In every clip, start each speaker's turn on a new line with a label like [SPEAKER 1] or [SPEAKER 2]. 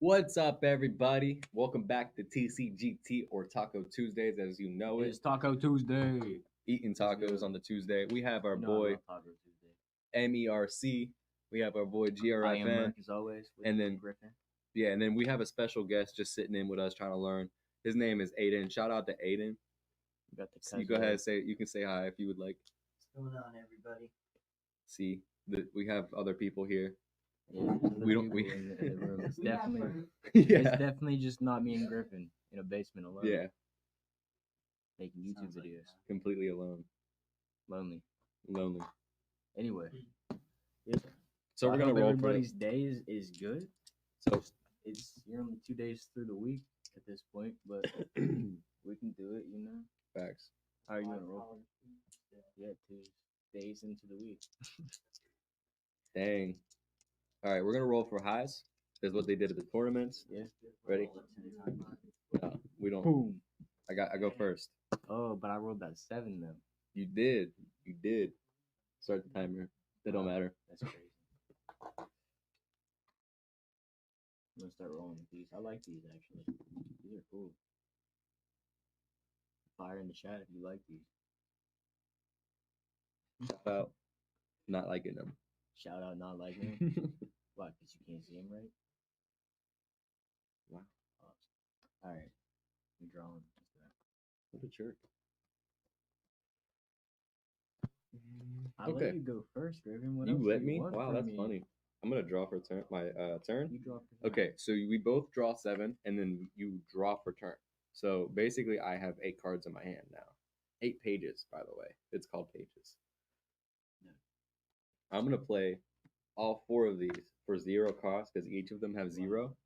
[SPEAKER 1] What's up, everybody? Welcome back to Tcgt or Taco Tuesdays, as you know it.
[SPEAKER 2] It's Taco Tuesday.
[SPEAKER 1] Eating tacos on the Tuesday. We have our
[SPEAKER 2] You know I
[SPEAKER 1] boy
[SPEAKER 2] love Taco Tuesday.
[SPEAKER 1] MERC. We have our boy
[SPEAKER 2] I am
[SPEAKER 1] grfn,
[SPEAKER 2] merc as always.
[SPEAKER 1] And then-
[SPEAKER 2] Griffin.
[SPEAKER 1] yeah, and then we have a special guest just sitting in with us trying to learn. His name is Aiden. Shout out to Aiden.
[SPEAKER 2] You got the
[SPEAKER 1] So you go ahead and say. You can say hi if you would like.
[SPEAKER 3] What's going on, everybody?
[SPEAKER 1] See, we have other people here.
[SPEAKER 2] Yeah,
[SPEAKER 1] We don't- we-
[SPEAKER 2] in the room. It's definitely,
[SPEAKER 1] Yeah,
[SPEAKER 2] it's definitely just not me and Griffin in a basement alone.
[SPEAKER 1] yeah,
[SPEAKER 2] making YouTube
[SPEAKER 3] Sounds like
[SPEAKER 2] videos.
[SPEAKER 3] that.
[SPEAKER 1] completely alone,
[SPEAKER 2] Lonely.
[SPEAKER 1] lonely.
[SPEAKER 2] Anyway,
[SPEAKER 1] So we're
[SPEAKER 2] I
[SPEAKER 1] gonna
[SPEAKER 2] hope
[SPEAKER 1] roll for
[SPEAKER 2] everybody's day is good.
[SPEAKER 1] So
[SPEAKER 2] You're only 2 days through the week at this point, but we can do it.
[SPEAKER 1] facts.
[SPEAKER 2] How are you gonna roll? Yeah, 2 days into the week.
[SPEAKER 1] Dang. All right, we're gonna roll for highs. Is what they did at the tournaments.
[SPEAKER 2] Yeah.
[SPEAKER 1] Ready? No, we don't.
[SPEAKER 2] Boom.
[SPEAKER 1] I go first.
[SPEAKER 2] Oh, but I rolled that 7 though.
[SPEAKER 1] You did. Start the timer. It don't matter.
[SPEAKER 2] That's crazy. I'm gonna start rolling with these. I like these actually. These are cool. Fire in the chat if you like these.
[SPEAKER 1] Shout out. Not liking them.
[SPEAKER 2] Shout out not liking them. Why? Because you can't see them right?
[SPEAKER 1] Wow.
[SPEAKER 2] Oh, alright. I'm drawing.
[SPEAKER 1] What a jerk.
[SPEAKER 2] I'll
[SPEAKER 1] Okay.
[SPEAKER 2] let you go first, Griffin. What
[SPEAKER 1] You
[SPEAKER 2] else do
[SPEAKER 1] let me?
[SPEAKER 2] want
[SPEAKER 1] Wow,
[SPEAKER 2] from
[SPEAKER 1] that's
[SPEAKER 2] me?
[SPEAKER 1] funny. I'm gonna draw for turn. My turn.
[SPEAKER 2] You draw for
[SPEAKER 1] Okay, so we both draw 7, and then you draw for turn. So basically, I have 8 cards in my hand now. 8 pages, by the way. It's called pages.
[SPEAKER 2] No.
[SPEAKER 1] I'm gonna play all 4 of these for 0 cost because each of them have 0.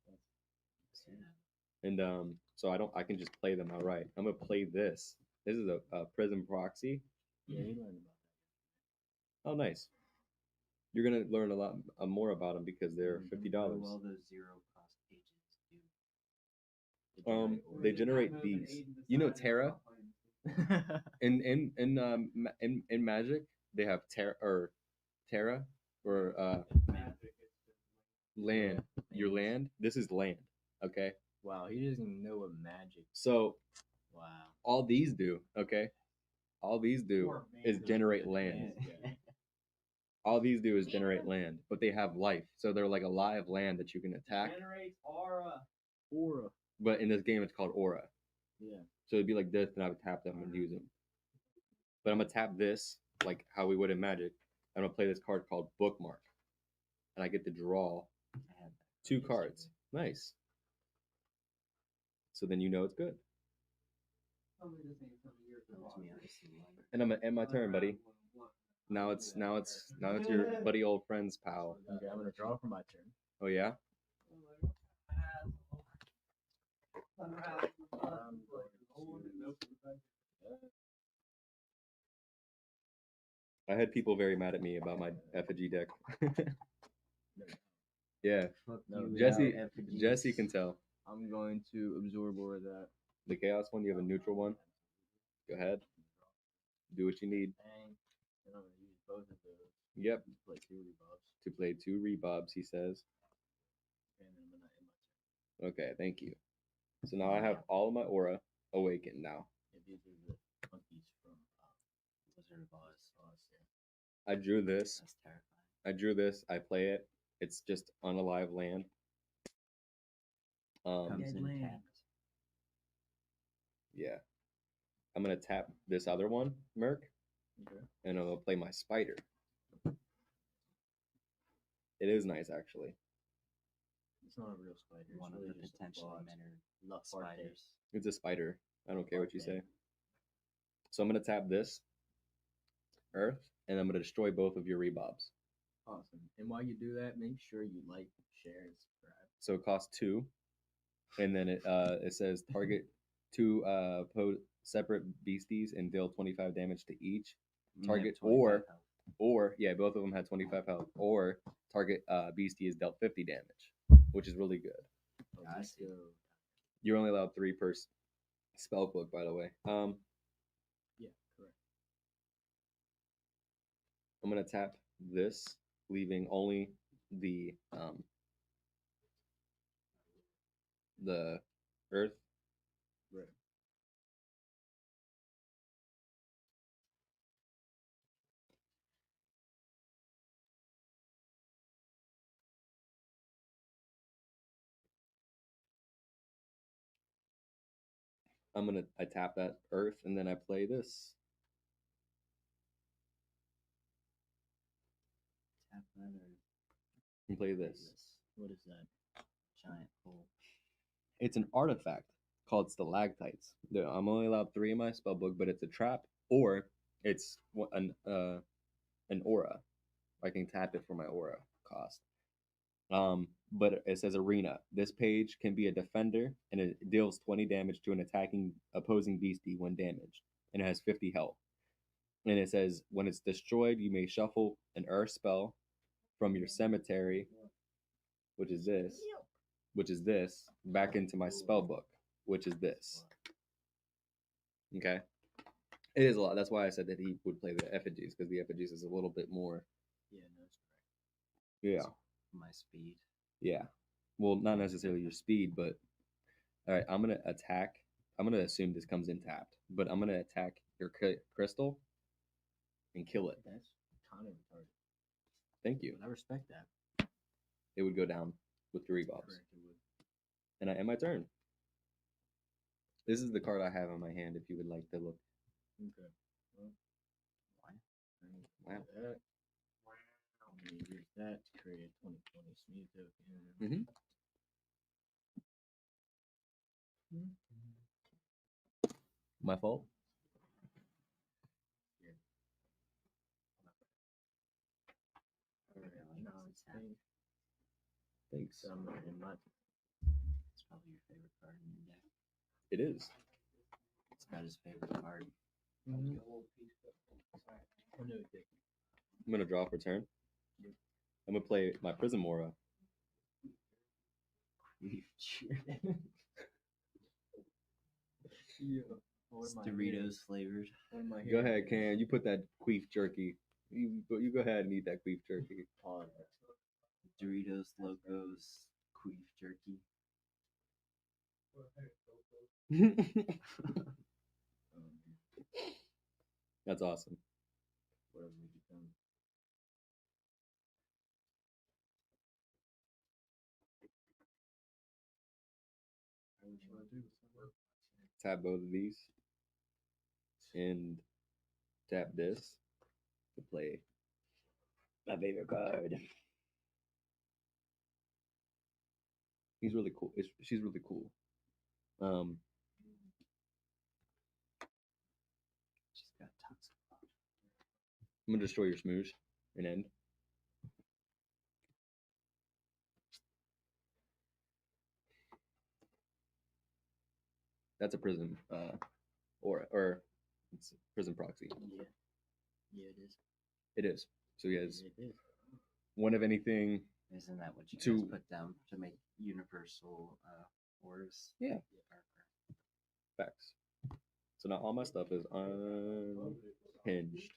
[SPEAKER 1] And so I can just play them outright. I'm gonna play this. This is a Prism Proxy.
[SPEAKER 2] Yeah, you learned about
[SPEAKER 1] Oh, nice. You're gonna learn a lot more about them because they're $50.
[SPEAKER 3] Well, those zero cost pages do.
[SPEAKER 1] They generate these. You know Terra?
[SPEAKER 2] that.
[SPEAKER 1] In Magic, they have Terra or land. Your land. This is land. Okay.
[SPEAKER 2] Wow, he doesn't even know what magic.
[SPEAKER 1] So
[SPEAKER 2] Wow.
[SPEAKER 1] all these do. Okay. All these do is generate land.
[SPEAKER 2] Yeah.
[SPEAKER 1] All these do is generate land, but they have life. So they're like a live land that you can attack.
[SPEAKER 3] Generates aura.
[SPEAKER 2] Aura.
[SPEAKER 1] But in this game, it's called Aura.
[SPEAKER 2] Yeah.
[SPEAKER 1] So it'd be like this, and I would tap them and use them. But I'm gonna tap this like how we would in Magic. I'm gonna play this card called Bookmark, and I get to draw 2 cards. Nice. So then you know it's good. And I'm gonna end my turn, buddy. Now it's your buddy old friend's pal.
[SPEAKER 2] Okay, I'm gonna draw for my turn.
[SPEAKER 1] Oh yeah. I had people very mad at me about my effigy deck. Yeah,
[SPEAKER 2] No,
[SPEAKER 1] Jesse can tell.
[SPEAKER 2] I'm going to absorb all of that.
[SPEAKER 1] The chaos one, you have a neutral one. Go ahead. Do what you need.
[SPEAKER 2] Bang. And I'm gonna use both of those.
[SPEAKER 1] Yep.
[SPEAKER 2] To play 2 rebobs.
[SPEAKER 1] To play 2 rebobs, he says.
[SPEAKER 2] And then I'm gonna end my turn.
[SPEAKER 1] Okay, thank you. So now I have all of my aura awakened now.
[SPEAKER 2] Yeah, these are the monkeys from Wizard of Oz.
[SPEAKER 1] I drew this.
[SPEAKER 3] That's terrifying.
[SPEAKER 1] I drew this. I play it. It's just unalive land.
[SPEAKER 3] Comes in
[SPEAKER 2] land.
[SPEAKER 3] tapped.
[SPEAKER 1] Yeah. I'm gonna tap this other one, Merc,
[SPEAKER 2] Okay.
[SPEAKER 1] and I'm gonna play my spider. It is nice, actually.
[SPEAKER 2] It's not a real spider. It's
[SPEAKER 3] One of
[SPEAKER 2] really
[SPEAKER 3] the
[SPEAKER 2] just a
[SPEAKER 3] potentially
[SPEAKER 2] bot.
[SPEAKER 3] many spiders.
[SPEAKER 1] It's a spider. I don't care what you
[SPEAKER 2] Okay.
[SPEAKER 1] say. So I'm gonna tap this Earth, and I'm gonna destroy both of your rebobs.
[SPEAKER 2] Awesome. And while you do that, make sure you like, share, and subscribe.
[SPEAKER 1] So it costs 2, and then it says target 2 separate beasties and deal 25 damage to each. Target or yeah, both of them had 25 health. Or target beastie is dealt 50 damage, which is really good.
[SPEAKER 3] I see.
[SPEAKER 1] You're only allowed 3 per spell book, by the way.
[SPEAKER 2] Yeah, correct.
[SPEAKER 1] I'm gonna tap this, leaving only the the earth.
[SPEAKER 2] Right.
[SPEAKER 1] I tap that earth and then I play this.
[SPEAKER 3] Tap that or
[SPEAKER 1] And play this.
[SPEAKER 2] What is that?
[SPEAKER 3] giant hole.
[SPEAKER 1] It's an artifact called stalactites. I'm only allowed 3 in my spellbook, but it's a trap or it's an aura. I can tap it for my aura cost. But it says arena. This page can be a defender, and it deals 20 damage to an attacking opposing beastie when damaged, and it has 50 health. And it says when it's destroyed, you may shuffle an earth spell from your cemetery, which is this, back into my spell book, which is this. Okay, it is a lot. That's why I said that he would play the effigies, because the effigies is a little bit more.
[SPEAKER 2] Yeah, no, that's correct.
[SPEAKER 1] Yeah.
[SPEAKER 3] My speed.
[SPEAKER 1] Yeah. Well, not necessarily your speed, but all right. I'm gonna attack. I'm gonna assume this comes in tapped, but I'm gonna attack your crystal and kill it.
[SPEAKER 2] That's kind of retarded.
[SPEAKER 1] Thank you.
[SPEAKER 2] But I respect that.
[SPEAKER 1] It would go down with 3 buffs,
[SPEAKER 2] Correct, it would.
[SPEAKER 1] and I end my turn. This is the card I have in my hand. If you would like to look.
[SPEAKER 2] Okay. Well,
[SPEAKER 3] Why?
[SPEAKER 1] Wow.
[SPEAKER 2] that. I'm gonna use that to create a 2020 smooth token.
[SPEAKER 1] Mm-hmm. My fault.
[SPEAKER 2] Alright, now it's thing.
[SPEAKER 1] Thanks.
[SPEAKER 2] So I'm not in my.
[SPEAKER 3] It's probably your favorite card in your deck.
[SPEAKER 1] It is.
[SPEAKER 3] It's not his favorite card.
[SPEAKER 2] I know it did.
[SPEAKER 1] I'm gonna draw for turn.
[SPEAKER 2] Yep.
[SPEAKER 1] I'm gonna play my Prism Aura.
[SPEAKER 2] Yeah.
[SPEAKER 3] It's Doritos flavored.
[SPEAKER 1] Go ahead, Cam. You put that queef jerky. You go ahead and eat that queef jerky.
[SPEAKER 2] Pause.
[SPEAKER 3] Doritos Locos Queef Jerky.
[SPEAKER 1] That's awesome.
[SPEAKER 2] Whatever we become. How would you want to do?
[SPEAKER 1] Tap both of these and tap this to play my favorite card. He's really cool. She's really cool.
[SPEAKER 3] She's got toxic.
[SPEAKER 1] I'm gonna destroy your smoosh and end. That's a prism, or it's prism proxy.
[SPEAKER 2] Yeah. Yeah, it is.
[SPEAKER 1] It is. So he has
[SPEAKER 2] It is.
[SPEAKER 1] 1 of anything.
[SPEAKER 3] Isn't that what you
[SPEAKER 1] To-
[SPEAKER 3] guys put down to make universal orbs?
[SPEAKER 1] Yeah.
[SPEAKER 3] Or-
[SPEAKER 1] Facts. So now all my stuff is unhinged.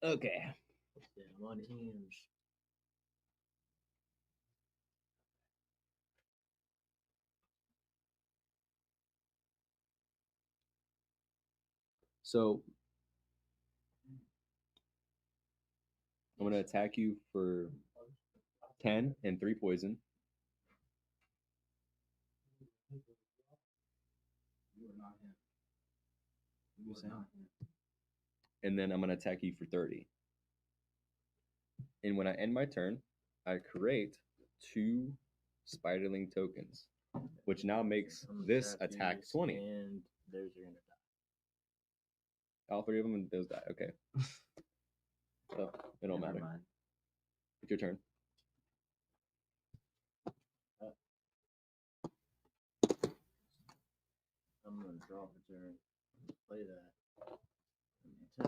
[SPEAKER 1] Okay.
[SPEAKER 2] Yeah, I'm on hinge.
[SPEAKER 1] So I'm gonna attack you for 10 and 3 poison.
[SPEAKER 2] You are not him. You
[SPEAKER 3] Who's
[SPEAKER 2] are
[SPEAKER 3] that?
[SPEAKER 2] not him.
[SPEAKER 1] And then I'm gonna attack you for 30. And when I end my turn, I create 2 spiderling tokens, which now makes
[SPEAKER 2] I'm
[SPEAKER 1] this
[SPEAKER 2] tap
[SPEAKER 1] attack
[SPEAKER 2] these,
[SPEAKER 1] 20.
[SPEAKER 2] And there's your gonna die.
[SPEAKER 1] All 3 of them, and those die. Okay. So it don't
[SPEAKER 3] Never
[SPEAKER 1] matter.
[SPEAKER 3] mind.
[SPEAKER 1] It's your turn.
[SPEAKER 2] I'm gonna draw for turn. Play that.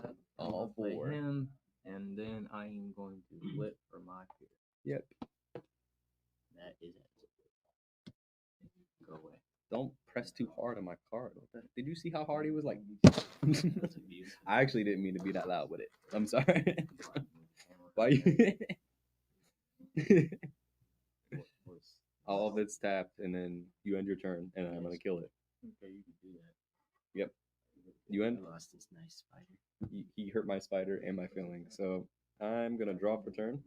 [SPEAKER 2] Tap. I'm
[SPEAKER 1] All
[SPEAKER 2] gonna play
[SPEAKER 1] 4.
[SPEAKER 2] him, and then I am going to flip for my fear.
[SPEAKER 1] Yep.
[SPEAKER 2] That is it. Go away.
[SPEAKER 1] Don't press too hard on my card. What the- Did you see how hard he was? Like,
[SPEAKER 3] That's abusive.
[SPEAKER 1] I actually didn't mean to be that loud with it. I'm sorry. Why you?
[SPEAKER 2] What's
[SPEAKER 1] All of it's tapped, and then you end your turn, and I'm gonna kill it.
[SPEAKER 2] okay? You can do that.
[SPEAKER 1] Yep. You end.
[SPEAKER 3] I lost this nice spider.
[SPEAKER 1] He hurt my spider and my feelings, so I'm gonna draw for turn.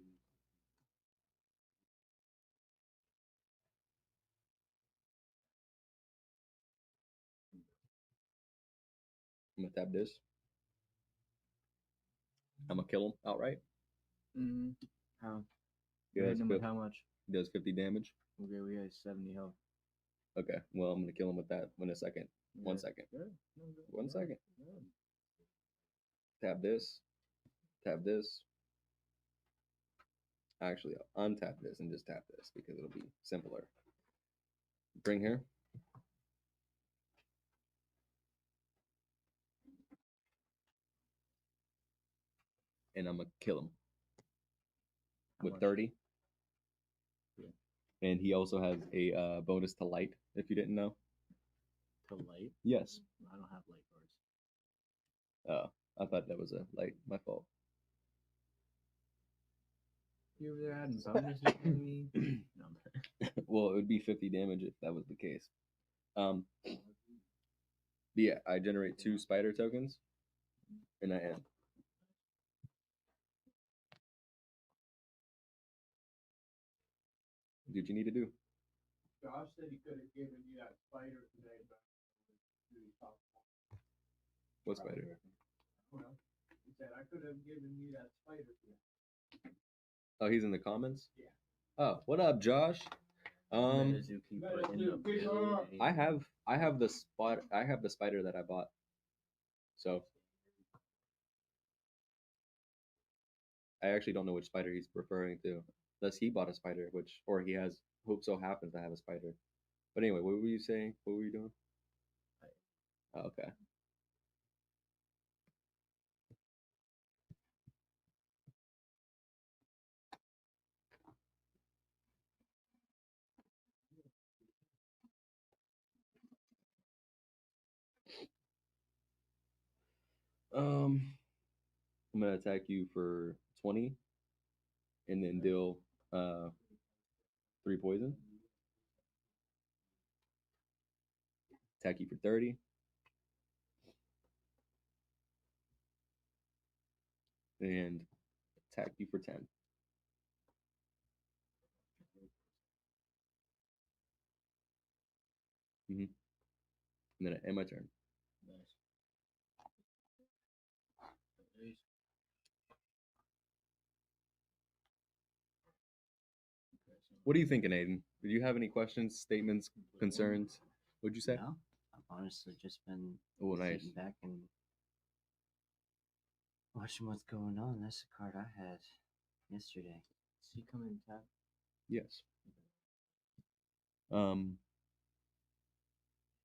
[SPEAKER 1] I'm gonna tap this. I'm gonna kill him outright.
[SPEAKER 2] Mm-hmm. How?
[SPEAKER 1] He
[SPEAKER 2] You're
[SPEAKER 1] does,
[SPEAKER 2] hitting him with how much?
[SPEAKER 1] he does 50 damage.
[SPEAKER 2] Okay, we have 70 health.
[SPEAKER 1] Okay, well, I'm gonna kill him with that in a second. 1
[SPEAKER 2] Good.
[SPEAKER 1] second.
[SPEAKER 2] Good. No, good.
[SPEAKER 1] 1
[SPEAKER 2] Good.
[SPEAKER 1] second.
[SPEAKER 2] Good.
[SPEAKER 1] Tap this. Tap this. Actually, I'll untap this and just tap this because it'll be simpler. Bring here. And I'm gonna kill him
[SPEAKER 2] How
[SPEAKER 1] with
[SPEAKER 2] much?
[SPEAKER 1] 30.
[SPEAKER 2] Yeah.
[SPEAKER 1] And he also has a bonus to light, if you didn't know.
[SPEAKER 2] To light?
[SPEAKER 1] Yes.
[SPEAKER 2] I don't have light cards.
[SPEAKER 1] I thought that was a light. My fault.
[SPEAKER 2] You over there adding bonuses to me? No, I'm
[SPEAKER 1] Well, it would be 50 damage if that was the case. But yeah, I generate 2 spider tokens, and I end. What did you need to do?
[SPEAKER 2] Josh said he could have given you that spider today, but
[SPEAKER 1] What spider?
[SPEAKER 2] he said I could have given you that spider today.
[SPEAKER 1] Oh, he's in the comments?
[SPEAKER 2] Yeah.
[SPEAKER 1] Oh, what up, Josh?
[SPEAKER 2] Metazoo keeper in the building.
[SPEAKER 1] I have the spider that I bought. So I actually don't know which spider he's referring to. Unless he bought a spider, or he has hope so happens to have a spider. But anyway, what were you saying? What were you doing? Oh, okay. I'm gonna attack you for 20, and then deal 3 poison. Attack you for 30. And attack you for 10. And then I end my turn.
[SPEAKER 2] Nice.
[SPEAKER 1] What are you thinking, Aiden? Did you have any questions, statements, concerns? What'd you say?
[SPEAKER 3] No, I've honestly just been
[SPEAKER 1] Oh, nice.
[SPEAKER 3] sitting back and watching what's going on. That's the card I had yesterday.
[SPEAKER 2] Does he come in tap?
[SPEAKER 1] Yes.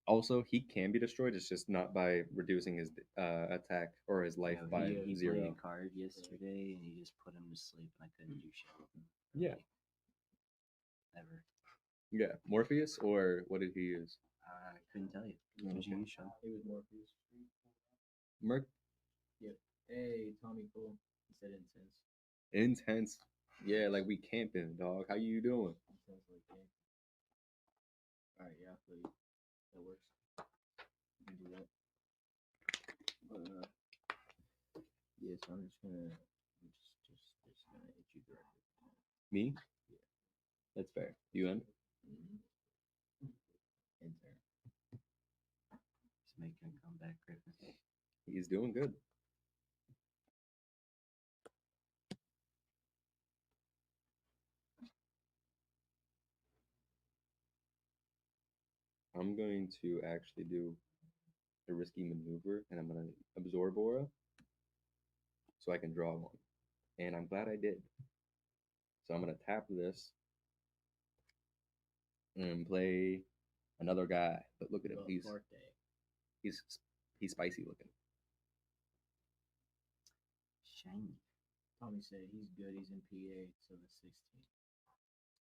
[SPEAKER 1] Also, he can be destroyed. It's just not by reducing his attack or his life by
[SPEAKER 3] he
[SPEAKER 1] 0.
[SPEAKER 3] played a card yesterday, and he just put him to sleep, and I couldn't do shit with him.
[SPEAKER 1] Yeah.
[SPEAKER 3] Ever.
[SPEAKER 1] Yeah. Morpheus, or what did he use?
[SPEAKER 3] I couldn't tell you.
[SPEAKER 1] Okay.
[SPEAKER 3] Did you use Sean?
[SPEAKER 2] It was Morpheus.
[SPEAKER 1] Merc.
[SPEAKER 2] Yep. Hey, Tommy Cool. He said intense.
[SPEAKER 1] Intense. Yeah, like we camping, dog. How you doing?
[SPEAKER 2] Intense like game. Alright, yeah, I feel you. That works. You can do that. But yeah, so I'm just gonna hit you directly.
[SPEAKER 1] Me?
[SPEAKER 2] Yeah.
[SPEAKER 1] That's fair. You end?
[SPEAKER 2] In turn.
[SPEAKER 3] He's making a comeback, Griffin.
[SPEAKER 1] He's doing good. I'm going to actually do a risky maneuver, and I'm going to absorb aura so I can draw one. And I'm glad I did. So I'm going to tap this and play another guy. But look at him. He's spicy looking.
[SPEAKER 3] Shiny.
[SPEAKER 2] Tommy said he's good. He's in PA till the 16th.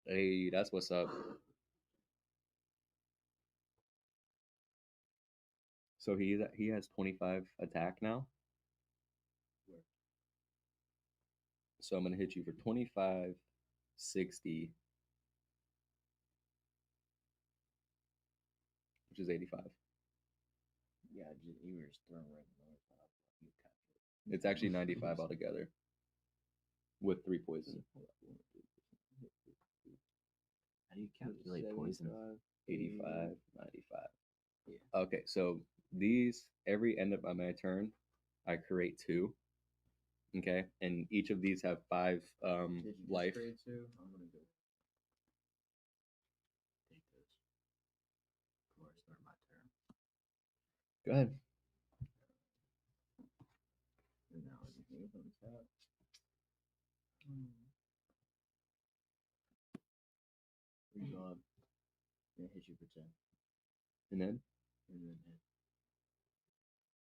[SPEAKER 1] Hey, that's what's up. So he has 25 attack now. So I'm gonna hit you for 25 60, which is 85.
[SPEAKER 2] Yeah, you were just throwing random numbers out. You calculate.
[SPEAKER 1] It's actually 95 altogether with 3 poison.
[SPEAKER 3] How do you calculate poison?
[SPEAKER 1] 85, 95.
[SPEAKER 2] Yeah.
[SPEAKER 1] Okay, so these, every end of my turn, I create 2. Okay, and each of these have 5
[SPEAKER 2] Did you just
[SPEAKER 1] life.
[SPEAKER 2] create 2? I'm gonna go.
[SPEAKER 3] Take those. Of course, they're my turn.
[SPEAKER 1] Go ahead.
[SPEAKER 2] And now everything is on top. We go up and hit you for 10.
[SPEAKER 1] And then
[SPEAKER 2] And then hit.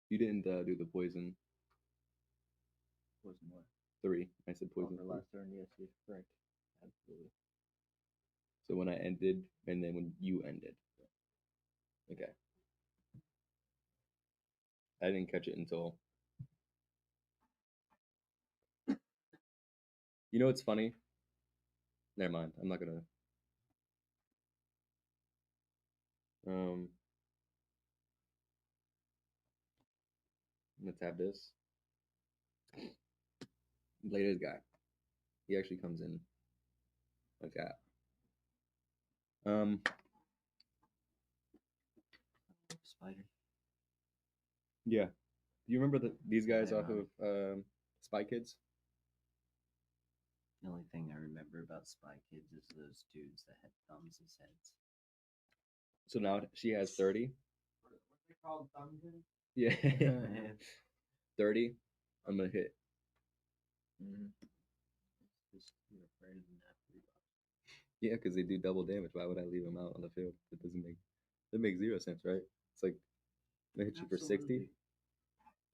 [SPEAKER 1] you didn't do the poison
[SPEAKER 2] Poison what?
[SPEAKER 1] 3. I said poison
[SPEAKER 2] For
[SPEAKER 1] 3.
[SPEAKER 2] last turn, yes, you're correct. Absolutely.
[SPEAKER 1] So when I ended, and then when you ended. Okay. I didn't catch it until. You know what's funny? Never mind. I'm not gonna. Let's have this. Latest guy. He actually comes in like that.
[SPEAKER 3] Spider.
[SPEAKER 1] Yeah. Do you remember these guys off of Spy Kids?
[SPEAKER 3] The only thing I remember about Spy Kids is those dudes that had thumbs as heads.
[SPEAKER 1] So now she has 30.
[SPEAKER 2] What's it called? Thumbkin?
[SPEAKER 1] Yeah. 30. I'm gonna hit.
[SPEAKER 2] You're afraid of that 3 bucks.
[SPEAKER 1] Yeah, because they do double damage. Why would I leave them out on the field? That makes 0 sense, right? It's like I hit you for 60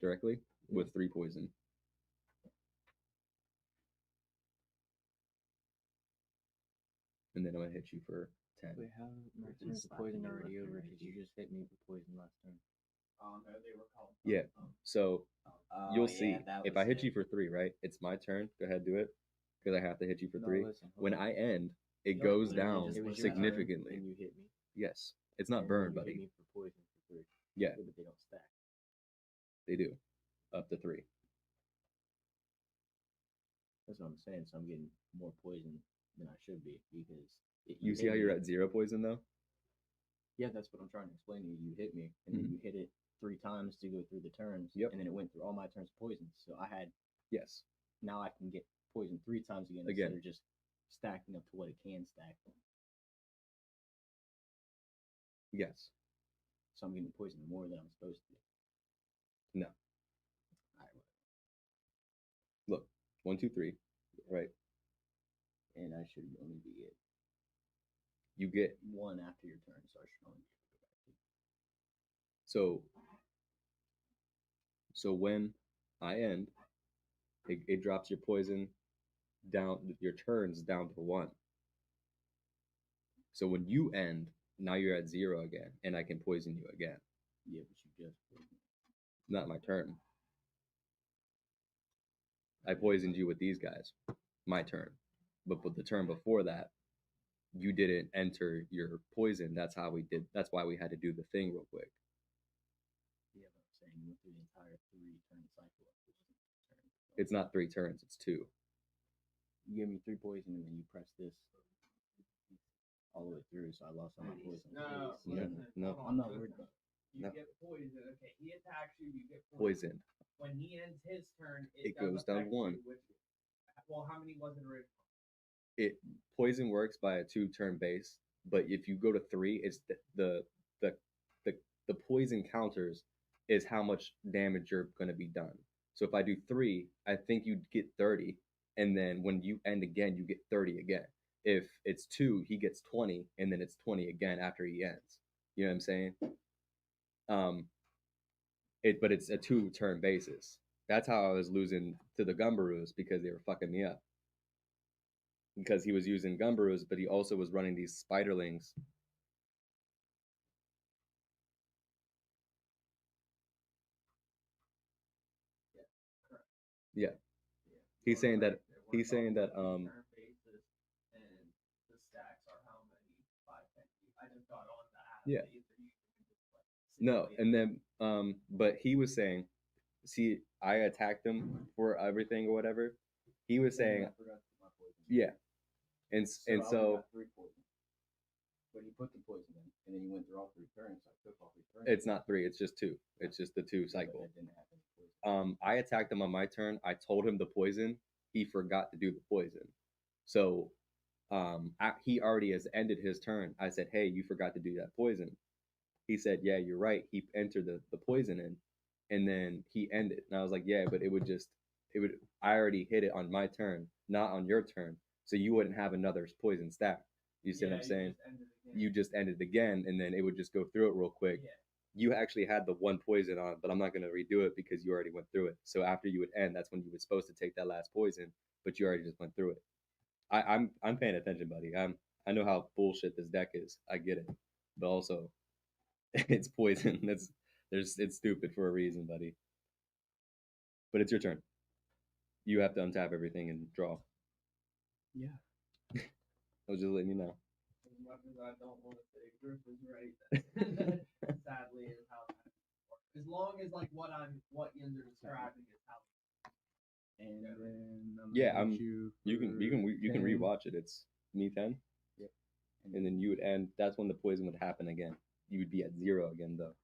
[SPEAKER 1] directly with 3 poison. And then I'm gonna hit you for 10.
[SPEAKER 2] Wait, how my turn's poison already over? Because you just hit me with poison last turn.
[SPEAKER 3] No, they were called.
[SPEAKER 1] Yeah. So
[SPEAKER 3] Oh,
[SPEAKER 1] you'll see.
[SPEAKER 3] that
[SPEAKER 1] If
[SPEAKER 3] was
[SPEAKER 1] I hit
[SPEAKER 3] it.
[SPEAKER 1] you for 3, right? It's my turn. Go ahead, do it. Because I have to hit you for
[SPEAKER 2] No,
[SPEAKER 1] 3.
[SPEAKER 2] listen, hold
[SPEAKER 1] When
[SPEAKER 2] on.
[SPEAKER 1] I end, it
[SPEAKER 3] You
[SPEAKER 1] goes
[SPEAKER 3] literally
[SPEAKER 1] down
[SPEAKER 3] just
[SPEAKER 2] It was
[SPEAKER 3] looked
[SPEAKER 2] your
[SPEAKER 3] at
[SPEAKER 2] turn,
[SPEAKER 1] significantly.
[SPEAKER 2] and you hit me.
[SPEAKER 1] Yes. It's not
[SPEAKER 2] And
[SPEAKER 1] burn,
[SPEAKER 2] then you
[SPEAKER 1] buddy.
[SPEAKER 2] hit me for poison for 3.
[SPEAKER 1] Yeah,
[SPEAKER 2] But they don't stack.
[SPEAKER 1] they do. Up to 3.
[SPEAKER 2] That's what I'm saying. So I'm getting more poison than I should be because
[SPEAKER 1] You see how you're at 0 poison though?
[SPEAKER 2] Yeah, that's what I'm trying to explain to you. You hit me, and then you hit it 3 times to go through the turns.
[SPEAKER 1] Yep.
[SPEAKER 2] And then it went through all my turns poison. So I had
[SPEAKER 1] Yes.
[SPEAKER 2] now I can get poison 3 times again instead of just stacking up to what it can stack.
[SPEAKER 1] Yes.
[SPEAKER 2] So I'm getting poison more than I'm supposed to.
[SPEAKER 1] No.
[SPEAKER 2] All right.
[SPEAKER 1] Look. 1, 2, 3. Right.
[SPEAKER 2] And I should only be at
[SPEAKER 1] You get
[SPEAKER 2] 1 after your turn, so I should only be able to go back to.
[SPEAKER 1] So when I end, it drops your poison down, your turns down to 1. So when you end, now you're at 0 again, and I can poison you again.
[SPEAKER 2] Yeah, but you just poisoned.
[SPEAKER 1] Not my turn. I poisoned you with these guys. My turn. But the turn before that, you didn't enter your poison. That's why we had to do the thing real quick.
[SPEAKER 2] Yeah, but I'm saying you went through the entire 3-turn cycle.
[SPEAKER 1] It's not 3 turns, it's 2.
[SPEAKER 2] You gave me 3 poison, and then you pressed this all the way through, so I lost all my poison.
[SPEAKER 1] No.
[SPEAKER 2] I'm not worried about it.
[SPEAKER 4] You
[SPEAKER 1] No.
[SPEAKER 4] get poisoned. Okay, he attacks you. You get
[SPEAKER 1] Poison.
[SPEAKER 4] When he ends his turn,
[SPEAKER 1] It
[SPEAKER 4] does
[SPEAKER 1] goes down
[SPEAKER 4] affect
[SPEAKER 1] 1.
[SPEAKER 4] you, well, how many was it originally?
[SPEAKER 1] Poison works by a 2-turn base, but if you go to 3, it's the poison counters is how much damage you're going to be done. So if I do 3, I think you get 30, and then when you end again, you get 30 again. If it's 2, he gets 20, and then it's 20 again after he ends. You know what I'm saying? But it's a 2-turn basis. That's how I was losing to the Gumbaroos, because they were fucking me up. Because he was using Gumbaroos, but he also was running these Spiderlings. Yeah. He's saying that Yeah.
[SPEAKER 4] Either you can just, like,
[SPEAKER 1] No,
[SPEAKER 4] simulate
[SPEAKER 1] and then but he was saying, see, I attacked him for everything or whatever. He was saying,
[SPEAKER 2] I forgot to put my poison.
[SPEAKER 1] yeah, and
[SPEAKER 2] I only
[SPEAKER 1] so
[SPEAKER 2] got 3 poison. But he put the poison in, and then he went through all 3 turns. So I took all 3 turns.
[SPEAKER 1] it's not 3, it's just 2. It's just the 2
[SPEAKER 2] But
[SPEAKER 1] cycle.
[SPEAKER 2] that didn't have any poison.
[SPEAKER 1] I attacked him on my turn. I told him the poison. He forgot to do the poison. So he already has ended his turn. I said, hey, you forgot to do that poison. He said, yeah, you're right. He entered the poison in, and then he ended. And I was like, yeah, but it would I already hit it on my turn, not on your turn. So you wouldn't have another poison stack. You see what I'm saying? You just ended again, and then it would just go through it real quick.
[SPEAKER 4] Yeah.
[SPEAKER 1] You actually had the 1 poison on, but I'm not going to redo it because you already went through it. So after you would end, that's when you were supposed to take that last poison, but you already just went through it. I'm paying attention, buddy. I know how bullshit this deck is. I get it, but also it's poison. It's stupid for a reason, buddy. But it's your turn. You have to untap everything and draw.
[SPEAKER 2] Yeah.
[SPEAKER 1] I was just letting you know.
[SPEAKER 4] As much as I don't want to say Griff is right, sadly is how that works. As long as like what you're describing is how.
[SPEAKER 2] And then
[SPEAKER 1] you can
[SPEAKER 2] 10.
[SPEAKER 1] rewatch it. It's me 10.
[SPEAKER 2] Yep.
[SPEAKER 1] And then you would end. That's when the poison would happen again. You would be at 0 again, though.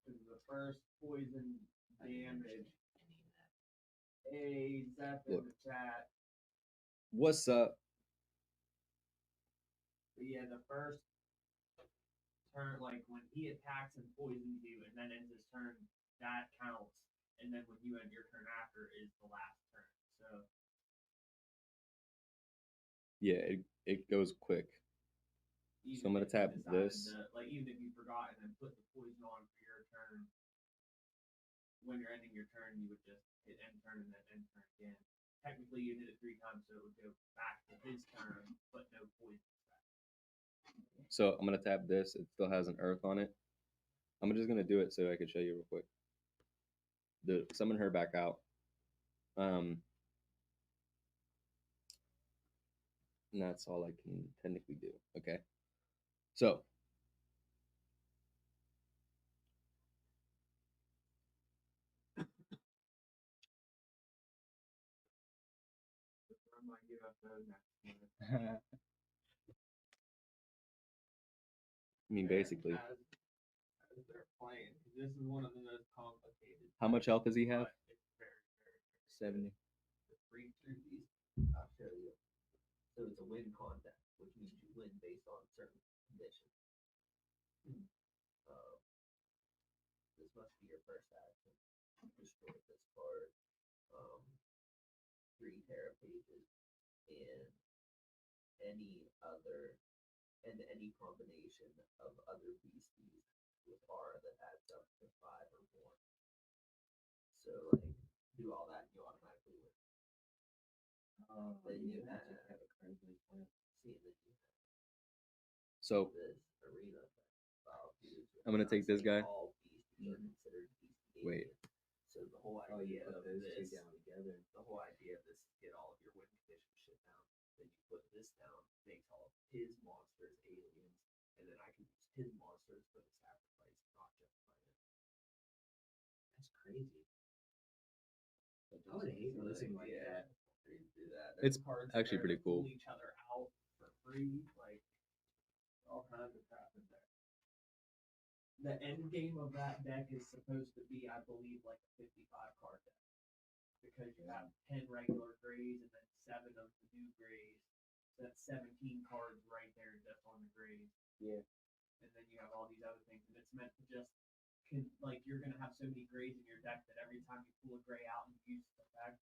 [SPEAKER 4] The first poison damage. Hey, Zeph in
[SPEAKER 1] Look.
[SPEAKER 4] the chat.
[SPEAKER 1] What's up?
[SPEAKER 4] But yeah, the first turn, like when he attacks and poisons you and then ends his turn, that counts. And then when you end your turn after is the last turn. So
[SPEAKER 1] Yeah, it goes quick. So I'm gonna tap this.
[SPEAKER 4] Like even if you forgot and then put the poison on for your turn, when you're ending your turn, you would just hit end turn and then end turn again. Technically, you did it 3 times, so it would go back to his turn, but no poison.
[SPEAKER 1] So I'm gonna tap this. It still has an earth on it. I'm just gonna do it so I can show you real quick. Summon her back out. And that's all I can technically do. Okay. So
[SPEAKER 4] I might give up those next.
[SPEAKER 1] I mean, basically,
[SPEAKER 4] As they're playing, 'cause this is one of the most complicated.
[SPEAKER 1] how much health does he have?
[SPEAKER 4] But it's very, very
[SPEAKER 2] 70.
[SPEAKER 4] to read through these. I'll show you. So it's a win contest, which means you win based on certain conditions. This must be your first action. Destroy this card. 3 Terra pages and any combination of other beasties with R that adds up to 5 or more. So like do all that and you automatically win. Then you have a currently see that you have
[SPEAKER 1] So
[SPEAKER 4] this arena
[SPEAKER 1] I'm gonna take this guy.
[SPEAKER 4] all beasties are considered beastie.
[SPEAKER 1] Wait.
[SPEAKER 4] So the whole idea of
[SPEAKER 2] those
[SPEAKER 4] this,
[SPEAKER 2] 2 down together.
[SPEAKER 4] the whole idea of this is get all of your win condition shit down. Then you put this down, makes all of his monsters aliens, and then I can use his monsters for the sacrifice, not just my own. That's crazy. I would hate losing like that. Do that.
[SPEAKER 1] It's
[SPEAKER 4] cards
[SPEAKER 1] actually
[SPEAKER 4] there
[SPEAKER 1] pretty
[SPEAKER 4] that pull
[SPEAKER 1] cool.
[SPEAKER 4] each other out for free, like all kinds of crap in there. The end game of that deck is supposed to be, I believe, like a 55 card deck. Because you have 10 regular grays and then 7 of the new grays. So that's 17 cards right there just on the grays.
[SPEAKER 2] Yeah.
[SPEAKER 4] And then you have all these other things. And it's meant to just, like, you're going to have so many grays in your deck that every time you pull a gray out and use the effect,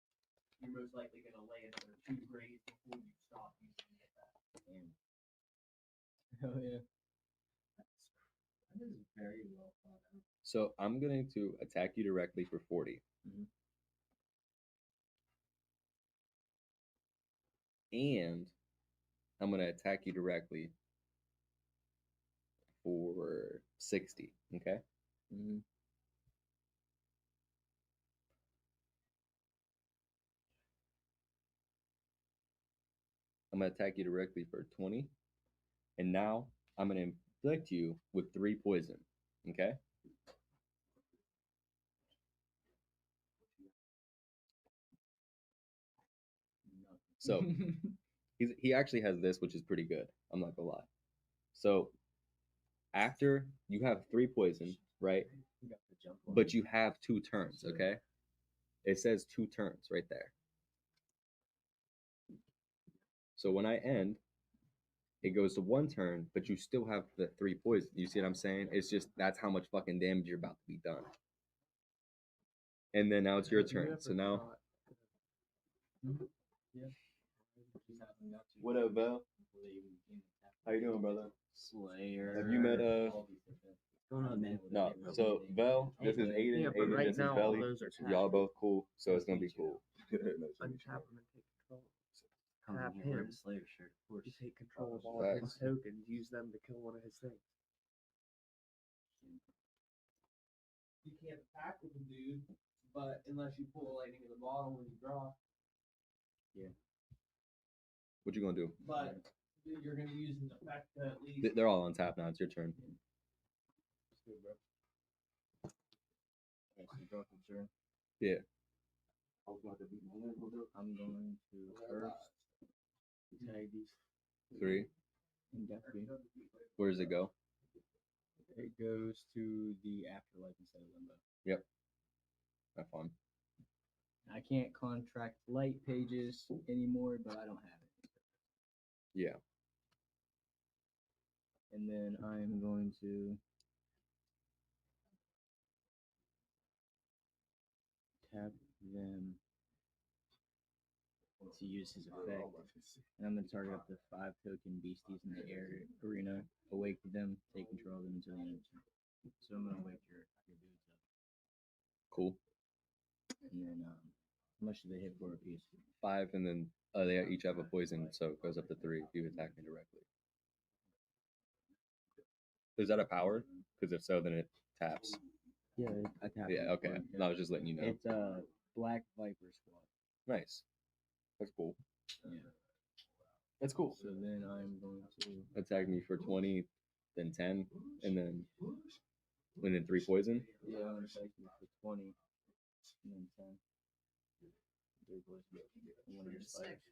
[SPEAKER 4] you're most likely going to lay another 2 grays before you stop using the effect.
[SPEAKER 2] Damn. Hell yeah.
[SPEAKER 4] That is very well thought out.
[SPEAKER 1] So I'm going to attack you directly for 40.
[SPEAKER 2] Mhm.
[SPEAKER 1] And I'm going to attack you directly for 60. Okay.
[SPEAKER 2] Mm-hmm.
[SPEAKER 1] I'm I'm gonna attack you directly for 20, and now I'm gonna inflict you with 3 poison. Okay. So he actually has this, which is pretty good. I'm not gonna lie. So after you have 3 poison, right? But you have 2 turns. Okay. It says 2 turns right there. So when I end, it goes to 1 turn, but you still have the 3 poison. You see what I'm saying? It's just that's how much fucking damage you're about to be done. And then now it's your turn. So now, what up, Val? How you doing, brother?
[SPEAKER 3] Slayer.
[SPEAKER 1] Have you met
[SPEAKER 3] Going on, man?
[SPEAKER 1] No. So Vel, this is Aiden.
[SPEAKER 4] Yeah, but
[SPEAKER 1] Aiden,
[SPEAKER 4] right
[SPEAKER 1] this is
[SPEAKER 4] now, all
[SPEAKER 1] Belly.
[SPEAKER 4] those are tapped.
[SPEAKER 1] Y'all both cool, so it's gonna be cool.
[SPEAKER 4] Untap them and take control. Tap him.
[SPEAKER 3] Slayer shirt, of course.
[SPEAKER 4] You take control of all of his
[SPEAKER 1] Facts.
[SPEAKER 4] tokens, use them to kill one of his things. You can't attack with the dude, but unless you pull a lightning in the bottle when you draw.
[SPEAKER 1] What you gonna do?
[SPEAKER 4] But you're gonna use an effect to at least.
[SPEAKER 1] They're all on tap now. It's your turn. Yeah.
[SPEAKER 2] I'm going to first tag these
[SPEAKER 1] 3.
[SPEAKER 2] indefinitely.
[SPEAKER 1] Where does it go?
[SPEAKER 2] It goes to the afterlife instead of limbo.
[SPEAKER 1] Yep. Have fun.
[SPEAKER 2] I can't contract light pages anymore, but I don't have it.
[SPEAKER 1] Yeah.
[SPEAKER 2] And then I'm going to tap them to use his effect. And I'm going to target up to 5 token beasties in the air arena, awake them, take control of them until the end of the turn. So I'm going to wake your dudes up.
[SPEAKER 1] Cool.
[SPEAKER 2] And then, how much do they hit for a piece?
[SPEAKER 1] 5, and then they each have a poison, so it goes up to 3 if you attack me directly. Is that a power? Because if so, then it taps.
[SPEAKER 2] Yeah, I tap.
[SPEAKER 1] Yeah. Okay. No, I was just letting you know.
[SPEAKER 2] It's a Black Viper squad.
[SPEAKER 1] Nice. That's cool.
[SPEAKER 2] Yeah.
[SPEAKER 1] That's cool.
[SPEAKER 2] So then I'm going to
[SPEAKER 1] Attack me for 20, then 10, and then 3 poison.
[SPEAKER 2] Yeah, I'm gonna attack you for 20 and then 10. 3 poison. And 1 of your spikes.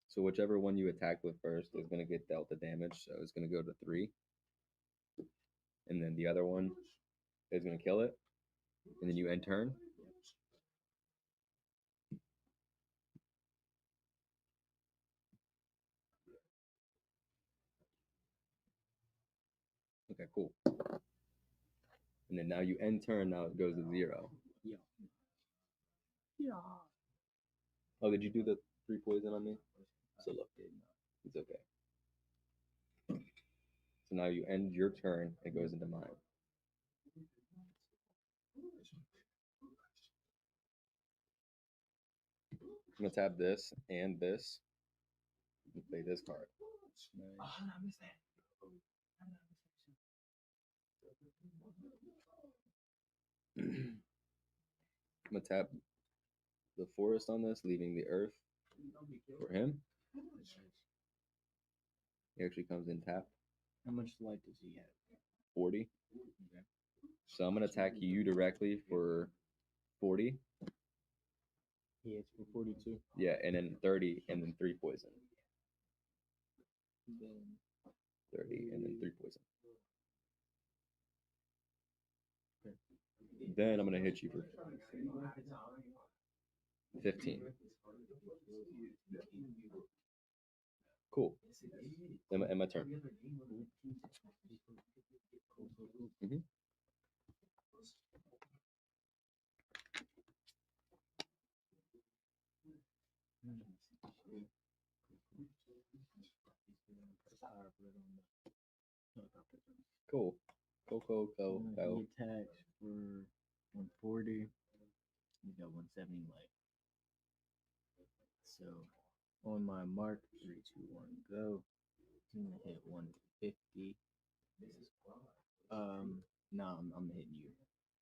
[SPEAKER 1] So whichever one you attack with first is gonna get dealt the damage, so it's gonna go to 3. And then the other one is gonna kill it. And then you end turn. Okay, cool. And then now you end turn, now it goes to 0.
[SPEAKER 2] Yeah.
[SPEAKER 1] Oh, did you do the 3 poison on me? So look, it's okay. So now you end your turn, it goes into mine. I'm gonna tap this and this and play this card. I'm gonna tap the forest on this, leaving the earth for him. He actually comes in tapped.
[SPEAKER 2] How much light does he have?
[SPEAKER 1] 40.
[SPEAKER 2] Okay.
[SPEAKER 1] So I'm gonna attack you directly for 40.
[SPEAKER 2] He hits for 42.
[SPEAKER 1] Yeah, and then 30, and then 3 poison.
[SPEAKER 2] Then
[SPEAKER 1] 30, and then 3 poison.
[SPEAKER 2] Okay.
[SPEAKER 1] Then I'm gonna hit you for 15. Cool. And my turn. Mm-hmm. Cool. Go.
[SPEAKER 2] He attacks for 140. He's got 170 light. So on my mark, 3, 2, 1, go. I'm gonna hit 150. No, I'm hitting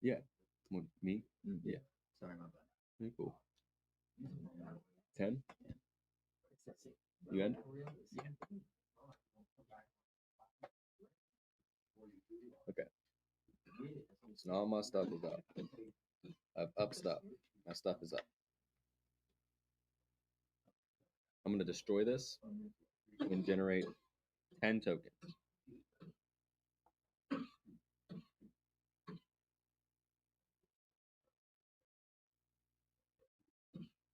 [SPEAKER 2] you.
[SPEAKER 1] Well, me? Yeah.
[SPEAKER 2] Sorry, my bad.
[SPEAKER 1] Okay, cool. 10? You end? Okay. So now all my stuff is up. I've up stuff. My stuff is up. I'm going to destroy this and generate 10 tokens.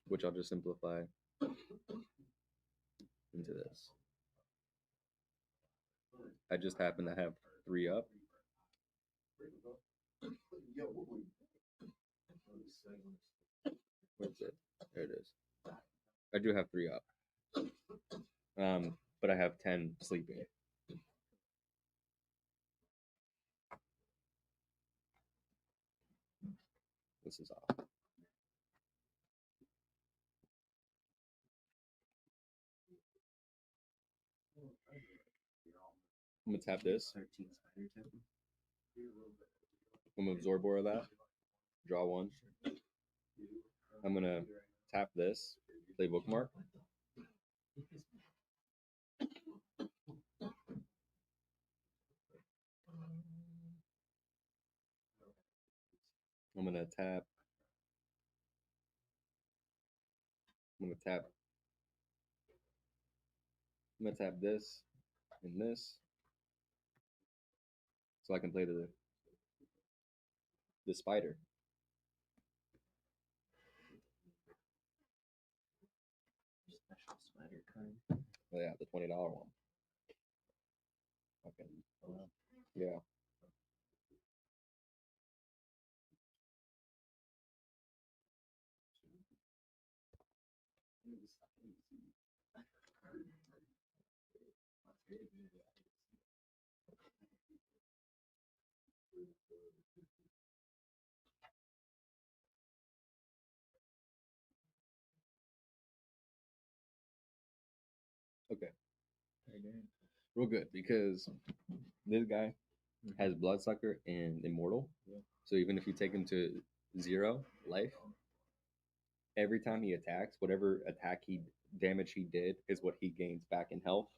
[SPEAKER 1] Which I'll just simplify into this. I just happen to have 3 up. Where's it? There it is. I do have 3 up. But I have 10 sleeping. This is off. I'm gonna tap this.
[SPEAKER 3] 13 spider token.
[SPEAKER 1] I'm gonna absorb all of that. Draw 1. I'm gonna tap this. Play bookmark. I'm gonna tap. I'm gonna tap this and this, so I can play the spider.
[SPEAKER 3] Special spider card.
[SPEAKER 1] Oh yeah, the $20 one. Okay. Yeah. Okay. Real good, because this guy has Bloodsucker and Immortal.
[SPEAKER 2] Yeah.
[SPEAKER 1] So even if you take him to 0 life, every time he attacks, whatever damage he did is what he gains back in health.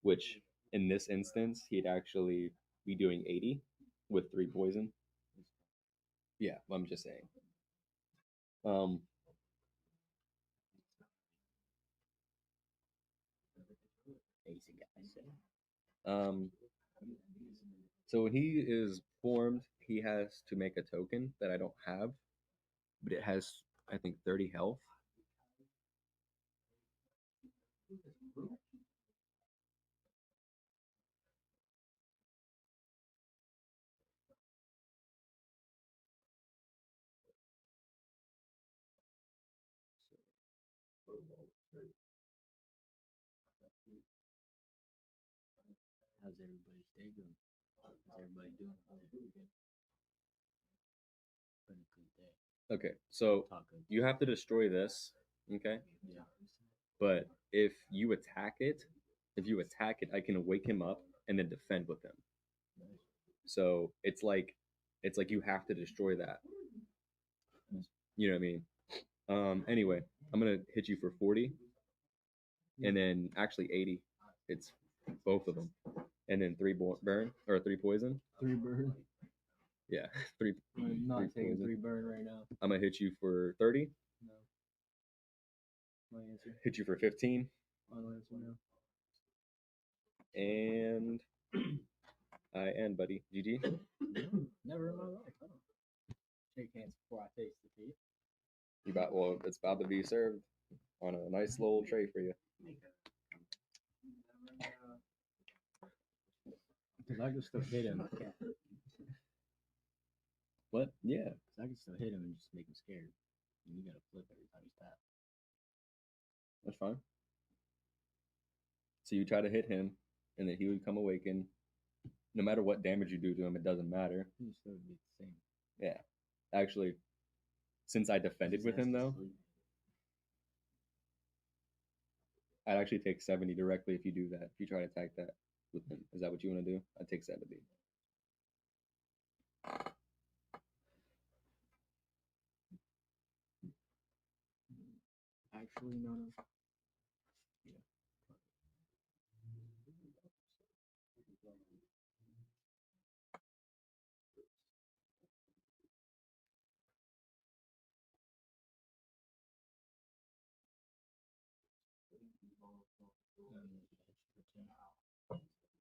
[SPEAKER 1] Which in this instance, he'd actually be doing 80 with 3 poison. Yeah, I'm just saying. So when he is formed, he has to make a token that I don't have, but it has, I think, 30 health.
[SPEAKER 2] How's everybody's day going? How's everybody doing? Been a good day.
[SPEAKER 1] Okay, so
[SPEAKER 2] Taco.
[SPEAKER 1] you have to destroy this, okay?
[SPEAKER 2] Yeah.
[SPEAKER 1] But if you attack it, I can wake him up and then defend with him. So it's like you have to destroy that. You know what I mean? Anyway, I'm gonna hit you for 40, and then actually 80. It's both of them, and then 3 burn or 3 poison.
[SPEAKER 2] 3 burn.
[SPEAKER 1] Yeah, 3.
[SPEAKER 2] I'm not
[SPEAKER 1] 3
[SPEAKER 2] taking
[SPEAKER 1] poison.
[SPEAKER 2] 3 burn right now.
[SPEAKER 1] I'm gonna hit you for 30.
[SPEAKER 2] No. My answer.
[SPEAKER 1] Hit you for 15.
[SPEAKER 2] I'll answer now.
[SPEAKER 1] And I end, buddy. GG.
[SPEAKER 2] Never in my life. I don't shake hands before I taste the tea.
[SPEAKER 1] It's about to be served on a nice little tray for you.
[SPEAKER 2] Because I can still hit him.
[SPEAKER 1] What? Yeah.
[SPEAKER 2] Because I can still hit him and just make him scared. And you gotta flip every time he's tapped.
[SPEAKER 1] That's fine. So you try to hit him, and then he would come awaken. No matter what damage you do to him, it doesn't matter.
[SPEAKER 2] He still would be the same.
[SPEAKER 1] Yeah. Actually, since I defended with him, though, I'd actually take 70 directly if you do that. If you try to attack that with him. Is that what you want to do? I'd take 70.
[SPEAKER 2] Actually, no. Yeah.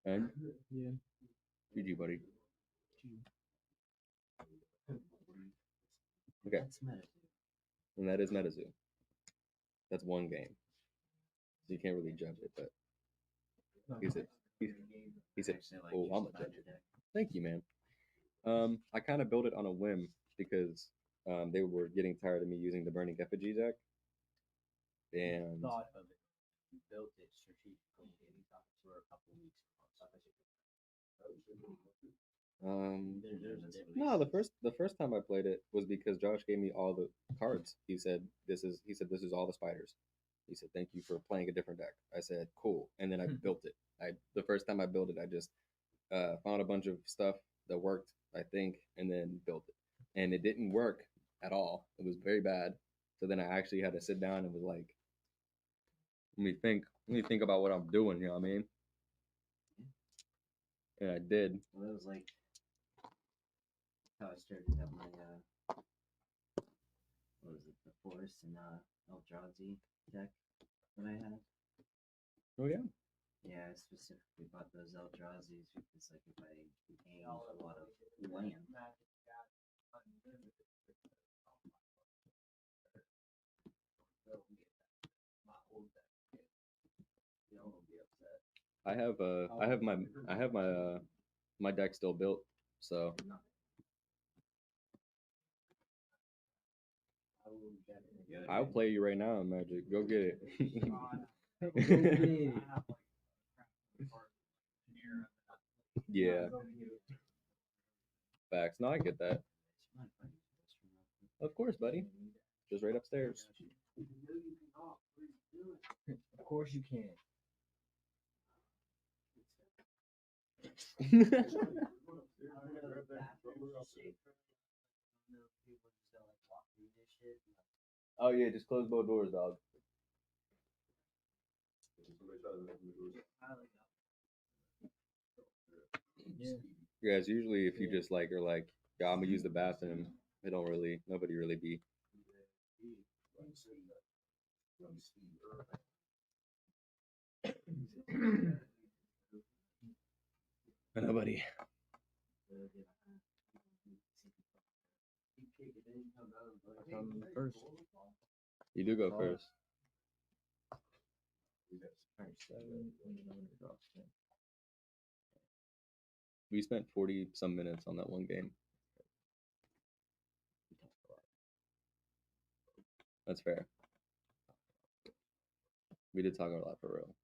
[SPEAKER 1] And
[SPEAKER 2] Yeah.
[SPEAKER 1] GG, buddy. Okay.
[SPEAKER 3] That's Metazoo.
[SPEAKER 1] And that is Metazoo. That's one game. So you can't really judge it, but he said, he said,
[SPEAKER 3] Actually, I like
[SPEAKER 1] oh,
[SPEAKER 3] your
[SPEAKER 1] I'm a
[SPEAKER 3] spider
[SPEAKER 1] judge.
[SPEAKER 3] deck.
[SPEAKER 1] Thank you, man. I kind of built it on a whim because they were getting tired of me using the Burning Effigy deck. And
[SPEAKER 2] Thought of it.
[SPEAKER 3] You built it strategically and you thought for a couple weeks.
[SPEAKER 2] There's a difference.
[SPEAKER 1] no, the first time I played it was because Josh gave me all the cards. He said this is all the spiders. He said thank you for playing a different deck. I said cool, and then I built it. The first time I built it, I just found a bunch of stuff that worked, I think, and then built it. And it didn't work at all. It was very bad. So then I actually had to sit down and was like, let me think about what I'm doing. You know what I mean? And I did.
[SPEAKER 3] Well, it was like how I started out my what was it, the Forest and Eldrazi deck that I had.
[SPEAKER 1] Oh yeah.
[SPEAKER 3] Yeah, I specifically bought those Eldrazi's because like if I gained a lot of land,
[SPEAKER 1] I have my deck still built, so I'll play you right now, Magic. Go get it. Yeah, facts. No, I get that. Of course, buddy. Just right upstairs.
[SPEAKER 2] Of course you can.
[SPEAKER 1] Oh yeah, just close both doors, dog.
[SPEAKER 2] Yeah.
[SPEAKER 1] Yeah, it's usually if you just like are like, yeah, I'm gonna use the bathroom. They don't really, nobody really be. Nobody.
[SPEAKER 2] First.
[SPEAKER 1] You do go first. We spent 40 some minutes on that one game. That's fair. We did talk a lot for real.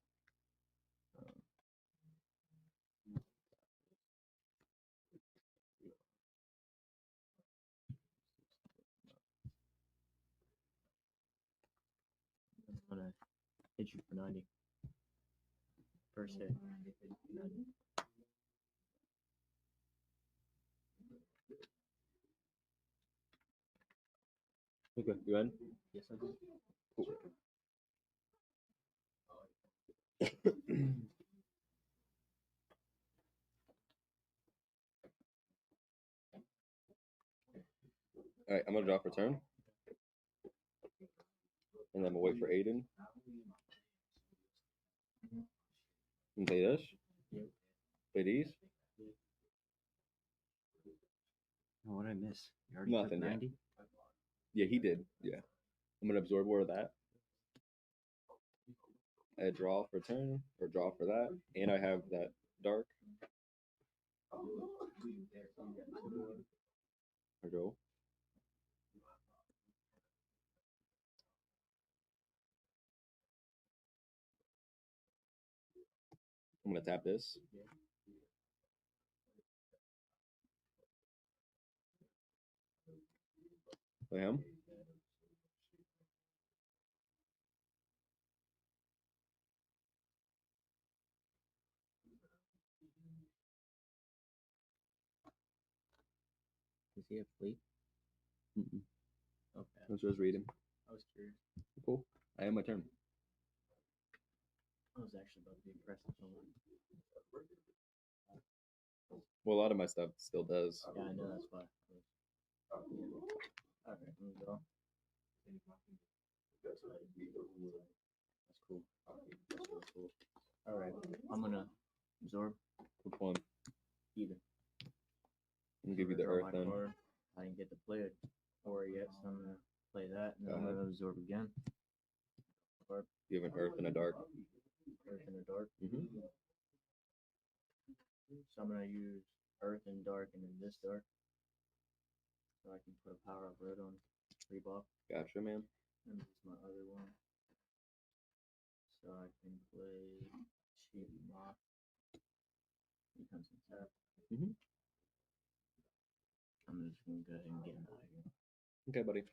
[SPEAKER 2] I'm gonna hit you for 90. First hit. 90.
[SPEAKER 1] Okay, you in?
[SPEAKER 2] Yes, I do.
[SPEAKER 1] Cool. All right, I'm gonna draw for turn, and then I'm gonna wait for Aiden. And play this.
[SPEAKER 2] Yep.
[SPEAKER 1] Play these.
[SPEAKER 3] Oh, what did I miss? You already
[SPEAKER 1] Nothing
[SPEAKER 3] took
[SPEAKER 1] yet.
[SPEAKER 3] 90?
[SPEAKER 1] Yeah, he did. Yeah, I'm gonna absorb more of that. I draw for turn or draw for that, and I have that dark. I go. I'm gonna tap this. Play him.
[SPEAKER 2] he have fleet?
[SPEAKER 1] Mm-mm.
[SPEAKER 2] Okay.
[SPEAKER 1] I was just reading.
[SPEAKER 2] I was curious.
[SPEAKER 1] Cool. I have my turn.
[SPEAKER 2] I was actually about to be impressed with someone.
[SPEAKER 1] Well, a lot of my stuff still does.
[SPEAKER 2] Yeah, I know that's why. Alright, I'm gonna go. That's cool. That's really cool. Alright, I'm gonna absorb
[SPEAKER 1] Which one?
[SPEAKER 2] either.
[SPEAKER 1] I'm gonna give you the
[SPEAKER 2] Draw
[SPEAKER 1] earth
[SPEAKER 2] my
[SPEAKER 1] then.
[SPEAKER 2] card. I didn't get to play it or yet, so I'm gonna play that and then
[SPEAKER 1] Go
[SPEAKER 2] I'm
[SPEAKER 1] ahead.
[SPEAKER 2] gonna absorb again. Card,
[SPEAKER 1] You have an earth and a dark.
[SPEAKER 2] earth and a dark.
[SPEAKER 1] Mm-hmm.
[SPEAKER 2] So I'm gonna use earth and dark and then this dark. So I can put a power up red on Reebok.
[SPEAKER 1] Gotcha, man.
[SPEAKER 2] And this is my other one. So I can play Chibi Moth. He comes in tap.
[SPEAKER 1] Mhm.
[SPEAKER 2] I'm just gonna go ahead and get him out of here.
[SPEAKER 1] Okay, buddy.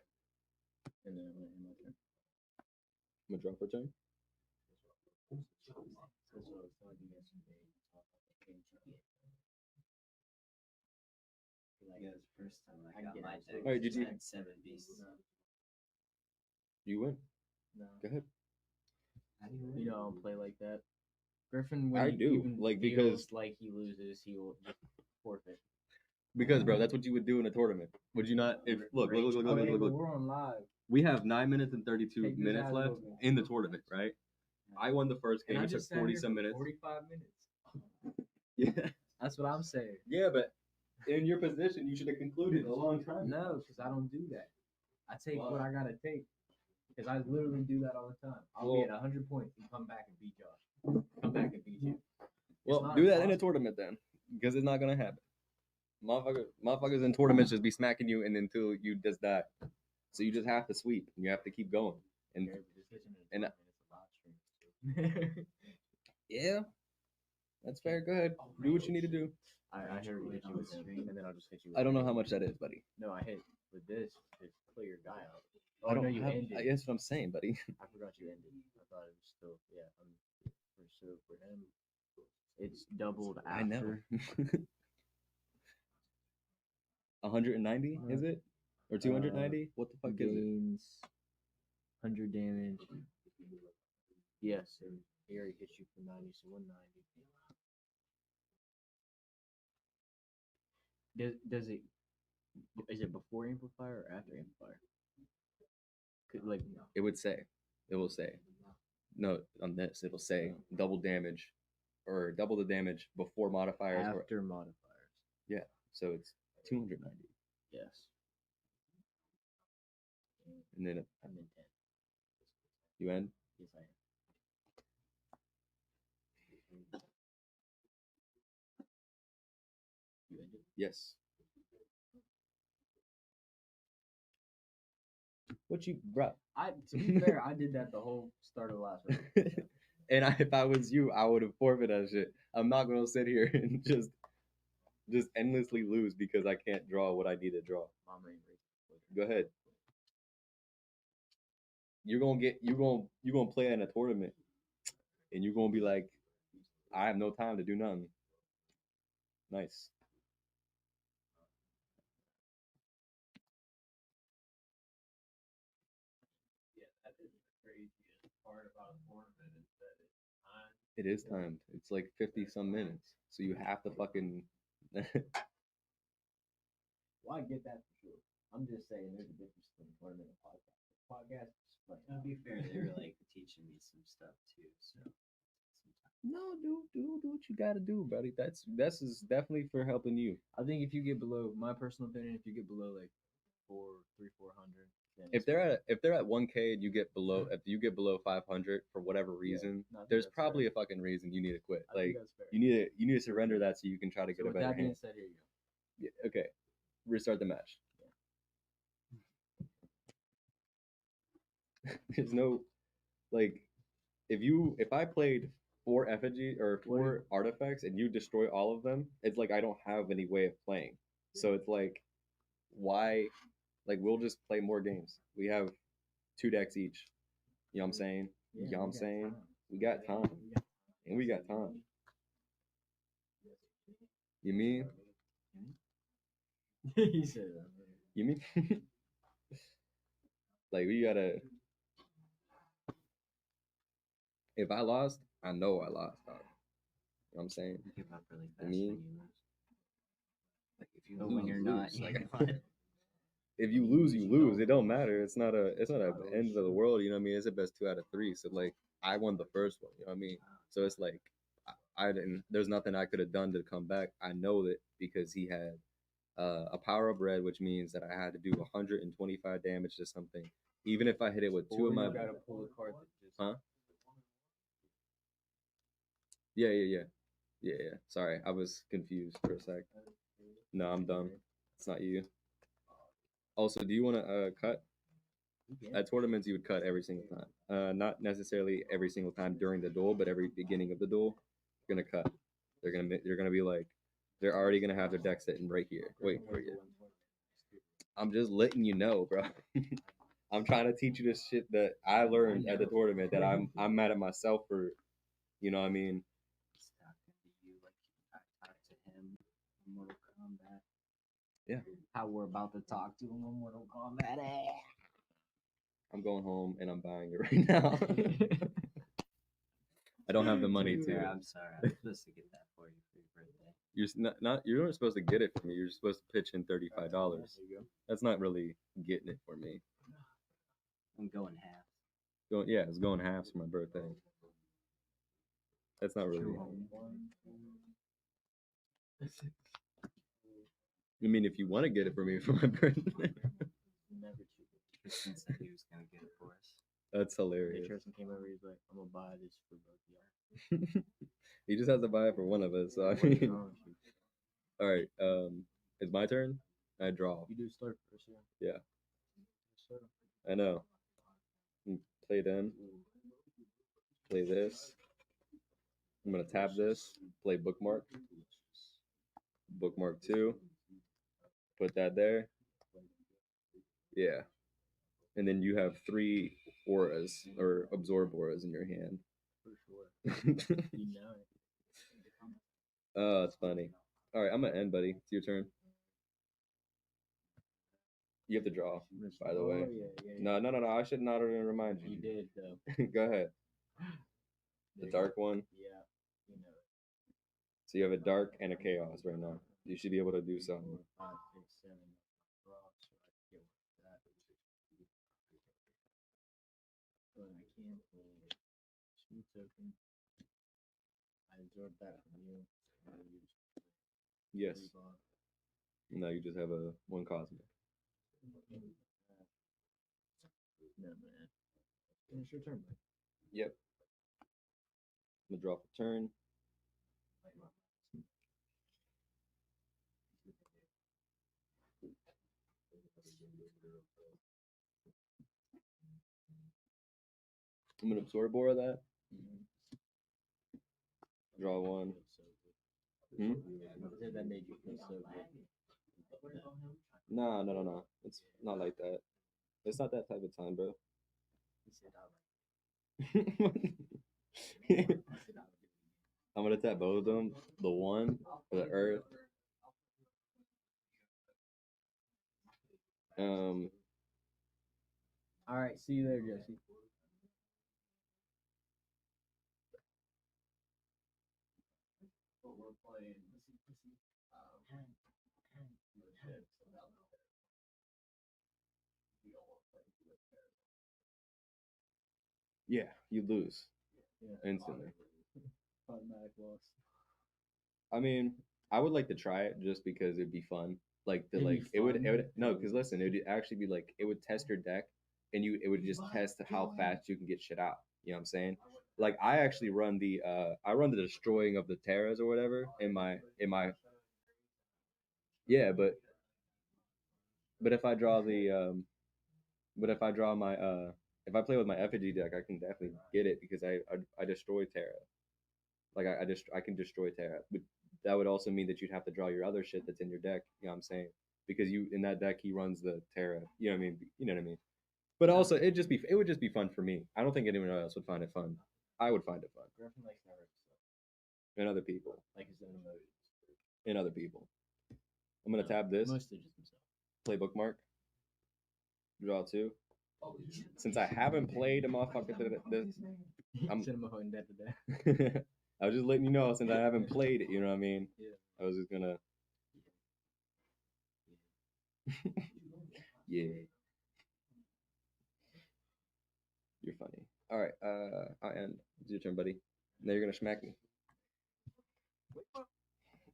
[SPEAKER 2] And then I'm gonna end my turn.
[SPEAKER 1] I'm gonna drop return.
[SPEAKER 2] That's what I was telling you yesterday. Talk about the Tcgt. Like,
[SPEAKER 3] Yeah, it's the first time I
[SPEAKER 2] I
[SPEAKER 3] got
[SPEAKER 2] get
[SPEAKER 3] my
[SPEAKER 2] it.
[SPEAKER 3] deck.
[SPEAKER 1] Alright, did
[SPEAKER 3] it
[SPEAKER 1] you-
[SPEAKER 3] had 7 beasts.
[SPEAKER 1] You win.
[SPEAKER 2] no.
[SPEAKER 1] Go ahead.
[SPEAKER 3] How do you
[SPEAKER 2] You know, I don't play like that. Griffin, when
[SPEAKER 1] I
[SPEAKER 2] he
[SPEAKER 1] do,
[SPEAKER 2] even
[SPEAKER 1] like,
[SPEAKER 2] feels
[SPEAKER 1] because-
[SPEAKER 2] like he loses, he will just forfeit.
[SPEAKER 1] Because, bro, that's what you would do in a tournament. Would you not? If look, look.
[SPEAKER 2] We're on live.
[SPEAKER 1] We have 9 minutes and 32
[SPEAKER 2] Take this
[SPEAKER 1] minutes
[SPEAKER 2] out
[SPEAKER 1] left
[SPEAKER 2] of it.
[SPEAKER 1] in the tournament, right? I won the first game.
[SPEAKER 2] And I
[SPEAKER 1] It took
[SPEAKER 2] just sat
[SPEAKER 1] 40
[SPEAKER 2] here
[SPEAKER 1] some
[SPEAKER 2] for
[SPEAKER 1] minutes.
[SPEAKER 2] 45 minutes.
[SPEAKER 1] Yeah.
[SPEAKER 2] That's what I'm saying.
[SPEAKER 1] Yeah, but in your position, you should have concluded a long time.
[SPEAKER 2] No, because I don't do that. I take what I gotta take. Because I literally do that all the time. I'll be at 100 points and come back and beat Josh. Come back and beat you.
[SPEAKER 1] Well,
[SPEAKER 2] not
[SPEAKER 1] do that in a
[SPEAKER 2] impossible.
[SPEAKER 1] tournament then, because it's not gonna happen. Motherfuckers in tournaments just be smacking you, and until you just die. So you just have to sweep. And you have to keep going. And
[SPEAKER 2] Okay, but this isn't a
[SPEAKER 1] and-
[SPEAKER 2] tournament, it's a live stream.
[SPEAKER 1] yeah, that's fair. Go ahead, do what you need to do.
[SPEAKER 2] I heard you hit you with him, and then I'll just hit you with
[SPEAKER 1] I don't know
[SPEAKER 2] him.
[SPEAKER 1] how much that is, buddy.
[SPEAKER 2] No, I hit with this to clear your guy out.
[SPEAKER 1] I don't
[SPEAKER 2] no, you
[SPEAKER 1] have.
[SPEAKER 2] ended.
[SPEAKER 1] That's what I'm saying, buddy.
[SPEAKER 2] I forgot you ended. I thought it was still, yeah. For him, it's doubled after.
[SPEAKER 1] I know. 190 is it, or 290? What the fuck is it?
[SPEAKER 2] Gains 100 damage. Yes, and he already hit you for 90, so 190. Does it? Is it before amplifier or after amplifier? Like
[SPEAKER 1] It would say. It will say. No, on this it'll say double damage, or double the damage before modifiers. Or,
[SPEAKER 2] after modifiers.
[SPEAKER 1] so it's 290,
[SPEAKER 2] Yes.
[SPEAKER 1] and then
[SPEAKER 2] I'm in 10.
[SPEAKER 1] you end.
[SPEAKER 2] Yes, I am. You ended.
[SPEAKER 1] Yes. What you, bro?
[SPEAKER 2] To be fair, I did that the whole start of the last round.
[SPEAKER 1] And if I was you, I would have forfeited that shit. I'm not gonna sit here and just endlessly lose because I can't draw what I need to draw.
[SPEAKER 2] My main reason.
[SPEAKER 1] Go ahead. You're gonna play in a tournament, and you're gonna be like, I have no time to do nothing. Nice.
[SPEAKER 4] Yeah, that is the craziest part about a tournament is that it's time.
[SPEAKER 1] It is timed. It's like 50 some minutes, so you have to fucking.
[SPEAKER 2] Well, I get that for sure. I'm just saying there's a difference between tournament and podcast. Podcast is just
[SPEAKER 3] To be fair, they were like teaching me some stuff too. So
[SPEAKER 1] No, do what you gotta do, buddy. That's is definitely for helping you.
[SPEAKER 2] I think if you get below, my personal opinion, if you get below like 400, then
[SPEAKER 1] If they're at 1K and you get below, if you get below 500 for whatever reason,
[SPEAKER 2] no, I think
[SPEAKER 1] there's
[SPEAKER 2] that's
[SPEAKER 1] probably
[SPEAKER 2] fair.
[SPEAKER 1] a fucking reason you need to quit.
[SPEAKER 2] I think
[SPEAKER 1] Like
[SPEAKER 2] that's fair.
[SPEAKER 1] you need to surrender that so you can try to get
[SPEAKER 2] So
[SPEAKER 1] a
[SPEAKER 2] with
[SPEAKER 1] better
[SPEAKER 2] that being
[SPEAKER 1] hand.
[SPEAKER 2] said, here you go.
[SPEAKER 1] Yeah, okay, restart the match. There's no, like, if I played 4 effigy or 4 artifacts and you destroy all of them, it's like I don't have any way of playing. So it's like, why? Like, we'll just play more games. We have 2 decks each. You know what I'm saying?
[SPEAKER 2] Yeah,
[SPEAKER 1] You know what I'm
[SPEAKER 2] we got
[SPEAKER 1] saying?
[SPEAKER 2] time.
[SPEAKER 1] We got time. And we got time. You mean?
[SPEAKER 2] He said that.
[SPEAKER 1] You mean? Like we gotta. If I lost, I know I lost. Dog. You know what I'm saying?
[SPEAKER 3] You give up really
[SPEAKER 1] I
[SPEAKER 3] fast
[SPEAKER 1] mean,
[SPEAKER 3] when you lose.
[SPEAKER 1] like if you
[SPEAKER 3] But
[SPEAKER 1] lose,
[SPEAKER 3] when you're
[SPEAKER 1] you
[SPEAKER 3] not,
[SPEAKER 1] lose.
[SPEAKER 3] you're
[SPEAKER 1] Like
[SPEAKER 3] fine.
[SPEAKER 1] if you lose, you lose. It don't matter. It's not a end of the world. You know what I mean? It's the best 2 out of 3. So like I won the first one. You know what I mean? So it's like I didn't. There's nothing I could have done to come back. I know that because he had a power up red, which means that I had to do 125 damage to something, even if I hit it with 2 of my.
[SPEAKER 2] You gotta pull a card that just.
[SPEAKER 1] Huh? Yeah. Sorry, I was confused for a sec. No, I'm dumb. It's not you. Also, do you want to cut? At tournaments, you would cut every single time. Not necessarily every single time during the duel, but every beginning of the duel, you're gonna cut. You're gonna be like, they're already gonna have their deck sitting right here, waiting for you. I'm just letting you know, bro. I'm trying to teach you this shit that I learned at the tournament that I'm mad at myself for. You know what I mean?
[SPEAKER 3] He's talking to you like I talked to him in Mortal Kombat.
[SPEAKER 1] Yeah.
[SPEAKER 3] How we're about to talk to him in Mortal Kombat.
[SPEAKER 1] I'm going home and I'm buying it right now. I don't have the money to.
[SPEAKER 3] Yeah, I'm sorry. I was supposed to get that for you for your birthday.
[SPEAKER 1] You're not. You weren't supposed to get it for me. You're supposed to pitch in $35. That's not really getting it for me.
[SPEAKER 3] I'm going half.
[SPEAKER 1] It's going halves for my birthday. That's not really. I mean, if you want to get it for me for my birthday,
[SPEAKER 3] Tristan said he was gonna get it for us.
[SPEAKER 1] that's hilarious.
[SPEAKER 2] Tristan came over. He's like, "I'm gonna buy this for both of y'all."
[SPEAKER 1] He just has to buy it for one of us. So I mean, all right. It's my turn. I draw.
[SPEAKER 2] You do start first, yeah.
[SPEAKER 1] Yeah. I know. Play them. Play this. I'm gonna tap this. Play bookmark. Bookmark 2. Put that there. Yeah. And then you have 3 auras or absorb auras in your hand.
[SPEAKER 2] For sure. You know it.
[SPEAKER 1] Oh, it's funny. All right, I'm gonna end, buddy. It's your turn. You have to draw, by the way.
[SPEAKER 2] Yeah.
[SPEAKER 1] No. I should not even remind you.
[SPEAKER 2] You did though.
[SPEAKER 1] Go ahead. The dark one.
[SPEAKER 2] Yeah. You know it.
[SPEAKER 1] So you have a dark and a chaos right now. You should be able to do something.
[SPEAKER 2] 5, 6, 7. Draw, so I can get that. But I can't play smooth token. I absorb that from you.
[SPEAKER 1] Yes. No, you just have a 1 cosmic.
[SPEAKER 2] No, man. Finish your turn, bud.
[SPEAKER 1] Yep. I'm gonna draw for turn. I'm gonna absorb aura that. Draw 1.
[SPEAKER 2] That made you feel so good.
[SPEAKER 1] No. It's not like that. It's not that type of time, bro. I'm gonna tap both of them. The 1 for the earth.
[SPEAKER 2] All right, see you there, Jesse.
[SPEAKER 4] But we're playing.
[SPEAKER 1] Yeah, you lose
[SPEAKER 2] Yeah.
[SPEAKER 1] instantly.
[SPEAKER 2] Automatic loss.
[SPEAKER 1] I mean, I would like to try it just because it'd be fun. Like
[SPEAKER 2] It'd be
[SPEAKER 1] it would
[SPEAKER 2] fun.
[SPEAKER 1] no, because listen, it would actually be like it would test your deck, and it would just test how fast you can get shit out. You know what I'm saying? Like I actually run the destroying of the Terras or whatever in my yeah, but if I draw the if I play with my effigy deck, I can definitely get it because I destroy Terra. Like I can destroy Terra. But that would also mean that you'd have to draw your other shit that's in your deck. You know what I'm saying? Because you in that deck he runs the Terra. You know what I mean? You know what I mean? But also it would just be fun for me. I don't think anyone else would find it fun. I would find it fun.
[SPEAKER 2] Griffin likes Naruto stuff.
[SPEAKER 1] And other people.
[SPEAKER 2] Like his own emotions.
[SPEAKER 1] And other people. I'm gonna tab this.
[SPEAKER 2] Mostly just himself.
[SPEAKER 1] Play bookmark. Draw 2. Since I haven't played a motherfucker this, I'm
[SPEAKER 2] Cinema and dead to death.
[SPEAKER 1] I was just letting you know since I haven't played it. You know what I mean?
[SPEAKER 2] Yeah.
[SPEAKER 1] I was just gonna. Yeah. You're funny. All right. I'll end. It's your turn, buddy. Now you're gonna smack me.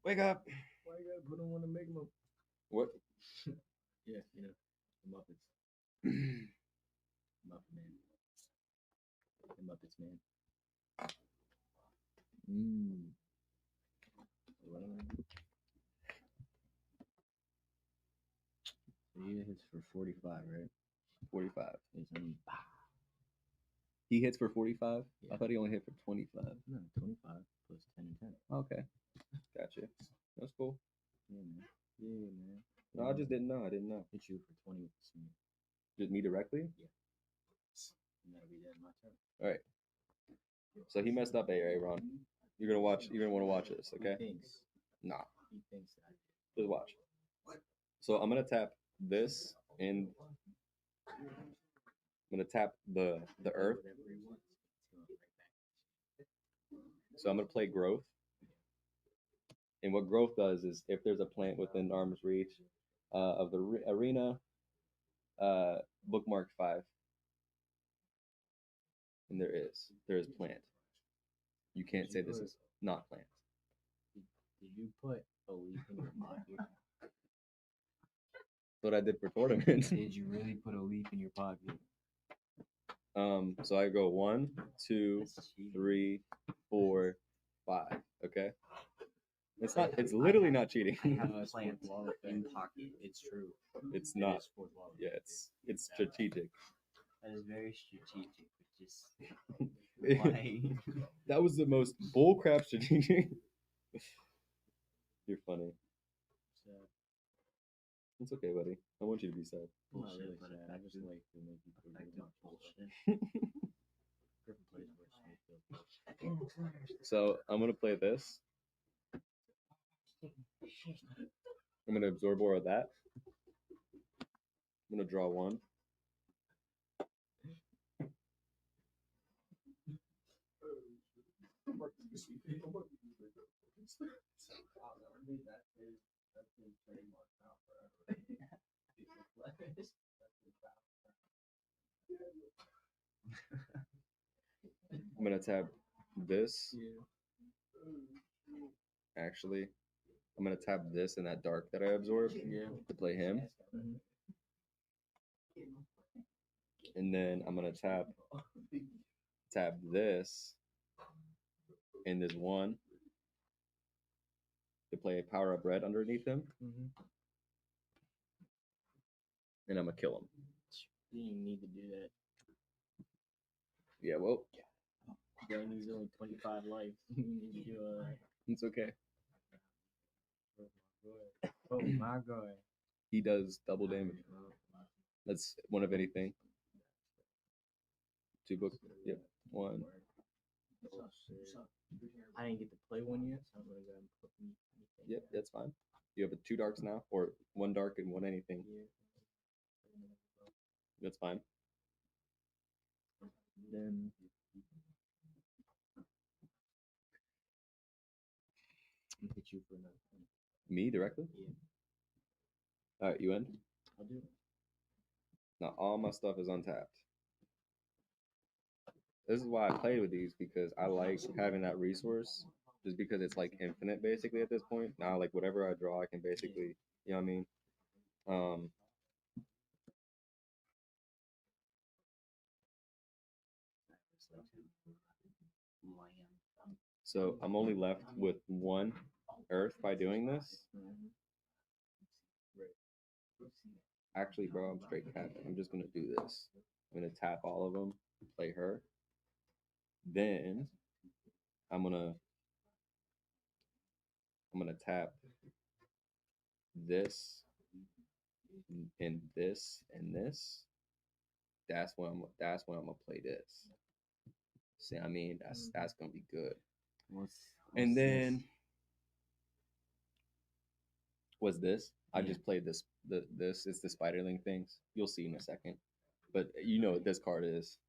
[SPEAKER 1] Wake up.
[SPEAKER 2] Why you gotta put on one to make them up?
[SPEAKER 1] What?
[SPEAKER 2] Yeah, you know, the Muppets. Muppet Man. The Muppets Man. So he hits for 45, right?
[SPEAKER 1] 45.
[SPEAKER 2] It's only
[SPEAKER 1] He hits for 45.
[SPEAKER 2] Yeah.
[SPEAKER 1] I thought he only hit for 25.
[SPEAKER 2] no 25 plus 10 and 10.
[SPEAKER 1] Okay. Gotcha. That's cool.
[SPEAKER 2] Yeah, man. Yeah, man.
[SPEAKER 1] No, I just didn't know. I didn't know.
[SPEAKER 2] Hit you for 20 with the swing.
[SPEAKER 1] Just me directly?
[SPEAKER 2] And that'll be that my turn.
[SPEAKER 1] All right. So he messed up, Aaron. You're gonna watch. You're gonna want to watch this, okay?
[SPEAKER 2] He thinks.
[SPEAKER 1] Nah.
[SPEAKER 2] He thinks that I did.
[SPEAKER 1] Just watch. So I'm gonna tap this, and I'm gonna tap the earth.
[SPEAKER 2] Whatever he wants. It's going right back.
[SPEAKER 1] So I'm gonna play growth. And what growth does is if there's a plant within arm's reach of the arena, bookmark 5. And there is plant. You can't say this is not plant.
[SPEAKER 2] Did you put a leaf in your pocket?
[SPEAKER 1] That's what I did for tournaments.
[SPEAKER 2] Did you really put a leaf in your pocket?
[SPEAKER 1] So I go 1, 2, 3, 4, 5. Okay. It's not. It's literally not cheating.
[SPEAKER 3] I have
[SPEAKER 2] No,
[SPEAKER 3] a
[SPEAKER 2] it's
[SPEAKER 3] plant
[SPEAKER 2] fourth wall
[SPEAKER 3] in
[SPEAKER 2] effect.
[SPEAKER 3] pocket.
[SPEAKER 2] It's true.
[SPEAKER 1] It's
[SPEAKER 2] It
[SPEAKER 1] not.
[SPEAKER 2] is fourth wall
[SPEAKER 1] Yeah,
[SPEAKER 2] effect.
[SPEAKER 1] it's strategic.
[SPEAKER 3] That is very strategic, but just why?
[SPEAKER 1] That was the most bullcrap strategic. You're funny.
[SPEAKER 2] So,
[SPEAKER 1] It's okay, buddy. I want you to be sad.
[SPEAKER 2] I'm not
[SPEAKER 3] Bullshit,
[SPEAKER 2] really
[SPEAKER 3] but
[SPEAKER 2] sad. I just
[SPEAKER 3] effective.
[SPEAKER 2] like to make you feel
[SPEAKER 3] Effective
[SPEAKER 2] good.
[SPEAKER 3] bullshit.
[SPEAKER 2] Griffin plays worse than me, so-
[SPEAKER 1] So I'm gonna play this. I'm gonna absorb all of that. I'm gonna draw 1. I'm gonna tap this. Actually, I'm gonna tap this and that dark that I absorbed to play him.
[SPEAKER 2] Mhm.
[SPEAKER 1] And then I'm gonna tap this and this 1 to play a power up red underneath him,
[SPEAKER 2] Mhm.
[SPEAKER 1] and I'm gonna kill him.
[SPEAKER 2] You didn't even need to do that.
[SPEAKER 1] Yeah, well,
[SPEAKER 2] Going needs only 25 life. You need to do
[SPEAKER 1] it's okay.
[SPEAKER 2] Oh my god.
[SPEAKER 1] He does double damage. That's one of anything. 2 books. Yep. 1.
[SPEAKER 2] I didn't get to play one yet, so I'm gonna go and put anything.
[SPEAKER 1] Yep, that's fine. You have 2 darks now, or 1 dark and 1 anything.
[SPEAKER 2] Yeah.
[SPEAKER 1] That's fine.
[SPEAKER 2] Then I'll hit you for another one.
[SPEAKER 1] Me directly?
[SPEAKER 2] Yeah.
[SPEAKER 1] All right, you end.
[SPEAKER 2] I'll do it.
[SPEAKER 1] Now all my stuff is untapped. This is why I played with these, because I like having that resource, just because it's like infinite basically at this point. Now like whatever I draw, I can basically, you know what I mean? So I'm only left with 1 earth by doing this. Actually, bro, I'm straight capping. I'm just gonna do this. I'm gonna tap all of them, play her. Then I'm gonna tap this and this and this. That's when I'm gonna play this. See, I mean, that's gonna be good. And then was this. I
[SPEAKER 3] Yeah.
[SPEAKER 1] just played this. This is the spiderling things. You'll see in a second, but you know what this card is.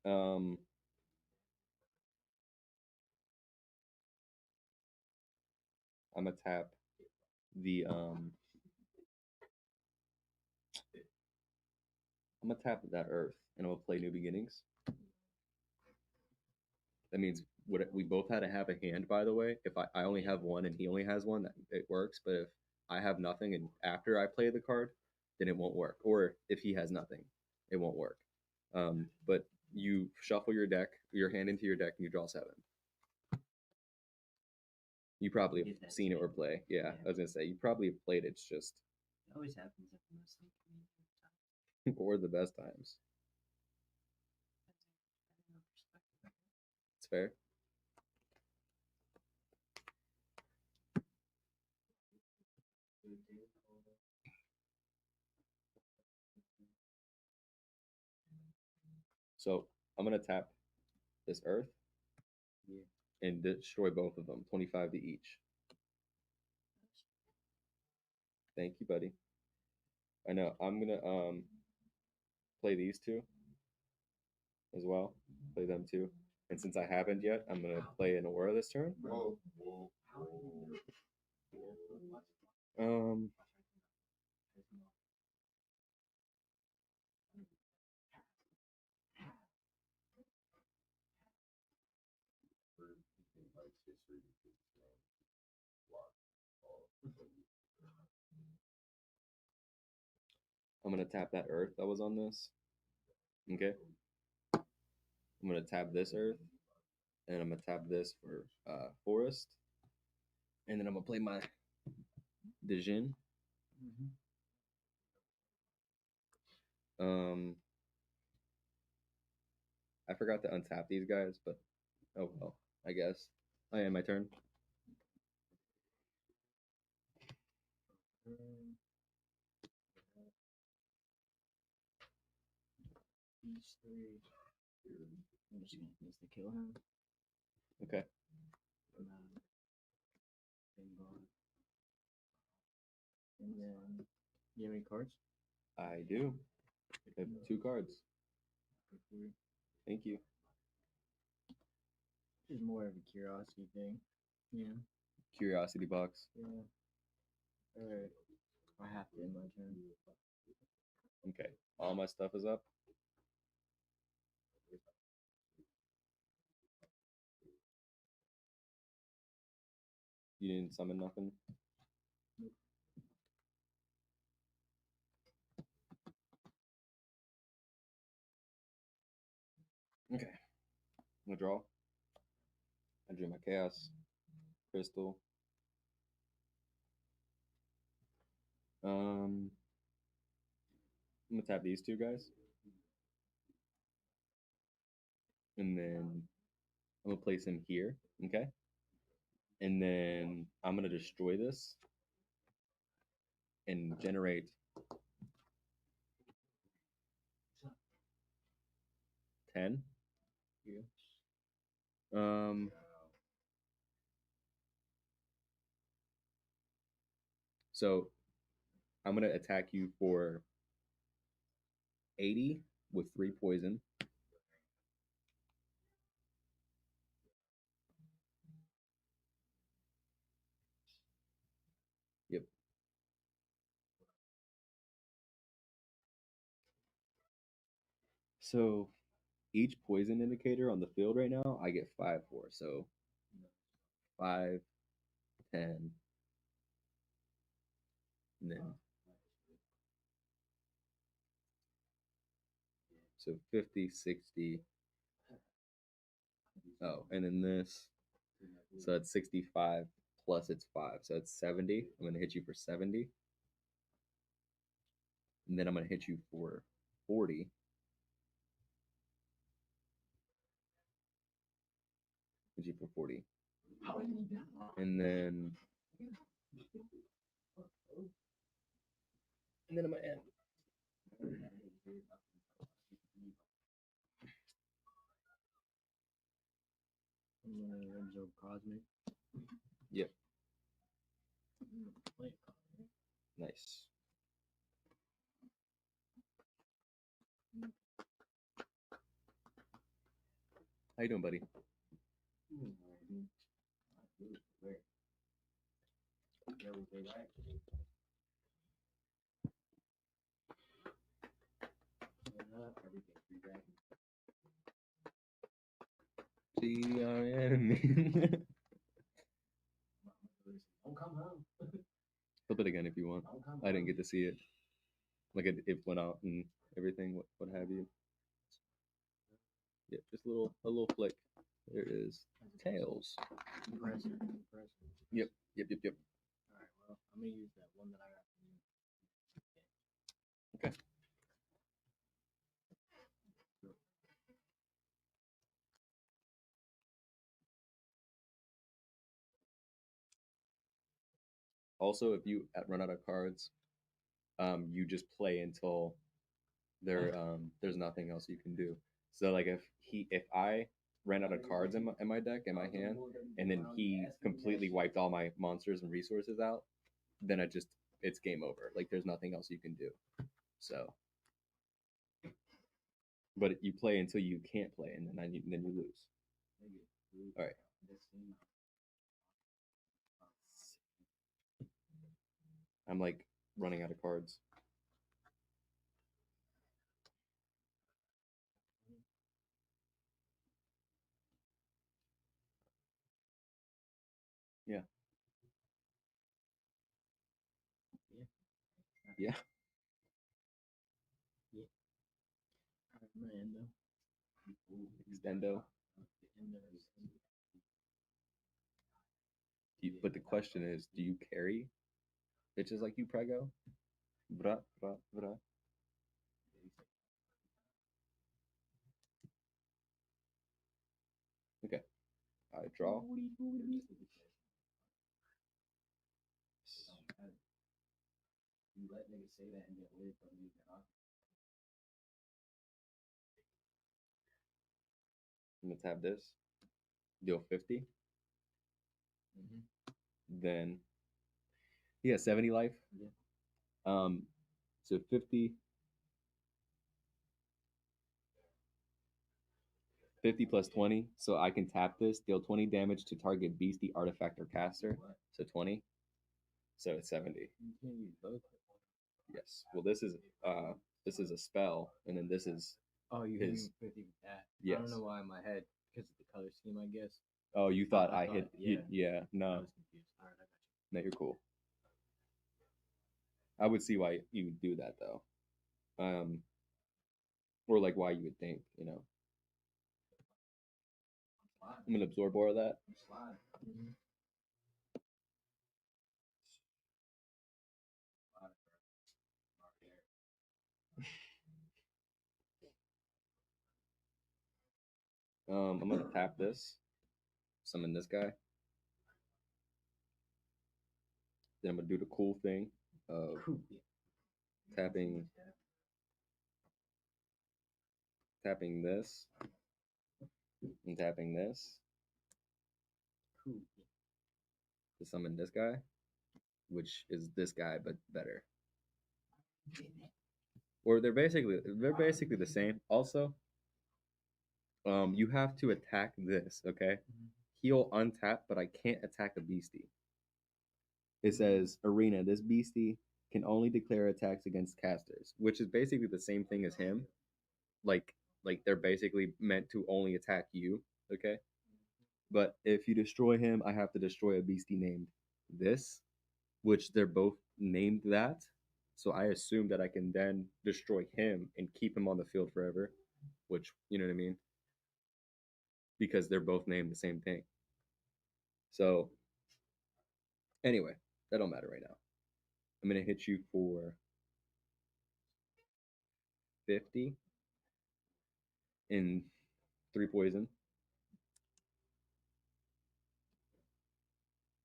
[SPEAKER 3] Yeah.
[SPEAKER 1] I'm gonna tap the I'm gonna tap that Earth, and I'm gonna play New Beginnings. That means we both had to have a hand, by the way. If I only have one and he only has one, that it works. But if I have nothing and after I play the card, then it won't work. Or if he has nothing, it won't work. But you shuffle your hand into your deck, and you draw 7. You probably have seen it or play. Yeah, I was gonna say you probably have played it. It's just
[SPEAKER 3] It always happens at the most inconvenient time.
[SPEAKER 1] or the best times. It's fair. So I'm gonna tap this Earth and destroy both of them, 25 to each. Thank you, buddy. I know. I'm gonna play these two as well. Play them too. And since I haven't yet, I'm gonna play an aura this turn. Um, I'm gonna tap that Earth that was on this. Okay. I'm gonna tap this Earth, and I'm gonna tap this for Forest, and then I'm gonna play my Dijin. I forgot to untap these guys, but oh well, I guess. I am my turn.
[SPEAKER 2] These 3. I'm just gonna use the kill him.
[SPEAKER 1] Okay.
[SPEAKER 2] And then, you have any cards?
[SPEAKER 1] I do. I have 2 cards. Thank you.
[SPEAKER 2] This is more of a curiosity thing. Yeah.
[SPEAKER 1] Curiosity box.
[SPEAKER 2] Yeah. Alright. I have to end my turn.
[SPEAKER 1] Okay. All my stuff is up. You didn't summon nothing? Okay. I'm gonna draw. I drew my chaos crystal. I'm gonna tap these 2 guys. And then I'm gonna place him here, okay? And then I'm gonna destroy this and generate 10.
[SPEAKER 2] Yeah.
[SPEAKER 1] So I'm gonna attack you for 80 with 3 poison. Yep. So each poison indicator on the field right now, I get 5 for. So 5, 10, and then so 50, 60. Oh, and then this. So it's 65 plus it's 5. So it's 70. I'm going to hit you for 70. And then I'm going to hit you for 40. Hit you for 40. And then I'm going to end.
[SPEAKER 2] I'm gonna absorb cosmic.
[SPEAKER 1] Yep. Nice. How you doing, buddy? GRN.
[SPEAKER 2] Don't come home.
[SPEAKER 1] Flip it again if you want.
[SPEAKER 2] Don't come
[SPEAKER 1] I didn't
[SPEAKER 2] home.
[SPEAKER 1] get to see it. Like it went out and everything. What have you? Yeah, just a little flick. There it is. Tails.
[SPEAKER 2] Compressor.
[SPEAKER 1] Yep.
[SPEAKER 2] Alright, well, I'm gonna use that one that I got from you.
[SPEAKER 1] Okay. Also, if you run out of cards, you just play until there's nothing else you can do. So like if I ran out of cards in my deck in my hand, and then he completely wiped all my monsters and resources out, then it's game over. Like there's nothing else you can do. So, but you play until you can't play, and then you lose. All right. I'm like running out of cards. Yeah. Yeah. Extendo. But the question is, do you carry bitches like you, Prego? Bra, bra, bra. Okay. I draw.
[SPEAKER 2] You let niggas say that and get away from you.
[SPEAKER 1] I'm gonna tap this. Deal 50. Then he has 70 life.
[SPEAKER 2] Yeah.
[SPEAKER 1] So 50 plus 20. So I can tap this, deal 20 damage to target beastie, artifact, or caster. So 20. So it's 70.
[SPEAKER 2] You can't use both.
[SPEAKER 1] Yes. Well, this is a spell, and then this is
[SPEAKER 2] you
[SPEAKER 1] his.
[SPEAKER 2] hit 50 with that.
[SPEAKER 1] Yes.
[SPEAKER 2] I don't know why in my head, because of the color scheme, I guess.
[SPEAKER 1] Oh, you thought
[SPEAKER 2] I
[SPEAKER 1] I hit?
[SPEAKER 2] yeah.
[SPEAKER 1] Yeah.
[SPEAKER 2] I
[SPEAKER 1] No.
[SPEAKER 2] was confused. All right, I got you.
[SPEAKER 1] No, you're cool. I would see why you would do that though. Or like why you would think, you know. I'm gonna absorb all of that. I'm gonna tap this, summon this guy. Then I'm gonna do the cool thing of tapping this and tapping this to summon this guy, which is this guy but better. Or they're basically the same. Also, you have to attack this, okay? He'll untap, but I can't attack a beastie. It says arena, this beastie can only declare attacks against casters, which is basically the same thing as him. Like they're basically meant to only attack you, okay? But if you destroy him, I have to destroy a beastie named this, which they're both named that. So I assume that I can then destroy him and keep him on the field forever, which, you know what I mean? Because they're both named the same thing. So anyway, that don't matter right now. I'm going to hit you for 50 in 3 poison.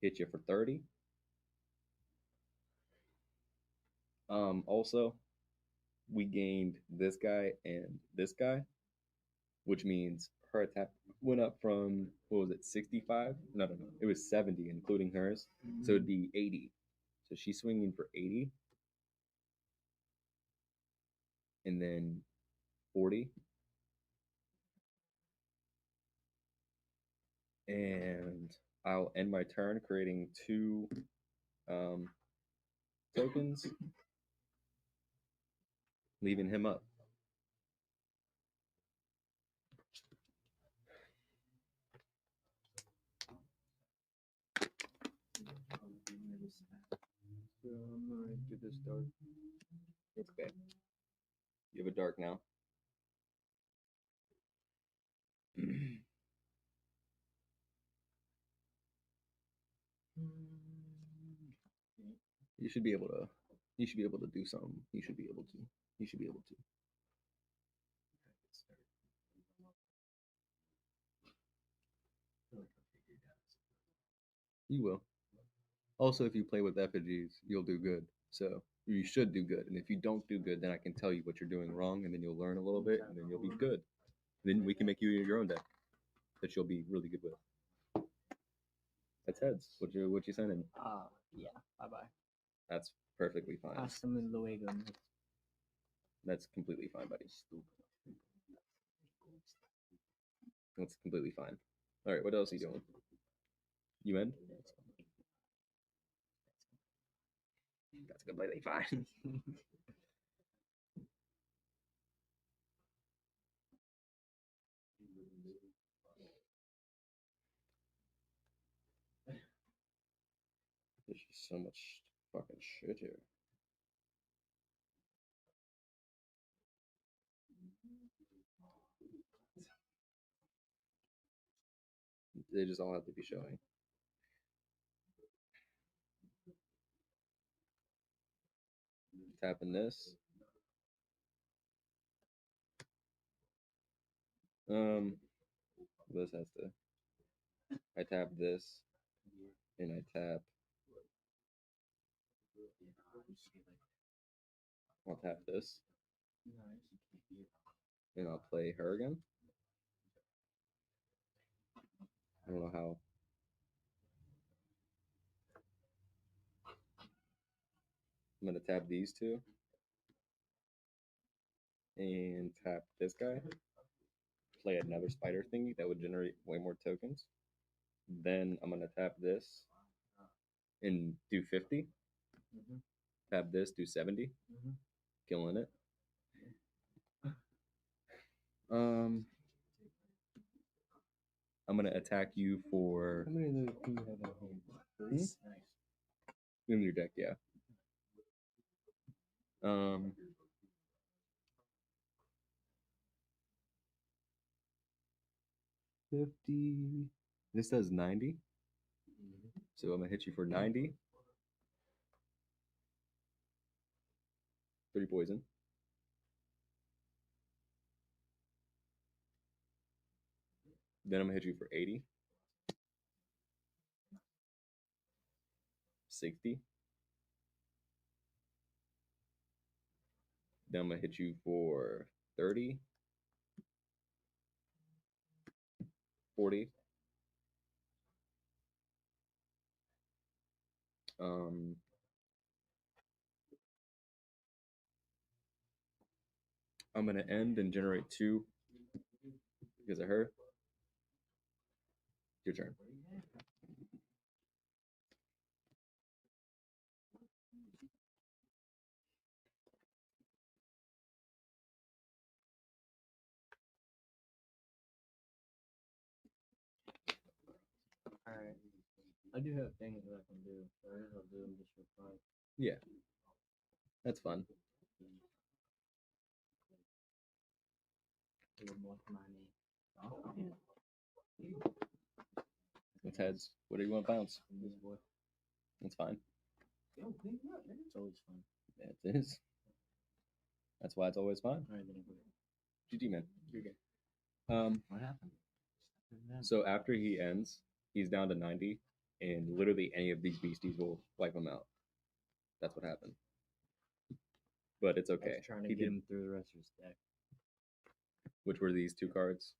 [SPEAKER 1] Hit you for 30. Also, we gained this guy and this guy, which means her attack went up from, what was it, 65? No. It was 70, including hers. So it'd be 80. So she's swinging for 80. And then 40. And I'll end my turn creating 2 tokens, leaving him up.
[SPEAKER 2] So I'm gonna get this dark.
[SPEAKER 1] Okay. You have a dark now. You should be able to. You should be able to do something. You should be able to. You should be able to. You will. Also, if you play with effigies, you'll do good. So you should do good. And if you don't do good, then I can tell you what you're doing wrong, and then you'll learn a little bit, and then you'll be good. Then we can make you your own deck that you'll be really good with. That's heads. What you sending?
[SPEAKER 2] Yeah. Bye.
[SPEAKER 1] That's perfectly fine.
[SPEAKER 2] Hasta luego.
[SPEAKER 1] That's completely fine, buddy. That's completely fine. All right, what else are you doing? You end? That's completely fine. There's just so much fucking shit here. They just all have to be showing. Tapping this. This has to. I tap this, and I tap. I'll tap this, and I'll play her again. I don't know how. I'm gonna tap these two, and tap this guy. Play another spider thingy that would generate way more tokens. Then I'm gonna tap this and do 50. Tap this, do 70. Killing it. I'm gonna attack you for.
[SPEAKER 2] How many of those do you have at home?
[SPEAKER 3] Nice.
[SPEAKER 1] In your deck, yeah. 50. This does 90. So I'm gonna hit you for 90. 3 poison. Then I'm gonna hit you for 80. 60. Then I'm gonna hit you for 30. 40. I'm gonna end and generate 2 because of her. Your turn.
[SPEAKER 2] Alright. I do have things that I can do, so I guess I'll do them just for fun.
[SPEAKER 1] Yeah. That's fun.
[SPEAKER 2] A little more money.
[SPEAKER 1] It's heads. What do you want to bounce?
[SPEAKER 2] This boy.
[SPEAKER 1] That's fine.
[SPEAKER 2] It's always fun.
[SPEAKER 1] It is. That's why it's always fun.
[SPEAKER 2] Alright, then I'll go.
[SPEAKER 1] GG, man.
[SPEAKER 2] You're good.
[SPEAKER 3] What happened?
[SPEAKER 1] So after he ends, he's down to 90, and literally any of these beasties will wipe him out. That's what happened. But it's
[SPEAKER 2] I
[SPEAKER 1] okay.
[SPEAKER 2] was trying to
[SPEAKER 1] He
[SPEAKER 2] get
[SPEAKER 1] did,
[SPEAKER 2] him through the rest of his deck.
[SPEAKER 1] which were these 2 cards.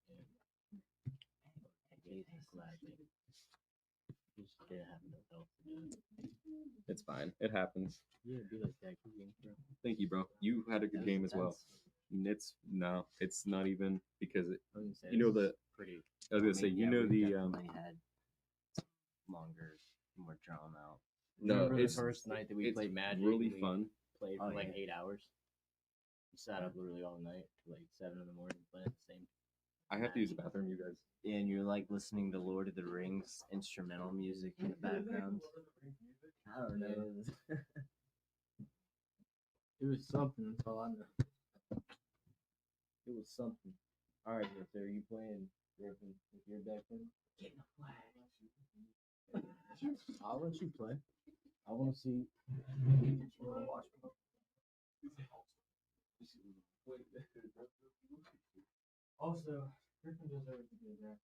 [SPEAKER 2] Jesus, gladly. Just didn't have enough health to do it.
[SPEAKER 1] It's fine. It happens.
[SPEAKER 2] Yeah, do like that. Good game, bro.
[SPEAKER 1] Thank you, bro. You had a good game as well. It's not even because it,
[SPEAKER 2] I was gonna say,
[SPEAKER 1] you know
[SPEAKER 2] this
[SPEAKER 1] the.
[SPEAKER 2] is pretty.
[SPEAKER 1] I was gonna say you know
[SPEAKER 3] we
[SPEAKER 1] the
[SPEAKER 3] definitely had longer, more drawn out.
[SPEAKER 1] no,
[SPEAKER 2] Remember
[SPEAKER 1] it's
[SPEAKER 2] the first night that we
[SPEAKER 1] it's
[SPEAKER 2] played Magic?
[SPEAKER 1] really
[SPEAKER 2] and we
[SPEAKER 1] fun.
[SPEAKER 2] Played
[SPEAKER 3] Oh,
[SPEAKER 2] for like
[SPEAKER 3] yeah.
[SPEAKER 2] 8 hours. We sat up literally all night till like 7 in the morning playing at the same.
[SPEAKER 1] I have to use the bathroom, you guys.
[SPEAKER 3] Yeah, and you're like listening to Lord of the Rings instrumental music in the background. I don't know.
[SPEAKER 2] It was something. That's all I know. It was something. All right, so are you playing Griffin with your deck then? I'll let you play. I want to see.
[SPEAKER 4] Also, Griffin deserves to be there.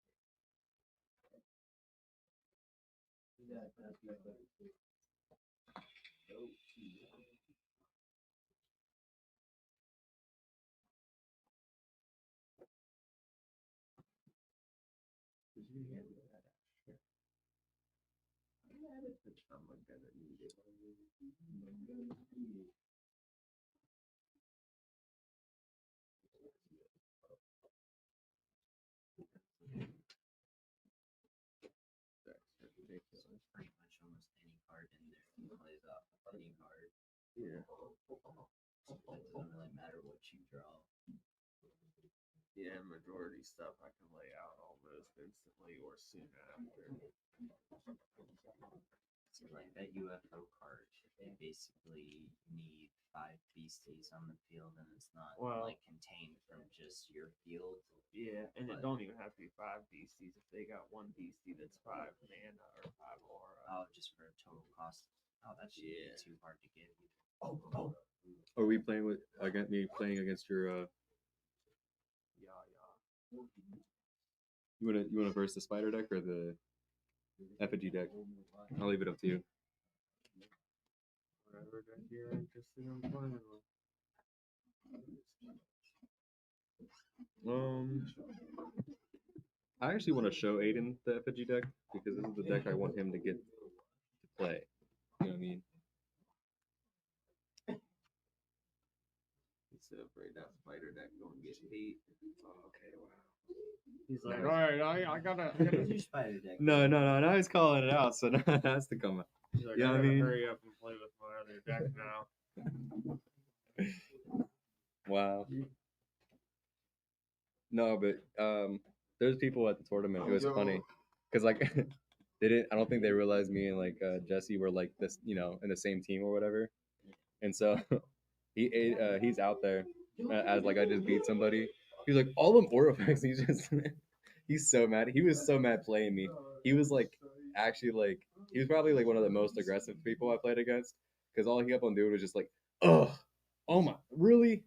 [SPEAKER 3] Pretty much almost any card in there plays off any card.
[SPEAKER 2] Yeah.
[SPEAKER 3] It doesn't really matter what you draw.
[SPEAKER 5] Yeah, majority stuff I can lay out almost instantly or soon after.
[SPEAKER 3] So like that UFO card, they basically need 5 beasties on the field, and it's not
[SPEAKER 5] Well-
[SPEAKER 3] like contained from just your field.
[SPEAKER 5] Yeah, and it
[SPEAKER 3] But-
[SPEAKER 5] don't even have to be 5 beasties if they got one beastie that's 5 mana or 5 aura.
[SPEAKER 3] Oh, just for a total cost. Oh, that shouldn't
[SPEAKER 5] Yeah.
[SPEAKER 3] be too hard to get.
[SPEAKER 1] Are we playing with against me playing against your
[SPEAKER 5] Yeah.
[SPEAKER 1] you wanna verse the spider deck or the effigy deck? I'll leave it up to you.
[SPEAKER 5] Whatever deck you're interested in playing with.
[SPEAKER 1] I actually want to show Aiden the effigy deck because this is the deck I want him to get to play. You know what I mean?
[SPEAKER 5] Instead of afraid that spider deck gonna get beat.
[SPEAKER 1] Oh, okay, wow.
[SPEAKER 5] He's like,
[SPEAKER 1] Nice.
[SPEAKER 5] alright, I gotta
[SPEAKER 3] What's your spider deck?
[SPEAKER 1] No. Now he's calling it out, so now it has to come out.
[SPEAKER 5] he's like,
[SPEAKER 1] You know
[SPEAKER 5] I
[SPEAKER 1] what I
[SPEAKER 5] gotta
[SPEAKER 1] mean?
[SPEAKER 5] hurry up and play with my other deck now.
[SPEAKER 1] Wow. No, but there's people at the tournament. It was funny because like they didn't. I don't think they realized me and like Jesse were like this, you know, in the same team or whatever. And so he's out there as like I just beat somebody. He's like all them aura effects. He's just he's so mad. He was so mad playing me. He was like actually like he was probably like one of the most aggressive people I played against because all he kept on doing was just like oh my really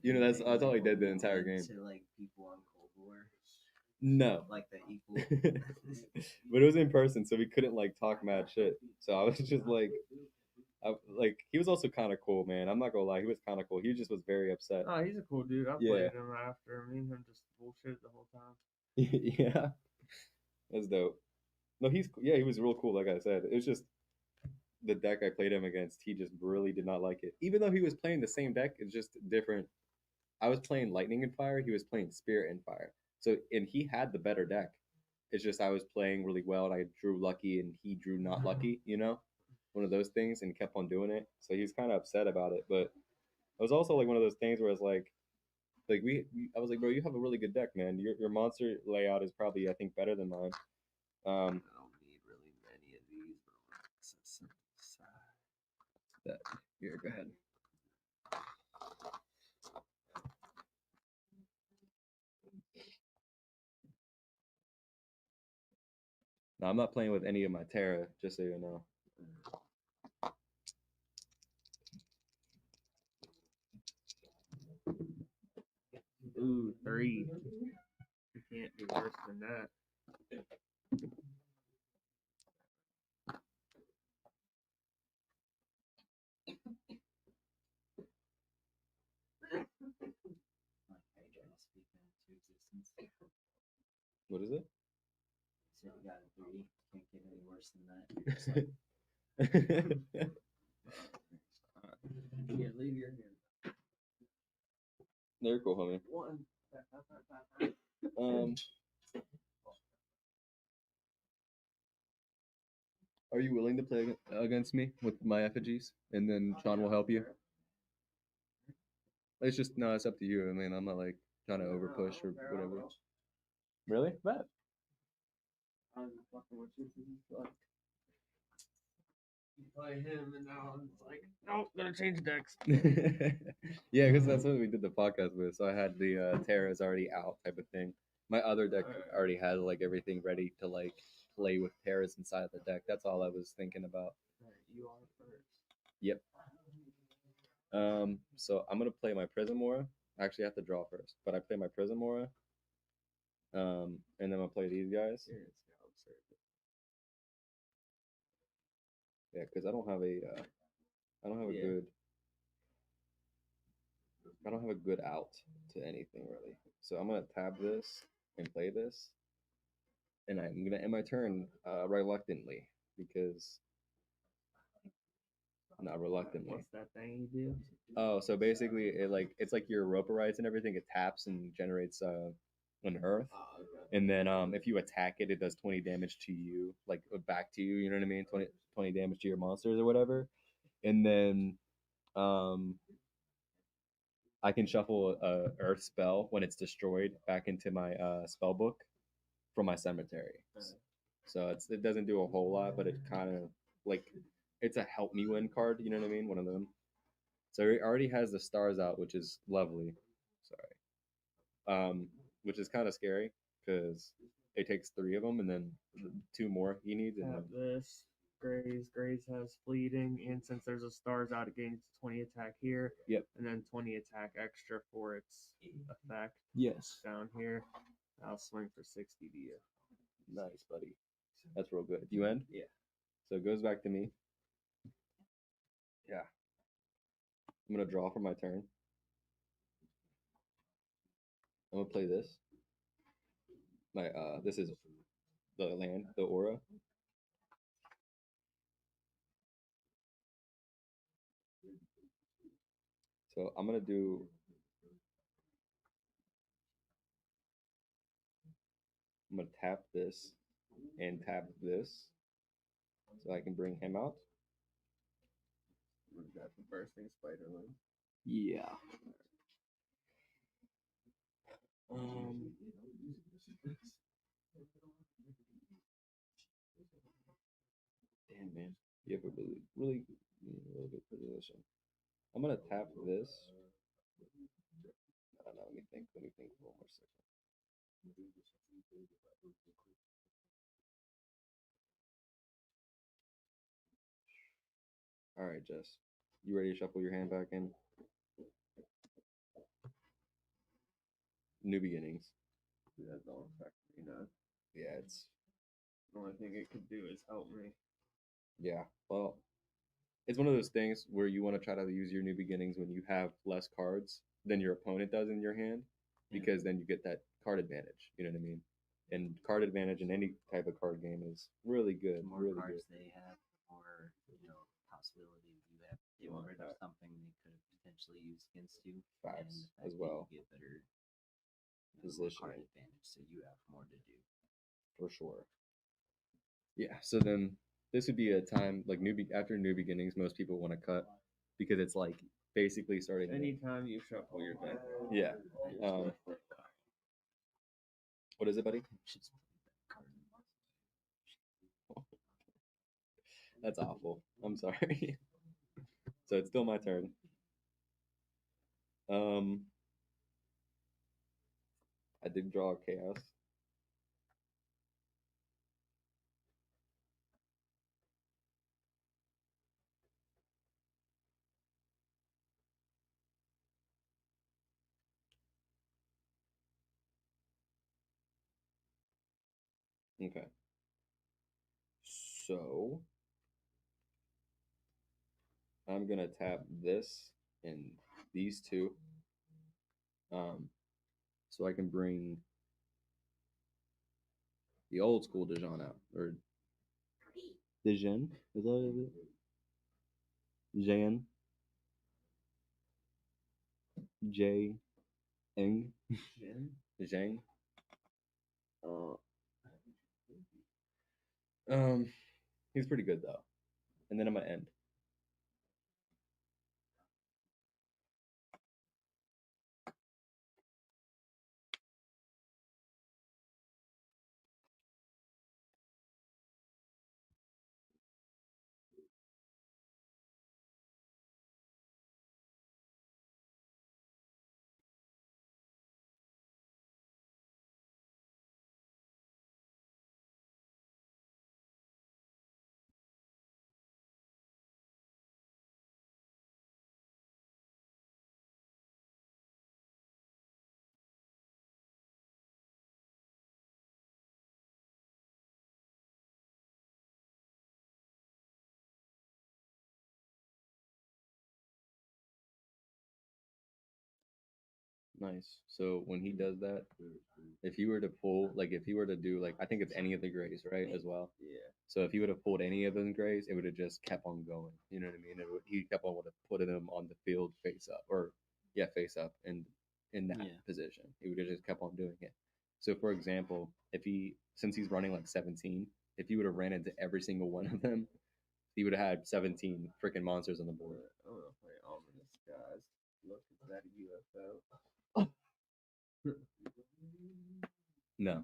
[SPEAKER 1] you know that's all he did the entire game.
[SPEAKER 3] To like people on Cold War,
[SPEAKER 1] No.
[SPEAKER 3] like the equal.
[SPEAKER 1] But it was in person, so we couldn't like talk mad shit. So I was just like, he was also kind of cool, man. I'm not gonna lie, he was kind of cool. He just was very upset.
[SPEAKER 5] Oh, he's a cool dude. I
[SPEAKER 1] Yeah.
[SPEAKER 5] played him after. Me and him just bullshit the whole time.
[SPEAKER 1] Yeah, that's dope. No, he was real cool. Like I said, it was just the deck I played him against. He just really did not like it, even though he was playing the same deck. It's just different. I was playing Lightning and Fire. He was playing Spirit and Fire. So and he had the better deck. It's just I was playing really well and I drew lucky and he drew not lucky. You know, one of those things, and kept on doing it. So he was kind of upset about it. But it was also like one of those things where it's like I was like, bro, you have a really good deck, man. Your monster layout is probably I think better than mine.
[SPEAKER 5] I don't need really many of these, but it's a simple side.
[SPEAKER 1] Here, go ahead. No, I'm not playing with any of my Terra, just so you know.
[SPEAKER 5] Ooh, 3. You can't do worse than that.
[SPEAKER 3] Like Hydra speaking into existence.
[SPEAKER 1] What is it?
[SPEAKER 3] So you got a 3. Can't get any worse than that. You're just like,
[SPEAKER 2] Yeah, leave your hand.
[SPEAKER 1] They're cool, homie.
[SPEAKER 2] One.
[SPEAKER 1] Are you willing to play against me with my effigies, and then Sean will help you? It's just no, it's up to you. I mean, I'm not like trying to over push or whatever. Really? Bet.
[SPEAKER 2] I was just fucking with you. Like, you play him, and now I'm just like, nope, gonna change decks.
[SPEAKER 1] Yeah, because that's what we did the podcast with. So I had the Terras already out type of thing. My other deck already had like everything ready to like play with Terras inside of the deck. That's all I was thinking about.
[SPEAKER 2] Alright, you are first.
[SPEAKER 1] Yep. So I'm gonna play my Prism Aura. I actually have to draw first, but I play my Prism Aura. And then I'm gonna play these guys.
[SPEAKER 2] Here, it's now absurd.
[SPEAKER 1] Yeah, because I don't have a
[SPEAKER 2] Yeah.
[SPEAKER 1] good I don't have a good out to anything really. So I'm gonna tab this and play this, and I'm gonna end my turn reluctantly because not reluctantly.
[SPEAKER 2] What's that thing you do?
[SPEAKER 1] Oh, so basically it's like your Europa rights and everything. It taps and generates an Earth,
[SPEAKER 2] Oh, okay.
[SPEAKER 1] and then if you attack it, it does 20 damage to you, like back to you. You know what I mean? 20 damage to your monsters or whatever, and then I can shuffle a Earth spell when it's destroyed back into my spell book from my cemetery. So it doesn't do a whole lot, but it kind of like it's a help me win card. You know what I mean? One of them. So it already has the stars out, which is lovely. Sorry, which is kind of scary because it takes 3 of them and then 2 more he needs. And
[SPEAKER 2] Tap this. Graze has fleeting, and since there's a stars out, it gains 20 attack here.
[SPEAKER 1] Yep.
[SPEAKER 2] And then 20 attack extra for its effect
[SPEAKER 1] yes,
[SPEAKER 2] down here. I'll swing for 60 to you.
[SPEAKER 1] nice, buddy. That's real good. You end?
[SPEAKER 2] Yeah.
[SPEAKER 1] So it goes back to me. Yeah. I'm gonna draw for my turn. I'm gonna play this. My this is the land, the aura. So I'm gonna tap this and tap this so I can bring him out.
[SPEAKER 2] Was that the bursting spiderling?
[SPEAKER 1] Yeah. Damn, man. You have a really good position. I'm gonna tap this. I don't know. Let me think for one more second. All right, Jess. You ready to shuffle your hand back in? New beginnings.
[SPEAKER 2] That don't affect me, no.
[SPEAKER 1] Yeah, it's
[SPEAKER 2] The only thing it could do is help me.
[SPEAKER 1] yeah. Well, it's one of those things where you want to try to use your new beginnings when you have less cards than your opponent does in your hand, because then you get that card advantage. You know what I mean? And card advantage in any type of card game is really good.
[SPEAKER 3] the more
[SPEAKER 1] really
[SPEAKER 3] cards
[SPEAKER 1] good.
[SPEAKER 3] they have, the more possibility you have to get rid of something they could have potentially used against you.
[SPEAKER 1] Facts
[SPEAKER 3] and the fact
[SPEAKER 1] as
[SPEAKER 3] that
[SPEAKER 1] well.
[SPEAKER 3] You get better more
[SPEAKER 1] Positioning.
[SPEAKER 3] card advantage, so you have more to do.
[SPEAKER 1] For sure. Yeah. So then this would be a time like after new beginnings, most people want to cut because it's like basically starting.
[SPEAKER 2] Anytime you shuffle your deck.
[SPEAKER 1] Yeah. What is it, buddy?
[SPEAKER 3] Just
[SPEAKER 1] That's awful. I'm sorry. So it's still my turn. I did draw a chaos. Okay. So I'm gonna tap this and these two. So I can bring the old school Dijon out, or Dijon. Is that what it is? Jan. J. Eng.
[SPEAKER 2] Jin?
[SPEAKER 1] Zhang. He's pretty good though. And then I'm gonna end. Nice. So when he does that, if he were to pull, like if he were to do like I think it's any of the grays, right, as well.
[SPEAKER 2] Yeah.
[SPEAKER 1] So if he would have pulled any of them grays, it would have just kept on going. You know what I mean? He kept on would have putting them on the field face up, or yeah, face up, and in that position, he would have just kept on doing it. So for example, if he since he's running like 17, if he would have ran into every single one of them, he would have had 17 freaking monsters on the board.
[SPEAKER 2] I'm gonna play Ominous Skies. Look, is that a UFO?
[SPEAKER 1] No.
[SPEAKER 2] I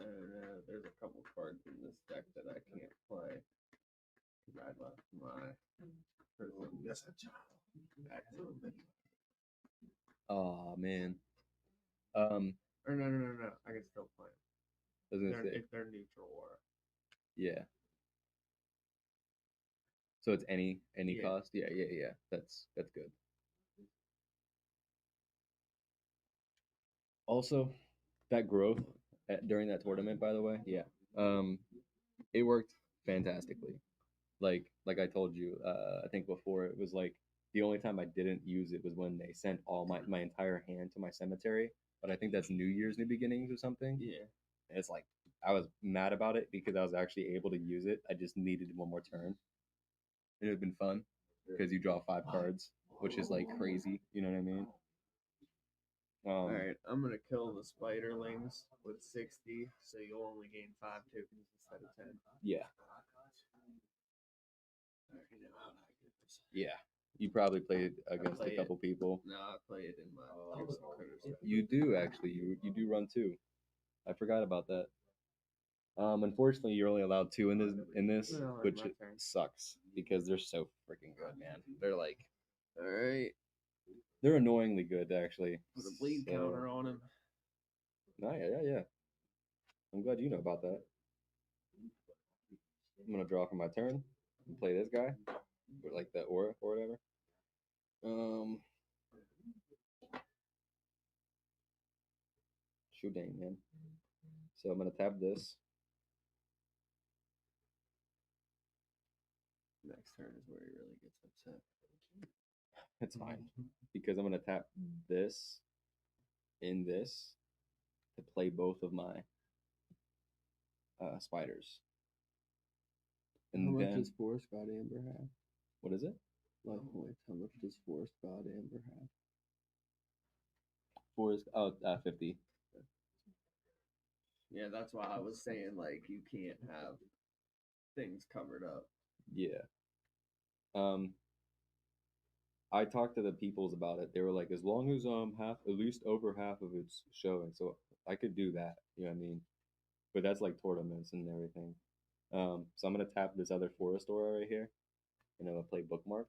[SPEAKER 2] don't know. There's a couple cards in this deck that I can't play. I left my
[SPEAKER 1] Oh man.
[SPEAKER 2] Or no. I can still play them. If they're neutral aura.
[SPEAKER 1] Yeah. So it's any
[SPEAKER 2] Yeah.
[SPEAKER 1] cost? Yeah. That's good. Also, that growth during that tournament, by the way, yeah, it worked fantastically. Like I told you, I think before it was like the only time I didn't use it was when they sent all my entire hand to my cemetery. But I think that's New Year's New Beginnings or something.
[SPEAKER 2] Yeah.
[SPEAKER 1] And it's like I was mad about it because I was actually able to use it. I just needed one more turn. It would have been fun because you draw 5 cards, which is like crazy. You know what I mean?
[SPEAKER 2] Alright, I'm gonna kill the spiderlings with 60, so you'll only gain 5 tokens instead of 10.
[SPEAKER 1] Yeah. Yeah. You probably played against a couple people.
[SPEAKER 2] No, I play it in my Gibson Critters.
[SPEAKER 1] You do actually. You do run 2. I forgot about that. Unfortunately, you're only allowed 2 in this, which sucks because they're so freaking good, man. They're like,
[SPEAKER 2] all right,
[SPEAKER 1] they're annoyingly good actually.
[SPEAKER 2] Put a bleed counter on him.
[SPEAKER 1] No, yeah. I'm glad you know about that. I'm gonna draw for my turn and play this guy with like the aura or whatever. Shoot, dang man. So I'm gonna tap this.
[SPEAKER 2] Next turn is where he really gets upset.
[SPEAKER 1] It's fine because I'm gonna tap this in this to play both of my spiders. And
[SPEAKER 2] how much
[SPEAKER 1] then,
[SPEAKER 2] does Forest God Amber have?
[SPEAKER 1] What is it?
[SPEAKER 2] Life points. How much does Forest God Amber have?
[SPEAKER 1] Forest 50.
[SPEAKER 2] Yeah, that's why I was saying like you can't have things covered up.
[SPEAKER 1] Yeah. I talked to the peoples about it. They were like, as long as at least over half of it's showing, so I could do that. You know what I mean? But that's like tournaments and everything. So I'm gonna tap this other forest aura right here, and I'm gonna play bookmark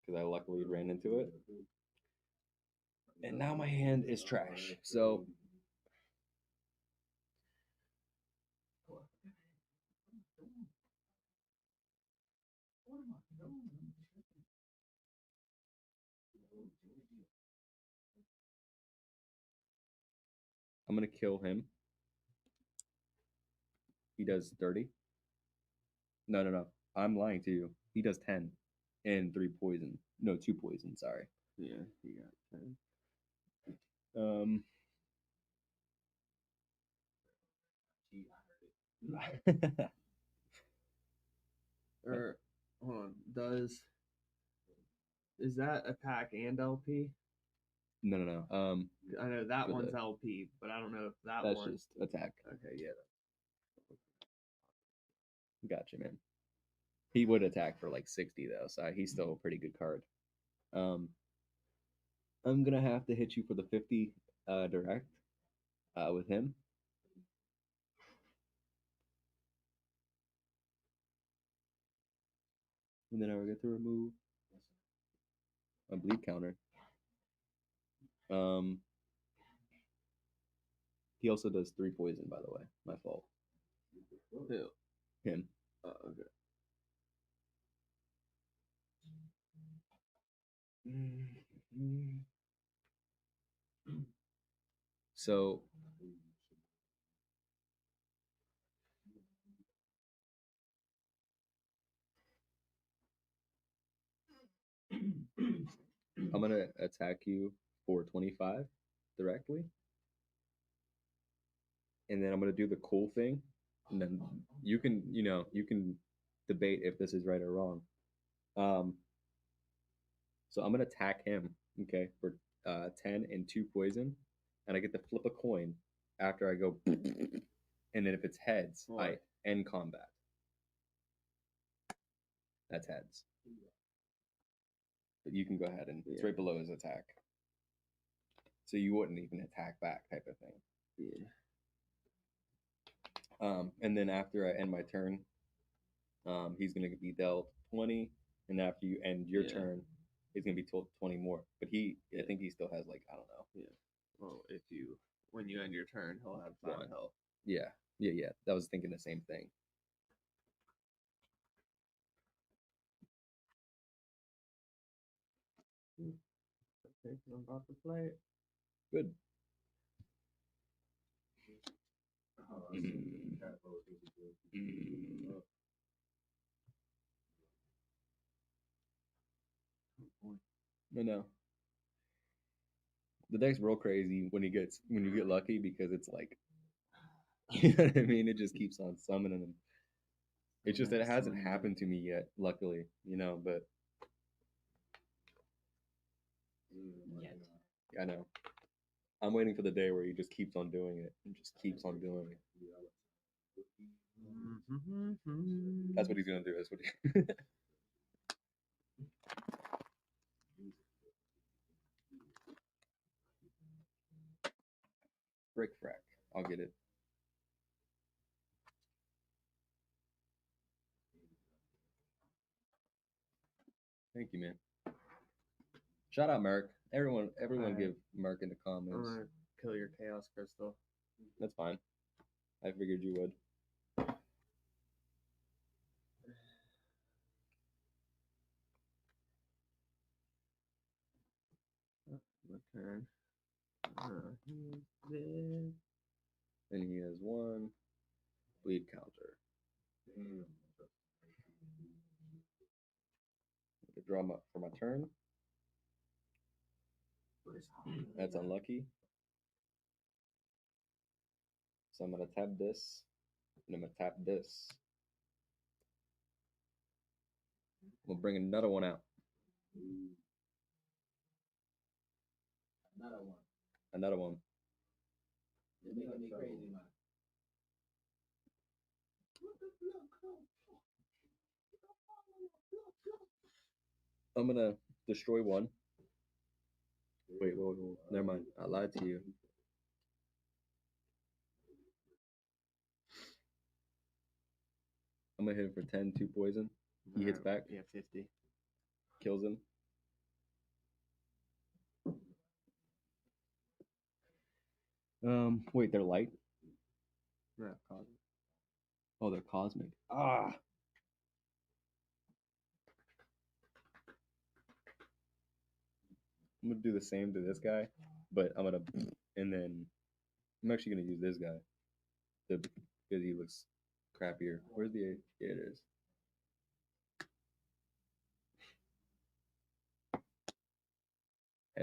[SPEAKER 1] because I luckily ran into it. And now my hand is trash. So I'm gonna kill him. He does 30. No. I'm lying to you. He does 10. and 3 poison. No, 2 poison. Sorry.
[SPEAKER 5] Yeah, he got 10. Or hold on, is that attack and LP?
[SPEAKER 1] No.
[SPEAKER 5] I know that
[SPEAKER 1] For
[SPEAKER 5] one's
[SPEAKER 1] the-
[SPEAKER 5] LP, but I don't know if that
[SPEAKER 1] That's
[SPEAKER 5] one.
[SPEAKER 1] just attack.
[SPEAKER 5] Okay, yeah.
[SPEAKER 1] Gotcha, man. He would attack for like 60 though, so he's still a pretty good card. I'm gonna have to hit you for the 50 direct with him. And then I get to remove a bleed counter. He also does 3 poison, by the way. My fault.
[SPEAKER 5] Who?
[SPEAKER 1] Him.
[SPEAKER 5] Okay.
[SPEAKER 1] So I'm gonna attack you for 25 directly. And then I'm gonna do the cool thing. And then you can debate if this is right or wrong. So I'm gonna attack him, okay, for 10 and 2 poison, and I get to flip a coin after I go, and then if it's heads, I end combat. That's heads. But you can go ahead and it's right below his attack. So you wouldn't even attack back, type of thing.
[SPEAKER 5] Yeah.
[SPEAKER 1] And then after I end my turn, he's gonna be dealt 20, and after you end your turn, he's gonna be told 20 more. But I think he still has like, I don't know.
[SPEAKER 5] Yeah. Well, when you end your turn, he'll have 5 health.
[SPEAKER 1] Yeah. I was thinking the same thing.
[SPEAKER 5] Okay, I'm about to play it.
[SPEAKER 1] Good. No. The deck's real crazy when you get lucky because it's like, you know what I mean? It just keeps on summoning them. It's just that it hasn't happened to me yet, luckily, but I know. I'm waiting for the day where he just keeps on doing it and just keeps on doing it. That's what he's gonna do. That's what he Brick frack. I'll get it. Thank you, man. Shout out Merc. Everyone give Merc in the
[SPEAKER 5] I'm
[SPEAKER 1] comments.
[SPEAKER 5] gonna kill your Chaos Crystal.
[SPEAKER 1] That's fine. I figured you would.
[SPEAKER 5] My turn.
[SPEAKER 1] And he has 1 bleed counter. I draw for my turn. That's unlucky. So I'm gonna tap this, and I'm gonna tap this. We'll bring another one out. Another one.
[SPEAKER 2] You're making me crazy, man.
[SPEAKER 1] I'm gonna destroy 1. Wait, never mind. I lied to you. I'm gonna hit him for 10, 2 poison. He hits back.
[SPEAKER 5] Yeah, 50.
[SPEAKER 1] Kills him. Wait, they're light?
[SPEAKER 5] Yeah, cosmic.
[SPEAKER 1] Oh, they're cosmic. Ah. I'm gonna do the same to this guy, but and then I'm actually gonna use this guy, because he looks crappier. Where's the? Yeah, it is.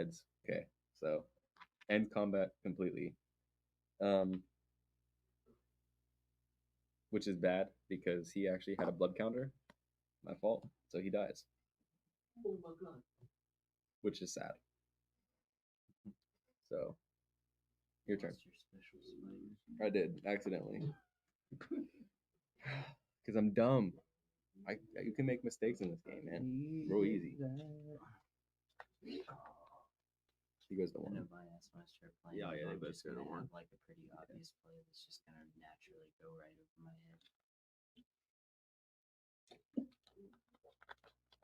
[SPEAKER 1] Heads. Okay, so end combat completely. Which is bad because he actually had a blood counter. My fault. So he dies.
[SPEAKER 4] Oh my god.
[SPEAKER 1] Which is sad. So, your turn.
[SPEAKER 3] Lost your special spider.
[SPEAKER 1] I did accidentally. Because I'm dumb. You can make mistakes in this game, man. Real easy. He goes to
[SPEAKER 3] I know
[SPEAKER 1] one.
[SPEAKER 3] my ass when I start playing.
[SPEAKER 5] Yeah, yeah, they
[SPEAKER 3] I'm
[SPEAKER 5] both
[SPEAKER 3] just
[SPEAKER 5] go to
[SPEAKER 3] gonna
[SPEAKER 5] one.
[SPEAKER 3] have like a pretty obvious play that's just gonna naturally go right over my head.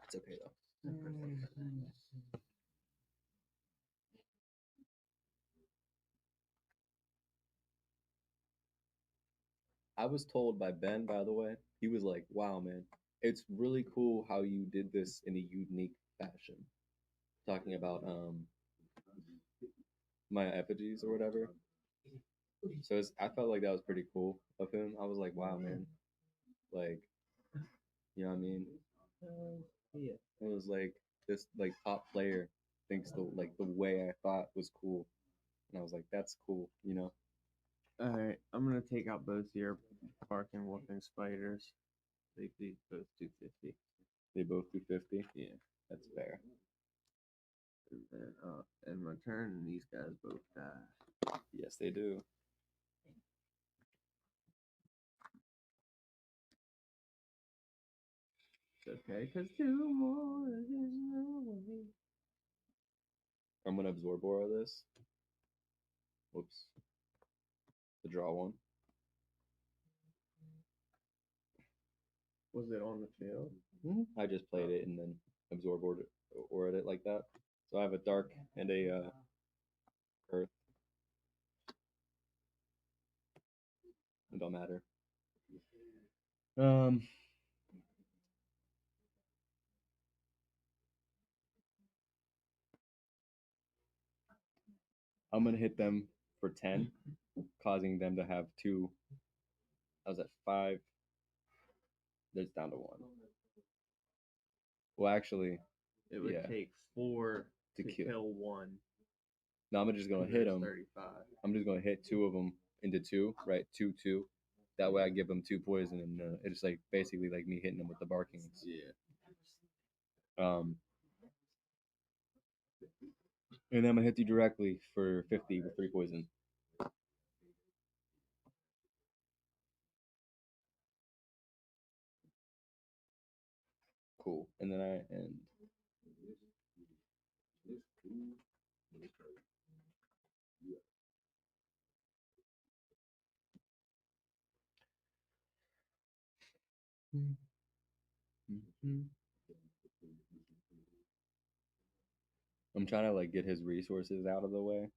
[SPEAKER 1] It's okay though. I was told by Ben, by the way, he was like, "Wow, man, it's really cool how you did this in a unique fashion." Talking about my effigies or whatever. So I felt like that was pretty cool of him. I was like, "Wow, man, like, you know what I mean?"
[SPEAKER 2] Yeah.
[SPEAKER 1] It was like this like top player thinks the way I thought was cool, and I was like, "That's cool," you know.
[SPEAKER 5] Alright, I'm gonna take out both your barking whooping spiders. They both 250.
[SPEAKER 1] They both do 50.
[SPEAKER 5] Yeah.
[SPEAKER 1] That's fair.
[SPEAKER 5] And then end my turn, and these guys both die.
[SPEAKER 1] Yes, they do.
[SPEAKER 5] It's okay, because 2 more is no way.
[SPEAKER 1] I'm gonna absorb aura this. Whoops. To draw one.
[SPEAKER 5] Was it on the field?
[SPEAKER 1] I just played it and then absorb aura it like that. So I have a dark and a earth. It don't matter. I'm gonna hit them for 10, causing them to have 2. I was at 5. That's down to 1. Well, actually,
[SPEAKER 5] It would
[SPEAKER 1] yeah.
[SPEAKER 5] take 4
[SPEAKER 1] To
[SPEAKER 5] to
[SPEAKER 1] kill.
[SPEAKER 5] kill 1.
[SPEAKER 1] No, I'm just gonna
[SPEAKER 5] because
[SPEAKER 1] hit
[SPEAKER 5] there's
[SPEAKER 1] them.
[SPEAKER 5] 35.
[SPEAKER 1] I'm just gonna hit 2 of them into 2, right? 2, 2. That way I give them 2 poison, and it's like basically like me hitting them with the barkings.
[SPEAKER 5] Yeah.
[SPEAKER 1] And then I'm gonna hit you directly for 50 with 3 poison. Cool. And then I end. I'm trying to like get his resources out of the way,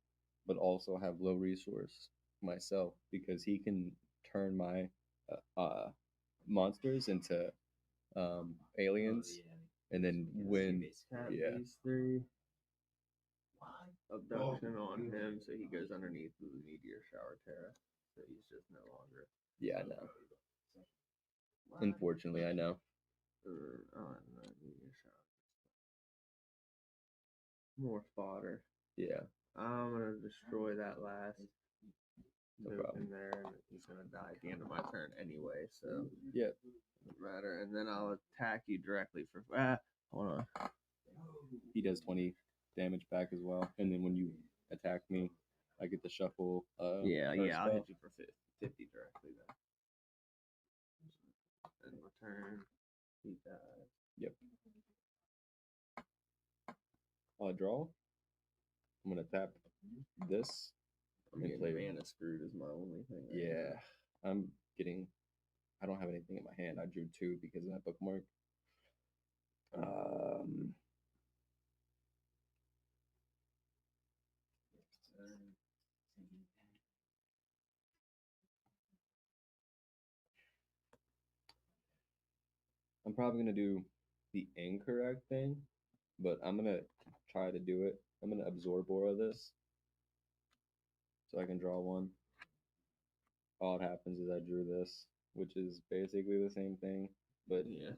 [SPEAKER 1] but also have low resource myself because he can turn my monsters into aliens, and then when
[SPEAKER 5] Tap
[SPEAKER 1] yeah.
[SPEAKER 5] these 3. Abduction on him, so he goes underneath the meteor shower terra. So he's just no longer.
[SPEAKER 1] Yeah, I know. Unfortunately, I know.
[SPEAKER 5] Meteor shower. More fodder.
[SPEAKER 1] Yeah.
[SPEAKER 5] I'm gonna destroy that last
[SPEAKER 1] No
[SPEAKER 5] move
[SPEAKER 1] problem.
[SPEAKER 5] in there, and he's gonna die at the end of my turn anyway. So
[SPEAKER 1] Yeah.
[SPEAKER 5] doesn't matter. And then I'll attack you directly for. Hold on.
[SPEAKER 1] He does 20 damage back as well, and then when you attack me, I get to shuffle.
[SPEAKER 5] Yeah,
[SPEAKER 1] Earth
[SPEAKER 5] I'll
[SPEAKER 1] spell.
[SPEAKER 5] hit you for 50 directly then. End my turn. He dies.
[SPEAKER 1] Yep. I'll draw. I'm gonna tap this.
[SPEAKER 5] I'm
[SPEAKER 1] And
[SPEAKER 5] getting
[SPEAKER 1] play.
[SPEAKER 5] mana screwed is my only thing. right
[SPEAKER 1] Yeah,
[SPEAKER 5] now.
[SPEAKER 1] I'm getting. I don't have anything in my hand. I drew 2 because of that bookmark. I'm probably gonna do the incorrect thing, but I'm gonna try to do it. I'm gonna absorb aura this, so I can draw 1. All it happens is I drew this, which is basically the same thing, but
[SPEAKER 5] Yeah.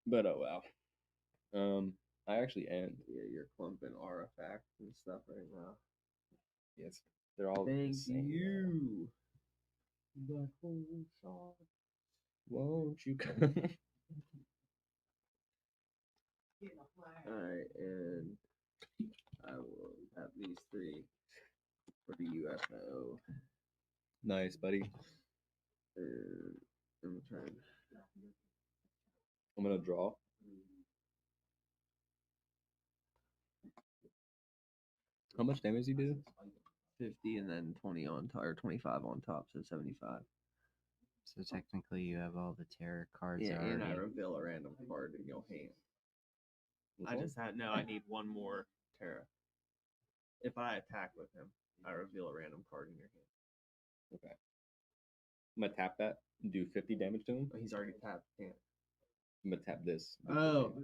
[SPEAKER 1] but oh well. I actually end.
[SPEAKER 5] Yeah, you're clumping artifacts and stuff right now.
[SPEAKER 1] Yes, they're all the
[SPEAKER 5] Thank
[SPEAKER 1] same.
[SPEAKER 5] you. The whole shot.
[SPEAKER 1] Won't you come?
[SPEAKER 5] Alright, and I will have these three for the UFO.
[SPEAKER 1] Nice, buddy.
[SPEAKER 5] And I'm trying.
[SPEAKER 1] I'm gonna draw. How much damage you do?
[SPEAKER 5] 50 and then 20 on top, or 25 on top, so 75.
[SPEAKER 3] So technically, you have all the terror cards
[SPEAKER 5] Yeah,
[SPEAKER 3] already.
[SPEAKER 5] and I reveal a random card in your hand. I just had no. I need one more Terra. If I attack with him, I reveal a random card in your hand.
[SPEAKER 1] Okay. I'm gonna tap that and do 50 damage to him.
[SPEAKER 5] Oh, he's already tapped. Can't.
[SPEAKER 1] I'm gonna tap this. do
[SPEAKER 5] Oh,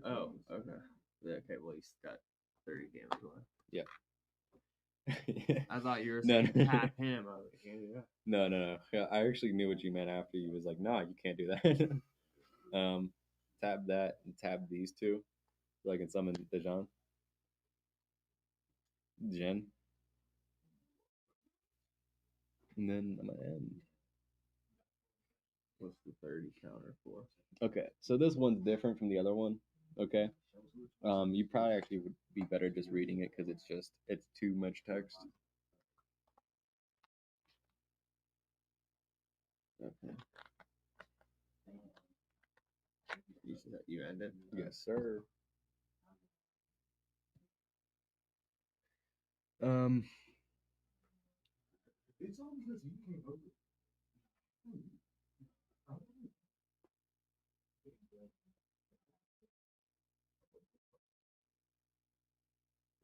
[SPEAKER 1] 50.
[SPEAKER 5] okay. Yeah, okay, well he's got 30 damage left.
[SPEAKER 1] Yeah.
[SPEAKER 5] I thought you were
[SPEAKER 1] No,
[SPEAKER 5] saying
[SPEAKER 1] no.
[SPEAKER 5] tap him. I was like, can't do that.
[SPEAKER 1] No. Yeah, I actually knew what you meant after you was like, nah, you can't do that. Tap that and tap these two, so I can summon the Jen. And then I'm gonna end.
[SPEAKER 5] What's the 30 counter for?
[SPEAKER 1] Okay, so this one's different from the other one. Okay. You probably actually would be better just reading it because it's too much text.
[SPEAKER 5] Okay. You ended?
[SPEAKER 1] Yes, sir.
[SPEAKER 4] It's all because you came over.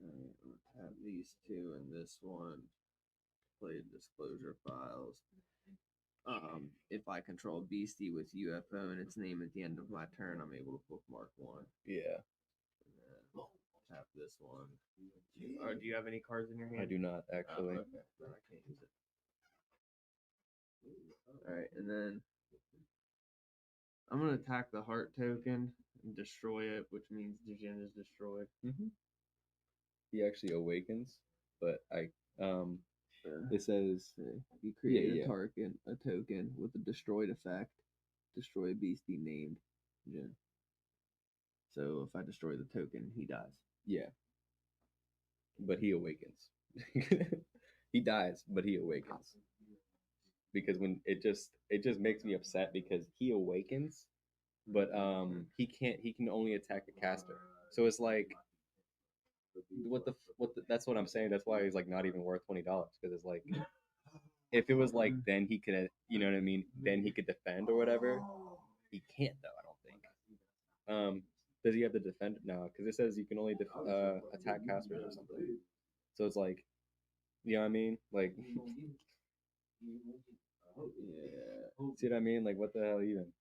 [SPEAKER 5] Alright, I'm gonna have these two and this one. Play disclosure files. If I control Beastie with UFO and its name at the end of my turn, I'm able to bookmark one.
[SPEAKER 1] Yeah.
[SPEAKER 5] And then tap this one. Do you have any cards in your hand?
[SPEAKER 1] I do not
[SPEAKER 5] Oh,
[SPEAKER 1] actually.
[SPEAKER 5] okay. Then I can't use it. Alright, and then I'm gonna attack the heart token and destroy it, which means Djinn is destroyed.
[SPEAKER 1] He actually awakens, but it says
[SPEAKER 5] You create
[SPEAKER 1] yeah.
[SPEAKER 5] a token with a destroyed effect. Destroy a beastie named Djinn. So if I destroy the token, he dies.
[SPEAKER 1] yeah, but he awakens. He dies, but he awakens. Because when it just makes me upset because he awakens, but he can only attack a caster. So it's like that's what I'm saying. That's why he's like not even worth $20 because it's like if it was like then he could, you know what I mean, then he could defend or whatever. He can't though, I don't think. Does he have to defend? No, because it says you can only attack casters or something. So it's like, you know what I mean? Like,
[SPEAKER 5] Yeah.
[SPEAKER 1] see what I mean? Like, what the hell even?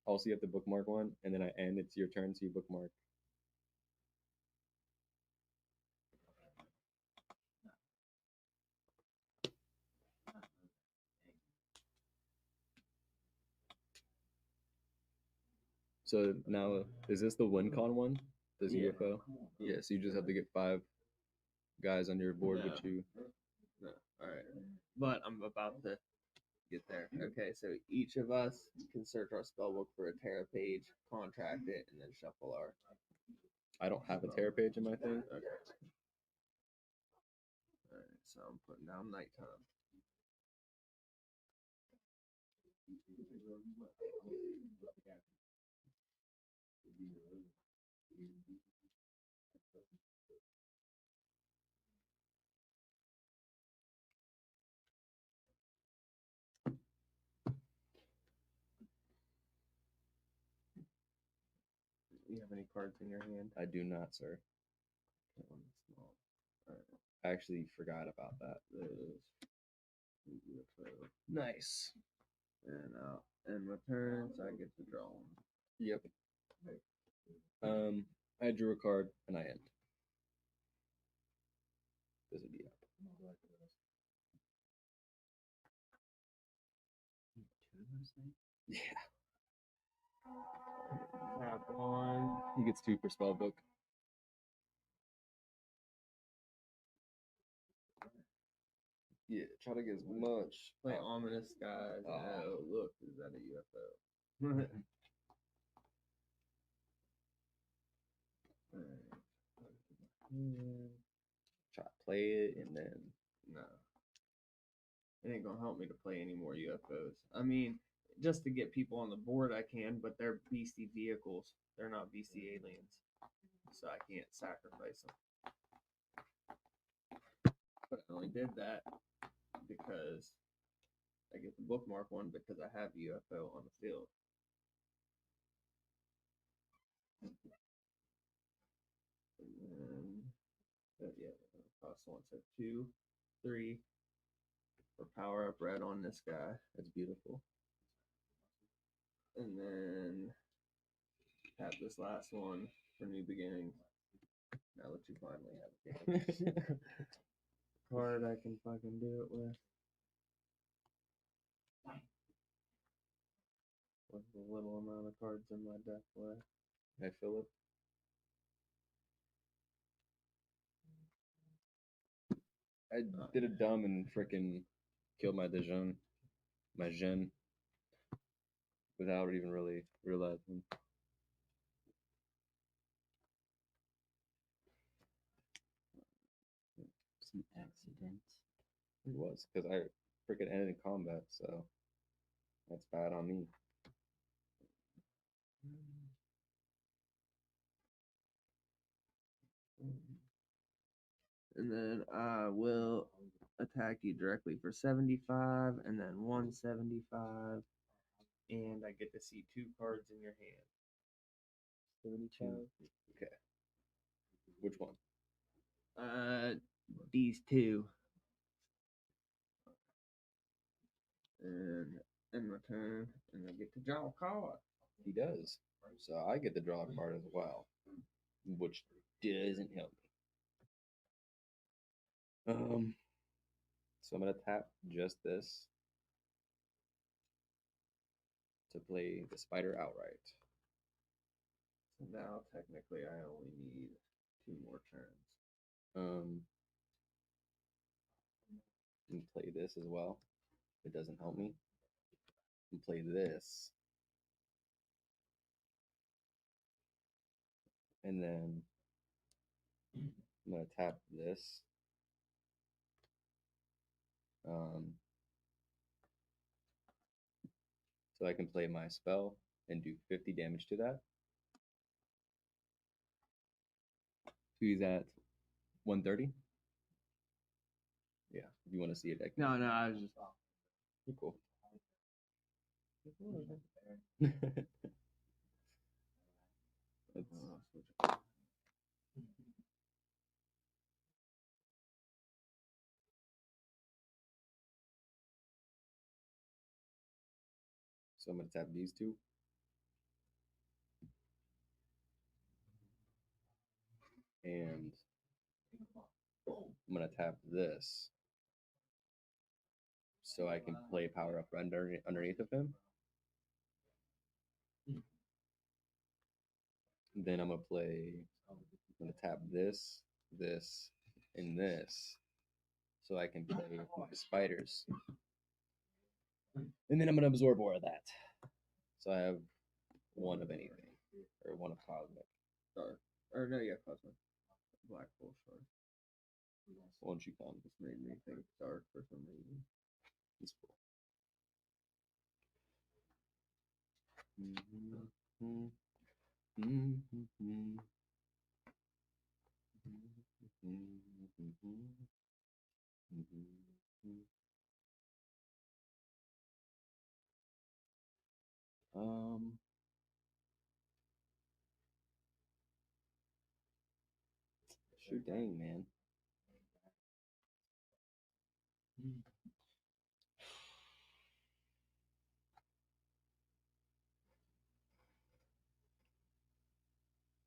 [SPEAKER 1] Also, you have to bookmark one, and then I end. It's your turn, so you bookmark. So now, is this the WinCon one? Does
[SPEAKER 5] Yeah.
[SPEAKER 1] UFO? Yeah. So you just have to get 5 guys on your board with you.
[SPEAKER 5] No. Alright. But I'm about to get there. Okay, so each of us can search our spellbook for a Terra page, contract it, and then shuffle our.
[SPEAKER 1] I don't have a Terra page in my thing.
[SPEAKER 5] Okay. Alright, so I'm putting down nighttime. You have any cards in your hand?
[SPEAKER 1] I do not, sir.
[SPEAKER 5] Okay, one small. Alright.
[SPEAKER 1] I actually forgot about that. Nice.
[SPEAKER 5] And I'll end my turn, so I get to draw one.
[SPEAKER 1] Yep. I drew a card and I end. This would be up.
[SPEAKER 3] Two of those things?
[SPEAKER 1] Yeah.
[SPEAKER 5] Tap one.
[SPEAKER 1] He gets 2 per spell book. Yeah, try to get as much.
[SPEAKER 5] Play ominous skies. Oh, look, is that a UFO?
[SPEAKER 1] Try to play it and then
[SPEAKER 5] No. It ain't gonna help me to play any more UFOs. I mean, just to get people on the board I can, but they're beastie vehicles. They're not beastie aliens. So I can't sacrifice them. But I only did that because I get the bookmark one because I have UFO on the field. And then, yeah, cost one. So 2, 3 for power up red on this guy.
[SPEAKER 1] that's beautiful.
[SPEAKER 5] And then tap this last one for new beginnings. Now that you finally have a card I can fucking do it with. With the little amount of cards in my deck left.
[SPEAKER 1] I feel it. I did a dumb and freaking killed my Dejean, my Gen, without even really realizing.
[SPEAKER 3] Some accident.
[SPEAKER 1] It was because I freaking ended in combat, so that's bad on me.
[SPEAKER 5] And then I will attack you directly for 75 and then 175. And I get to see 2 cards in your hand. 75.
[SPEAKER 1] Okay. Which one?
[SPEAKER 5] These 2. And end my turn, and I get to draw a card.
[SPEAKER 1] He does. So I get to draw a card as well, which doesn't help me. So I'm gonna tap just this to play the spider outright.
[SPEAKER 5] So now technically I only need 2 more turns.
[SPEAKER 1] And play this as well. It doesn't help me. And play this. And then I'm gonna tap this. So I can play my spell and do 50 damage to that. He's at 130. Yeah, if you want to see it.
[SPEAKER 5] No, I was just.
[SPEAKER 1] You're cool. So I'm gonna tap these 2. And I'm gonna tap this. So I can play power up underneath of him. Then I'm gonna tap this, this, and this. So I can play my spiders. And then I'm gonna absorb more of that. So I have 1 of anything. Or 1 of cosmic.
[SPEAKER 5] Dark. Or no, yeah, Cosmic. Black Bull Shark.
[SPEAKER 1] Won't you come?
[SPEAKER 5] Just made me think dark for some reason.
[SPEAKER 1] It's cool. Shoot, dang, man.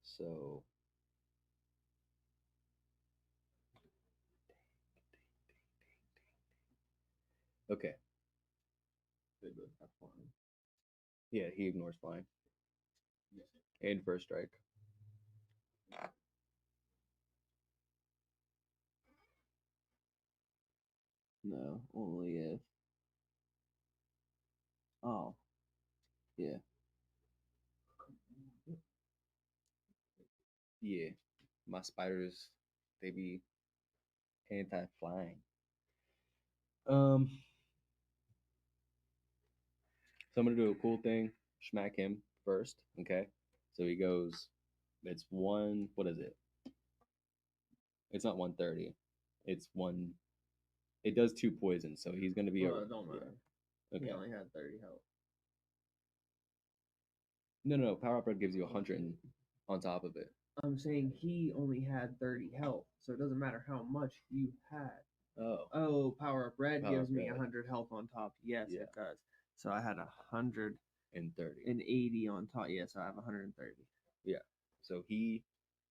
[SPEAKER 1] So okay.
[SPEAKER 5] They both have flying.
[SPEAKER 1] Yeah, he ignores flying. And first strike.
[SPEAKER 5] No, only if. Oh. Yeah.
[SPEAKER 1] Yeah. My spiders, they be anti-flying. So I'm gonna do a cool thing. Smack him first, okay? So he goes. It's one. What is it? It's not 130. It's one. It does 2 poisons, so he's gonna be.
[SPEAKER 5] Well, it don't matter.
[SPEAKER 1] Okay.
[SPEAKER 5] He only had 30 health.
[SPEAKER 1] No. Power up gives you 100 on top of it.
[SPEAKER 5] I'm saying he only had 30 health, so it doesn't matter how much you had.
[SPEAKER 1] Oh.
[SPEAKER 5] Oh, Power Up Red
[SPEAKER 1] Power
[SPEAKER 5] gives
[SPEAKER 1] Up
[SPEAKER 5] me
[SPEAKER 1] Red.
[SPEAKER 5] 100 health on top. Yes,
[SPEAKER 1] Yeah.
[SPEAKER 5] it does. So I had 180
[SPEAKER 1] And 30.
[SPEAKER 5] on top. Yes, I have 130.
[SPEAKER 1] Yeah. So he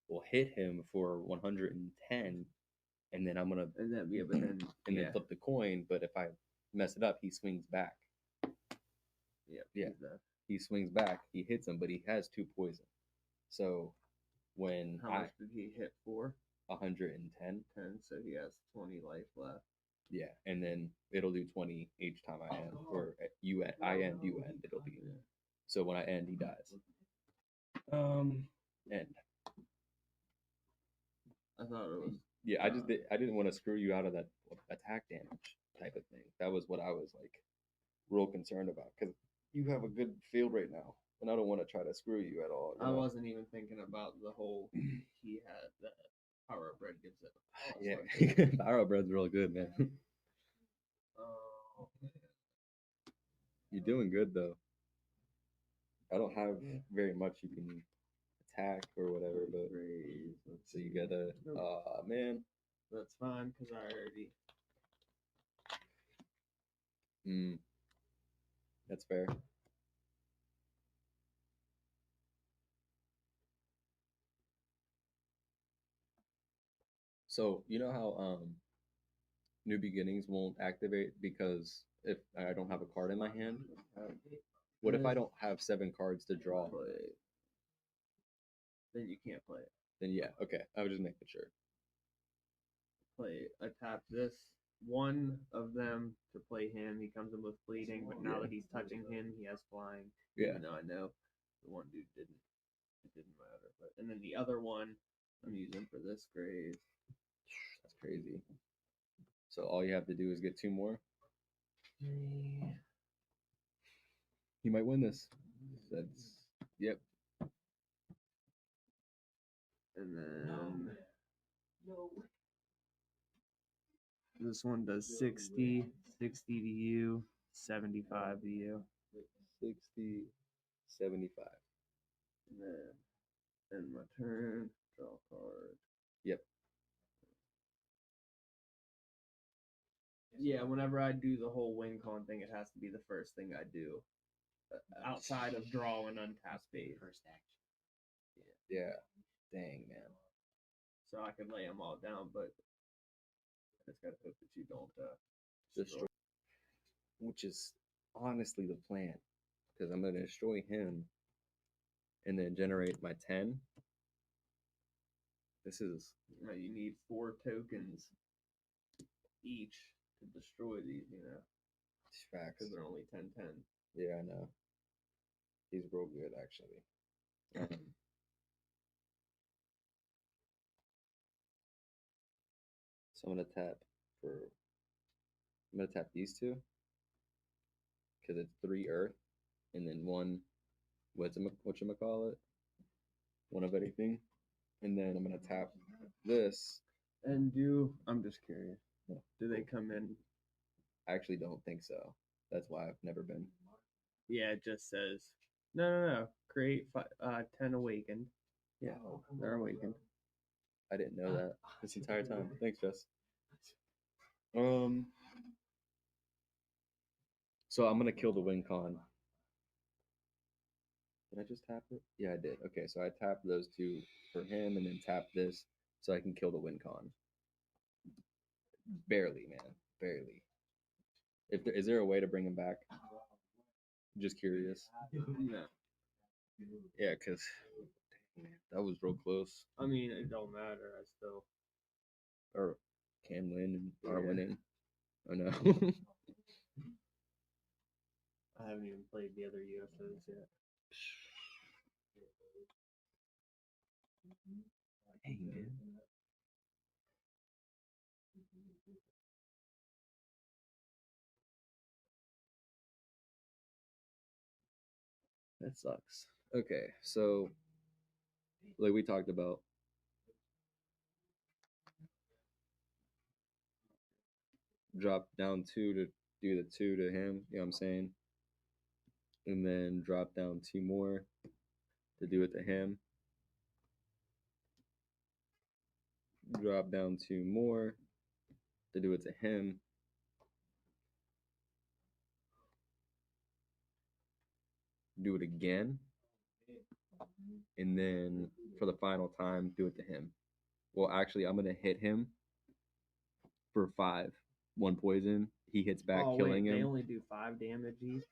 [SPEAKER 1] will hit him for 110, and then I'm gonna
[SPEAKER 5] And then yeah, but then
[SPEAKER 1] and
[SPEAKER 5] yeah,
[SPEAKER 1] then flip the coin. But if I mess it up, he swings back.
[SPEAKER 5] yeah.
[SPEAKER 1] Yeah. He swings back. He hits him, but he has 2 poison. So when
[SPEAKER 5] How much did he hit for?
[SPEAKER 1] 110,
[SPEAKER 5] 10. So he has 20 life left.
[SPEAKER 1] yeah, and then it'll do 20 each time I end, or you end, I end, you end. It'll be so when I end, he dies. End.
[SPEAKER 5] I thought it was.
[SPEAKER 1] Yeah, I didn't want to screw you out of that attack damage type of thing. That was what I was like real concerned about because you have a good field right now, and I don't want to try to screw you at all. You
[SPEAKER 5] I
[SPEAKER 1] know?
[SPEAKER 5] wasn't even thinking about the whole. He had that Power Up Red gives it.
[SPEAKER 1] Yeah, Power Up Bread's real good, man.
[SPEAKER 5] Oh man.
[SPEAKER 1] You're doing good though. I don't have very much you can attack or whatever, but so you gotta. Man.
[SPEAKER 5] That's fine because I already.
[SPEAKER 1] That's fair. So you know how New Beginnings won't activate because if I don't have a card in my hand. What if I don't have 7 cards to draw?
[SPEAKER 5] Then you can't play it.
[SPEAKER 1] Then yeah, okay. I was just making sure.
[SPEAKER 5] Play. I tap this one of them to play him. He comes in with bleeding, but now that he's touching him, he has flying.
[SPEAKER 1] Yeah.
[SPEAKER 5] Even though I know the one dude didn't. It didn't matter. But and then the other one I'm using for this grave.
[SPEAKER 1] That's crazy. So all you have to do is get 2 more. You might win this. That's yep.
[SPEAKER 5] And then this one does 60 to you, 75 to you.
[SPEAKER 1] 60, 75.
[SPEAKER 5] And then end my turn, draw a card.
[SPEAKER 1] Yep.
[SPEAKER 5] Yeah, whenever I do the whole win con thing, it has to be the first thing I do. Outside of draw and untap space.
[SPEAKER 3] First action.
[SPEAKER 1] Yeah. Dang, man.
[SPEAKER 5] So I can lay them all down, but I just gotta hope that you don't
[SPEAKER 1] Destroy. Which is honestly the plan. Because I'm going to destroy him and then generate my 10. This is...
[SPEAKER 5] You need 4 tokens each to destroy these, you know.
[SPEAKER 1] Facts.
[SPEAKER 5] Because they're only 10/10.
[SPEAKER 1] Yeah, I know. He's real good, actually. So I'm gonna tap these 2 because it's 3 earth and then 1 whatchamacallit, 1 of anything, and then I'm gonna tap this.
[SPEAKER 5] And I'm just curious. Do they come in?
[SPEAKER 1] I actually don't think so. That's why I've never been.
[SPEAKER 5] Yeah, it just says no. Create 10 awakened. Yeah, they're awakened.
[SPEAKER 1] I didn't know that this entire time. Thanks, Jess. So I'm gonna kill the win con. Did I just tap it? Yeah, I did. Okay, so I tapped those 2 for him, and then tap this so I can kill the win con. Barely, man, barely. Is there a way to bring him back? Just curious.
[SPEAKER 5] No.
[SPEAKER 1] Yeah, because that was real close.
[SPEAKER 5] I mean, it don't matter. I still.
[SPEAKER 1] Or can win and are
[SPEAKER 5] Yeah.
[SPEAKER 1] winning. I know.
[SPEAKER 5] I haven't even played the other UFOs yet.
[SPEAKER 1] Dang, man. That sucks. Okay, so like we talked about, drop down 2 to do the 2 to him, you know what I'm saying? And then drop down 2 more to do it to him. Drop down 2 more to do it to him. Do it again. And then for the final time, do it to him. Well, actually, I'm going to hit him for 5. 1 poison. He hits back, killing him.
[SPEAKER 5] They only do 5 damage each.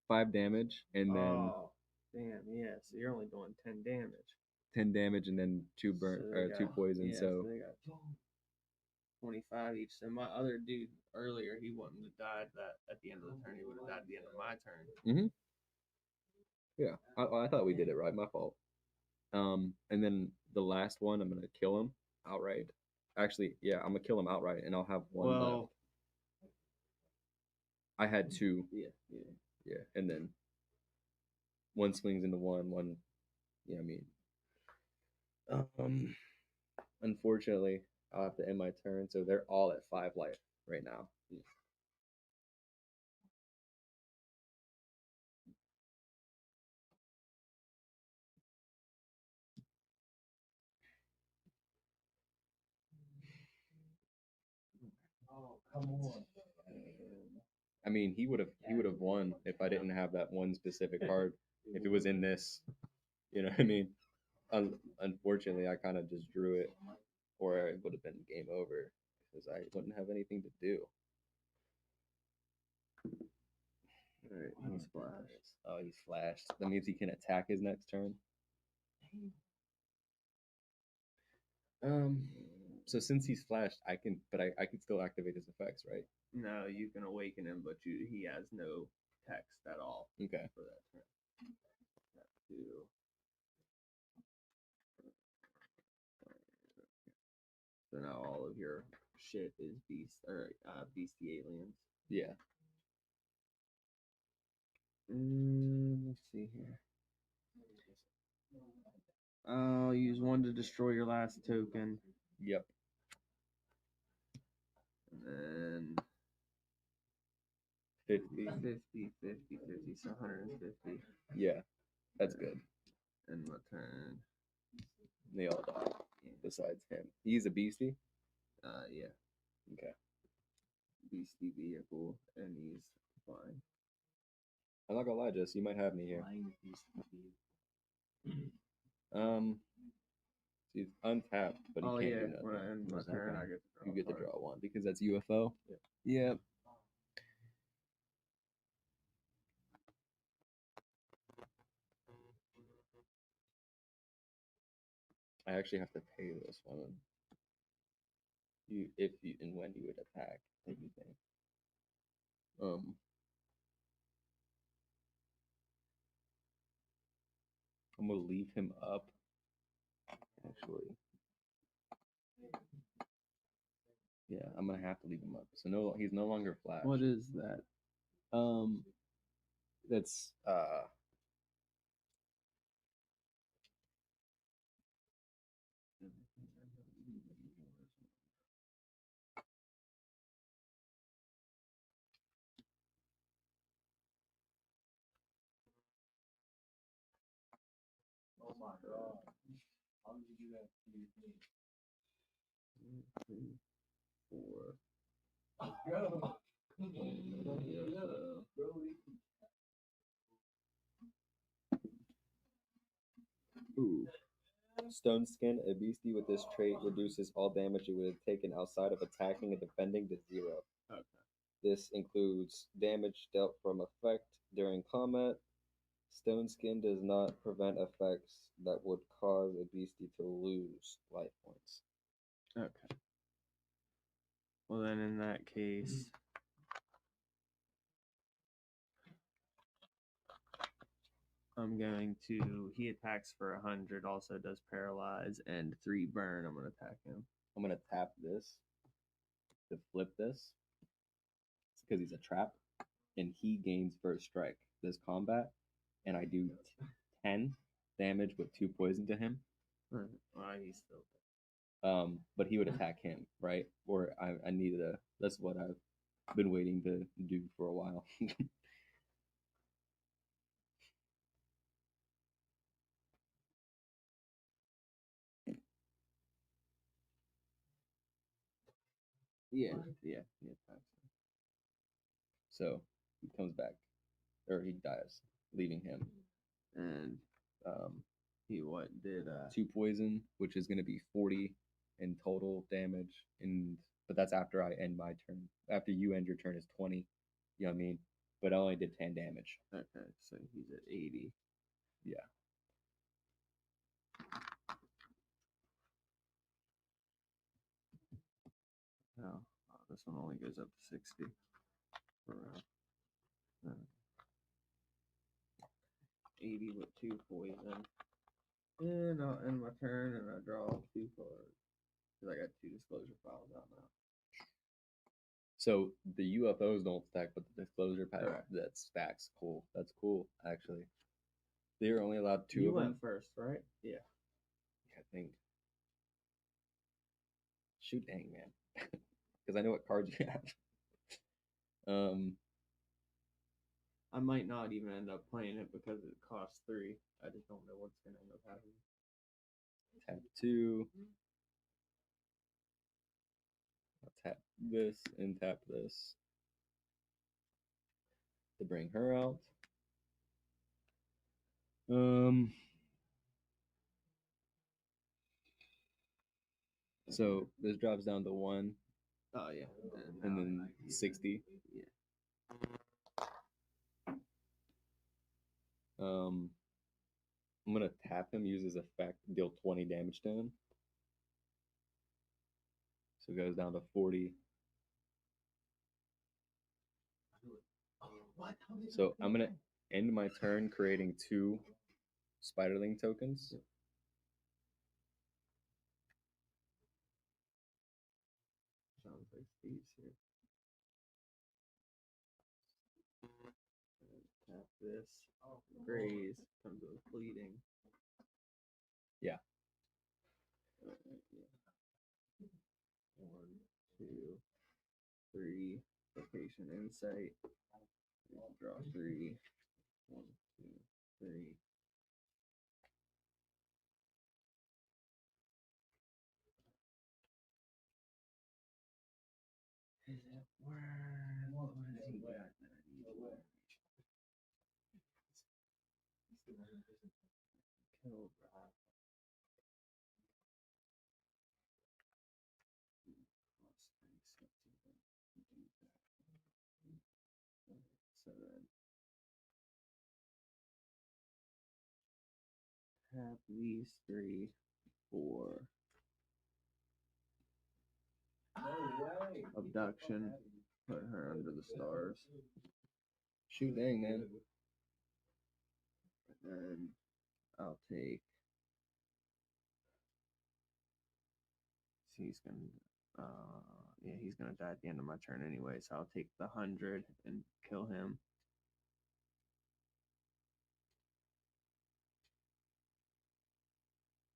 [SPEAKER 1] 5 damage, and then
[SPEAKER 5] Oh, damn, yeah. So you're only doing 10 damage.
[SPEAKER 1] 10 damage, and then 2 burn
[SPEAKER 5] So they
[SPEAKER 1] or 2
[SPEAKER 5] got-
[SPEAKER 1] poison.
[SPEAKER 5] yeah,
[SPEAKER 1] So
[SPEAKER 5] they got 25 each. So my other dude earlier, he wouldn't have died that at the end of the turn. He would have died at the end of my turn.
[SPEAKER 1] yeah, I thought we did it right. My fault. And then the last one, I'm gonna kill him outright. Actually, yeah, I'm gonna kill him outright, and I'll have 1 left.
[SPEAKER 5] Well,
[SPEAKER 1] I had 2.
[SPEAKER 5] yeah.
[SPEAKER 1] And then 1 swings into 1. Yeah, I mean, unfortunately, I'll have to end my turn. So they're all at 5 life right now.
[SPEAKER 4] Oh, come on.
[SPEAKER 1] I mean, he would have won if I didn't have that one specific card. If it was in this, you know what I mean? Unfortunately, I kind of just drew it, or it would have been game over because I wouldn't have anything to do.
[SPEAKER 5] All right, he's flashed.
[SPEAKER 1] Oh, he's flashed. That means he can attack his next turn. So since he's flashed, I can still activate his effects, right?
[SPEAKER 5] No, you can awaken him, but he has no text at all.
[SPEAKER 1] Okay.
[SPEAKER 5] For that turn. Have to. So now all of your shit is beastie aliens.
[SPEAKER 1] Yeah.
[SPEAKER 5] Let's see here. I'll use 1 to destroy your last token.
[SPEAKER 1] Yep.
[SPEAKER 5] And then
[SPEAKER 1] 50.
[SPEAKER 5] 50, so 150.
[SPEAKER 1] Yeah, that's good.
[SPEAKER 5] And my turn.
[SPEAKER 1] They all die. Besides him, he's a beastie.
[SPEAKER 5] Yeah.
[SPEAKER 1] Okay.
[SPEAKER 5] Beastie vehicle, and he's fine.
[SPEAKER 1] I'm not gonna lie, Jess. You might have me here. He's untapped, but he can't do nothing.
[SPEAKER 5] When I end my turn, I get to draw.
[SPEAKER 1] You get to
[SPEAKER 5] a card.
[SPEAKER 1] draw 1 because that's UFO.
[SPEAKER 5] Yep.
[SPEAKER 1] Yep. I actually have to pay this one. If you and when you would attack anything. I'm gonna leave him up. Actually, yeah, I'm gonna have to leave him up. So he's no longer flash.
[SPEAKER 5] What is that?
[SPEAKER 1] That's
[SPEAKER 4] Oh my god. How did you do that to me?
[SPEAKER 5] 2, 4.
[SPEAKER 4] Go.
[SPEAKER 1] ooh. Stone Skin, a beastie with this trait reduces all damage it would have taken outside of attacking and defending to 0.
[SPEAKER 5] Okay.
[SPEAKER 1] This includes damage dealt from effect during combat, Stone Skin does not prevent effects that would cause a beastie to lose life points.
[SPEAKER 5] Okay. Well, then in that case, I'm going to. He attacks for 100, also does paralyze and 3 burn. I'm gonna attack him.
[SPEAKER 1] I'm gonna tap this to flip this. It's because he's a trap, and he gains first strike this combat, and I do 10 damage with 2 poison to him.
[SPEAKER 5] Well, he's still.
[SPEAKER 1] But he would attack him, right? Or I needed a. That's what I've been waiting to do for a while.
[SPEAKER 5] Yeah. He attacks him.
[SPEAKER 1] So he comes back, or he dies, leaving him.
[SPEAKER 5] And he what did
[SPEAKER 1] 2 poison, which is going to be 40 in total damage, but that's after I end my turn. After you end your turn is 20. You know what I mean? But I only did 10 damage.
[SPEAKER 5] Okay, so he's at 80.
[SPEAKER 1] Yeah.
[SPEAKER 5] Oh, this one only goes up to 60. For, 80 with 2 poison. And I'll end my turn and I draw 2 cards. Because I got 2 disclosure files out now.
[SPEAKER 1] So the UFOs don't stack, but the disclosure pad
[SPEAKER 5] Alright.
[SPEAKER 1] that stacks. Cool. That's cool, actually. They're only allowed 2
[SPEAKER 5] You
[SPEAKER 1] of them.
[SPEAKER 5] went first, right? Yeah.
[SPEAKER 1] I think. Shoot, dang, man. Because I know what cards you have.
[SPEAKER 5] I might not even end up playing it because it costs 3. I just don't know what's going to end up happening.
[SPEAKER 1] Tap 2. I'll tap this and tap this to bring her out. So this drops down to 1.
[SPEAKER 5] Oh, yeah.
[SPEAKER 1] And then 60.
[SPEAKER 5] Yeah.
[SPEAKER 1] I'm gonna tap him, use his effect, deal 20 damage to him. So it goes down to 40. So I'm gonna end my turn creating 2 Spiderling tokens.
[SPEAKER 5] Sounds like Steve's here. Tap this. Graze comes with bleeding.
[SPEAKER 1] Yeah.
[SPEAKER 5] Yeah. 1, 2, 3. Location insight. Draw 3. 1, 2, 3. Is it where? What has he got that I need to learn? Kill Rob. So then tap these 3, 4. Abduction. Put her under the stars.
[SPEAKER 1] Shoot, dang, man.
[SPEAKER 5] And then I'll take. He's gonna. Yeah, he's gonna die at the end of my turn anyway. So I'll take the 100 and kill him.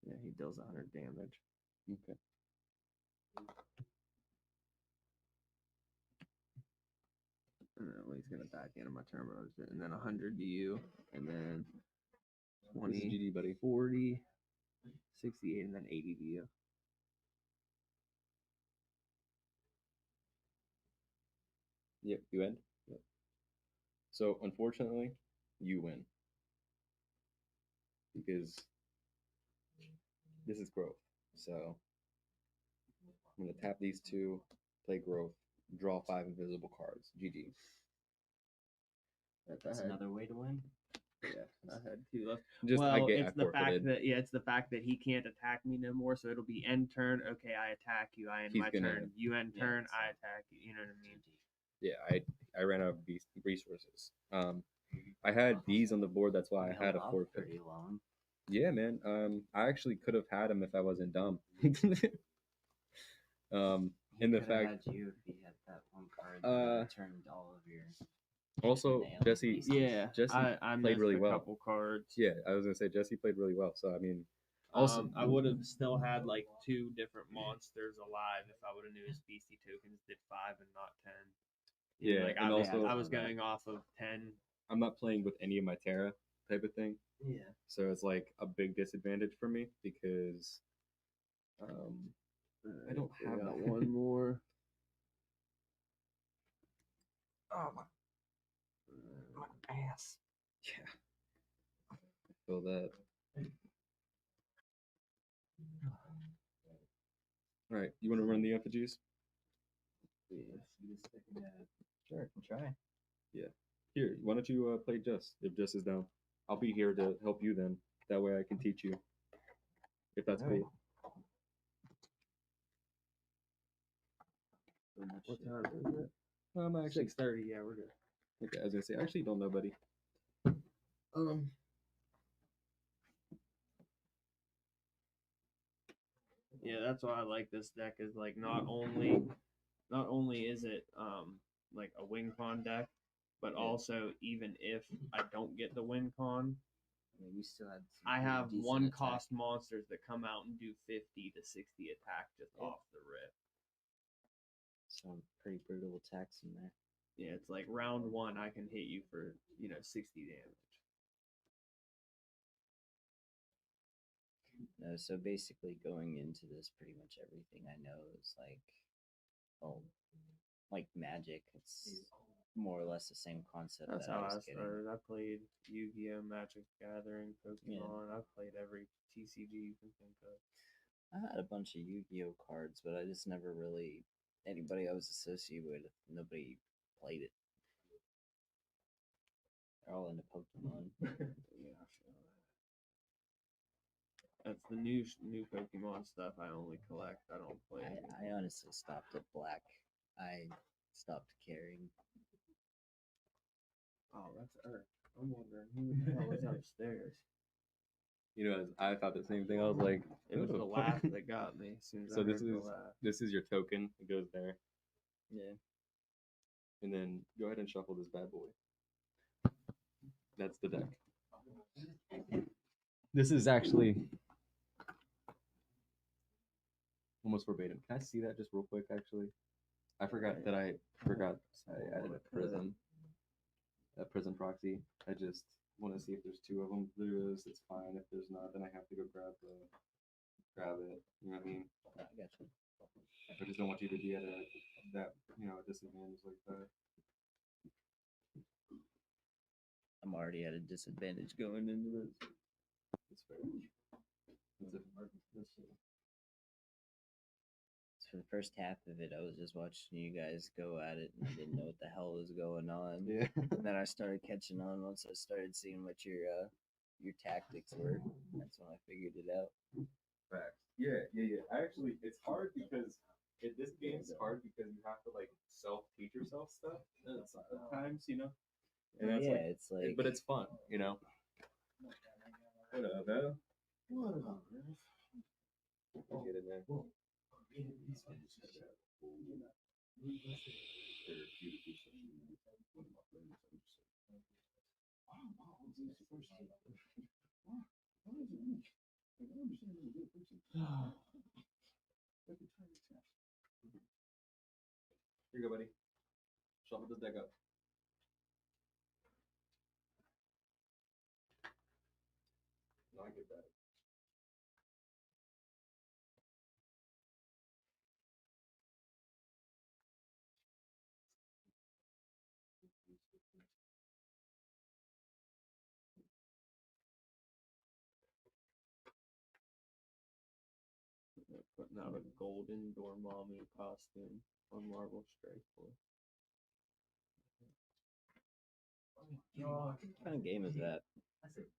[SPEAKER 5] Yeah, he deals 100 damage.
[SPEAKER 1] Okay.
[SPEAKER 5] And then, well, he's gonna die at the end of my turn, and then 100 to you, and then 20,
[SPEAKER 1] This is GD, buddy.
[SPEAKER 5] 40, 68, and then 80 to you.
[SPEAKER 1] Yep, you end. Yep. So unfortunately, you win because this is growth. So I'm gonna tap these 2, play growth, draw 5 invisible cards. GG.
[SPEAKER 3] That's another way to win.
[SPEAKER 5] Yeah, I
[SPEAKER 2] 2 left.
[SPEAKER 1] Just
[SPEAKER 2] well,
[SPEAKER 1] I
[SPEAKER 2] it's the fact
[SPEAKER 1] forfeited.
[SPEAKER 2] that it's the fact that he can't attack me no more. So it'll be end turn. Okay, I attack you. I end
[SPEAKER 1] He's
[SPEAKER 2] my
[SPEAKER 1] gonna-
[SPEAKER 2] turn. You end
[SPEAKER 3] yeah,
[SPEAKER 2] turn.
[SPEAKER 3] it's
[SPEAKER 2] I
[SPEAKER 3] like-
[SPEAKER 2] attack you. You know what I mean?
[SPEAKER 1] Yeah, I ran out of resources. I had bees on the board, that's why I
[SPEAKER 3] held
[SPEAKER 1] had a
[SPEAKER 3] off
[SPEAKER 1] forfeit.
[SPEAKER 3] pretty long.
[SPEAKER 1] Yeah, man. I actually could have had him if I wasn't dumb.
[SPEAKER 3] He
[SPEAKER 1] and the
[SPEAKER 3] coulda
[SPEAKER 1] fact,
[SPEAKER 3] had you if he had that one card
[SPEAKER 1] Uh,
[SPEAKER 3] that turned all of your.
[SPEAKER 1] also
[SPEAKER 3] nailed
[SPEAKER 1] Jesse,
[SPEAKER 3] beasties.
[SPEAKER 2] Yeah,
[SPEAKER 1] Jesse
[SPEAKER 2] I
[SPEAKER 1] played
[SPEAKER 2] missed
[SPEAKER 1] really
[SPEAKER 2] a
[SPEAKER 1] well.
[SPEAKER 2] couple cards.
[SPEAKER 1] Yeah, I was gonna say Jesse played really well. So I mean, also
[SPEAKER 2] I would have still had like 2 different monsters alive if I would have knew his beastie tokens did 5 and not 10.
[SPEAKER 1] Yeah,
[SPEAKER 2] like
[SPEAKER 1] and
[SPEAKER 2] I was,
[SPEAKER 1] also-
[SPEAKER 2] I was going off of 10.
[SPEAKER 1] I'm not playing with any of my Terra type of thing,
[SPEAKER 3] Yeah.
[SPEAKER 1] so it's like a big disadvantage for me because I don't
[SPEAKER 2] I
[SPEAKER 1] have
[SPEAKER 2] got
[SPEAKER 1] that.
[SPEAKER 2] one more.
[SPEAKER 3] Oh my ass.
[SPEAKER 1] Yeah, I feel that. All right, you want to run the effigies?
[SPEAKER 3] Sure, can try.
[SPEAKER 1] Here, why don't you play Jess if Jess is down? I'll be here to help you then. That way I can teach you. If that's
[SPEAKER 3] Alright.
[SPEAKER 1] cool.
[SPEAKER 2] What time is it?
[SPEAKER 1] Actually,
[SPEAKER 2] 6:30. Yeah, we're good.
[SPEAKER 1] okay, I was gonna say, I actually don't know, buddy.
[SPEAKER 2] Yeah, that's why I like this deck. Is like not only is it like a win con deck, but also even if I don't get the win con,
[SPEAKER 3] I mean, you still had. some
[SPEAKER 2] I
[SPEAKER 3] pretty
[SPEAKER 2] have
[SPEAKER 3] decent
[SPEAKER 2] 1
[SPEAKER 3] attack.
[SPEAKER 2] cost monsters that come out and do 50 to 60 attack just
[SPEAKER 3] Yeah.
[SPEAKER 2] off the rip.
[SPEAKER 3] Some pretty brutal attacks in there.
[SPEAKER 2] Yeah, it's like round 1 I can hit you for 60 damage.
[SPEAKER 3] No, so basically going into this, pretty much everything I know is like, like Magic. It's more or less the same concept
[SPEAKER 2] That's
[SPEAKER 3] that
[SPEAKER 2] how
[SPEAKER 3] I
[SPEAKER 2] I
[SPEAKER 3] was getting.
[SPEAKER 2] started. I played Yu-Gi-Oh, Magic Gathering, Pokemon. I've played every TCG you can think of.
[SPEAKER 3] I had a bunch of Yu-Gi-Oh cards, but I just never really anybody I was associated with. Nobody played it. They're all into Pokemon.
[SPEAKER 2] That's the new Pokemon stuff I only collect. I don't play.
[SPEAKER 3] I honestly stopped at Black. I stopped caring.
[SPEAKER 2] Oh, that's Earth. I'm wondering who the hell is upstairs.
[SPEAKER 1] You know, I thought the same thing. I was like,
[SPEAKER 2] It was
[SPEAKER 1] "Who
[SPEAKER 2] the
[SPEAKER 1] fuck?"
[SPEAKER 2] laugh that got me. As soon as
[SPEAKER 1] So
[SPEAKER 2] I
[SPEAKER 1] this
[SPEAKER 2] heard the
[SPEAKER 1] is
[SPEAKER 2] laugh.
[SPEAKER 1] this is your token. It goes there,
[SPEAKER 3] Yeah.
[SPEAKER 1] and then go ahead and shuffle this bad boy. That's the deck. This is actually almost verbatim. Can I see that just real quick? Actually, I forgot that I added a prison proxy. I just want to see if there's 2 of them. If there is, it's fine. If there's not, then I have to go grab it. You know what I mean?
[SPEAKER 3] I got you.
[SPEAKER 1] I just don't want you to be at a disadvantage like that.
[SPEAKER 3] I'm already at a disadvantage going into this.
[SPEAKER 1] It's fair.
[SPEAKER 3] So for the first half of it, I was just watching you guys go at it, and I didn't know what the hell was going on.
[SPEAKER 1] Yeah.
[SPEAKER 3] And then I started catching on once I started seeing what your tactics were. That's when I figured it out.
[SPEAKER 1] Facts. Yeah. Actually, it's hard because this game's hard because you have to like self-teach yourself stuff at times, And that's
[SPEAKER 3] Yeah,
[SPEAKER 1] like,
[SPEAKER 3] it's like.
[SPEAKER 1] but it's fun, What up, man? Get in there. Here you go, buddy. Shuffle this deck up. No, I get that.
[SPEAKER 2] Putting out a golden Dormammu costume on Marvel Strike Force.
[SPEAKER 3] What kind of game is that?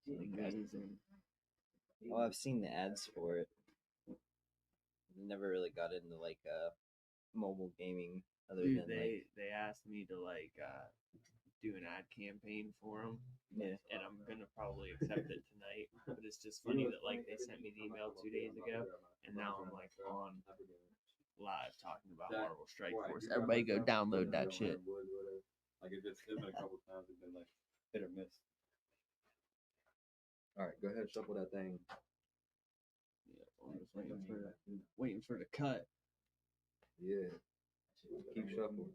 [SPEAKER 5] Amazing.
[SPEAKER 3] Oh, I've seen the ads for it. Never really got into like mobile gaming other
[SPEAKER 5] Dude,
[SPEAKER 3] than
[SPEAKER 5] they asked me to do an ad campaign for them.
[SPEAKER 3] Yeah.
[SPEAKER 5] And I'm gonna probably accept it tonight. But it's just funny that they sent me the email 2 days ago, and now I'm on live talking about Marvel Strike Force. Everybody go download that shit.
[SPEAKER 1] Like it's been a couple times. It's been like hit or miss. All right, go ahead, shuffle that thing.
[SPEAKER 5] Yeah, I'm just waiting for the cut.
[SPEAKER 1] Yeah, keep shuffling.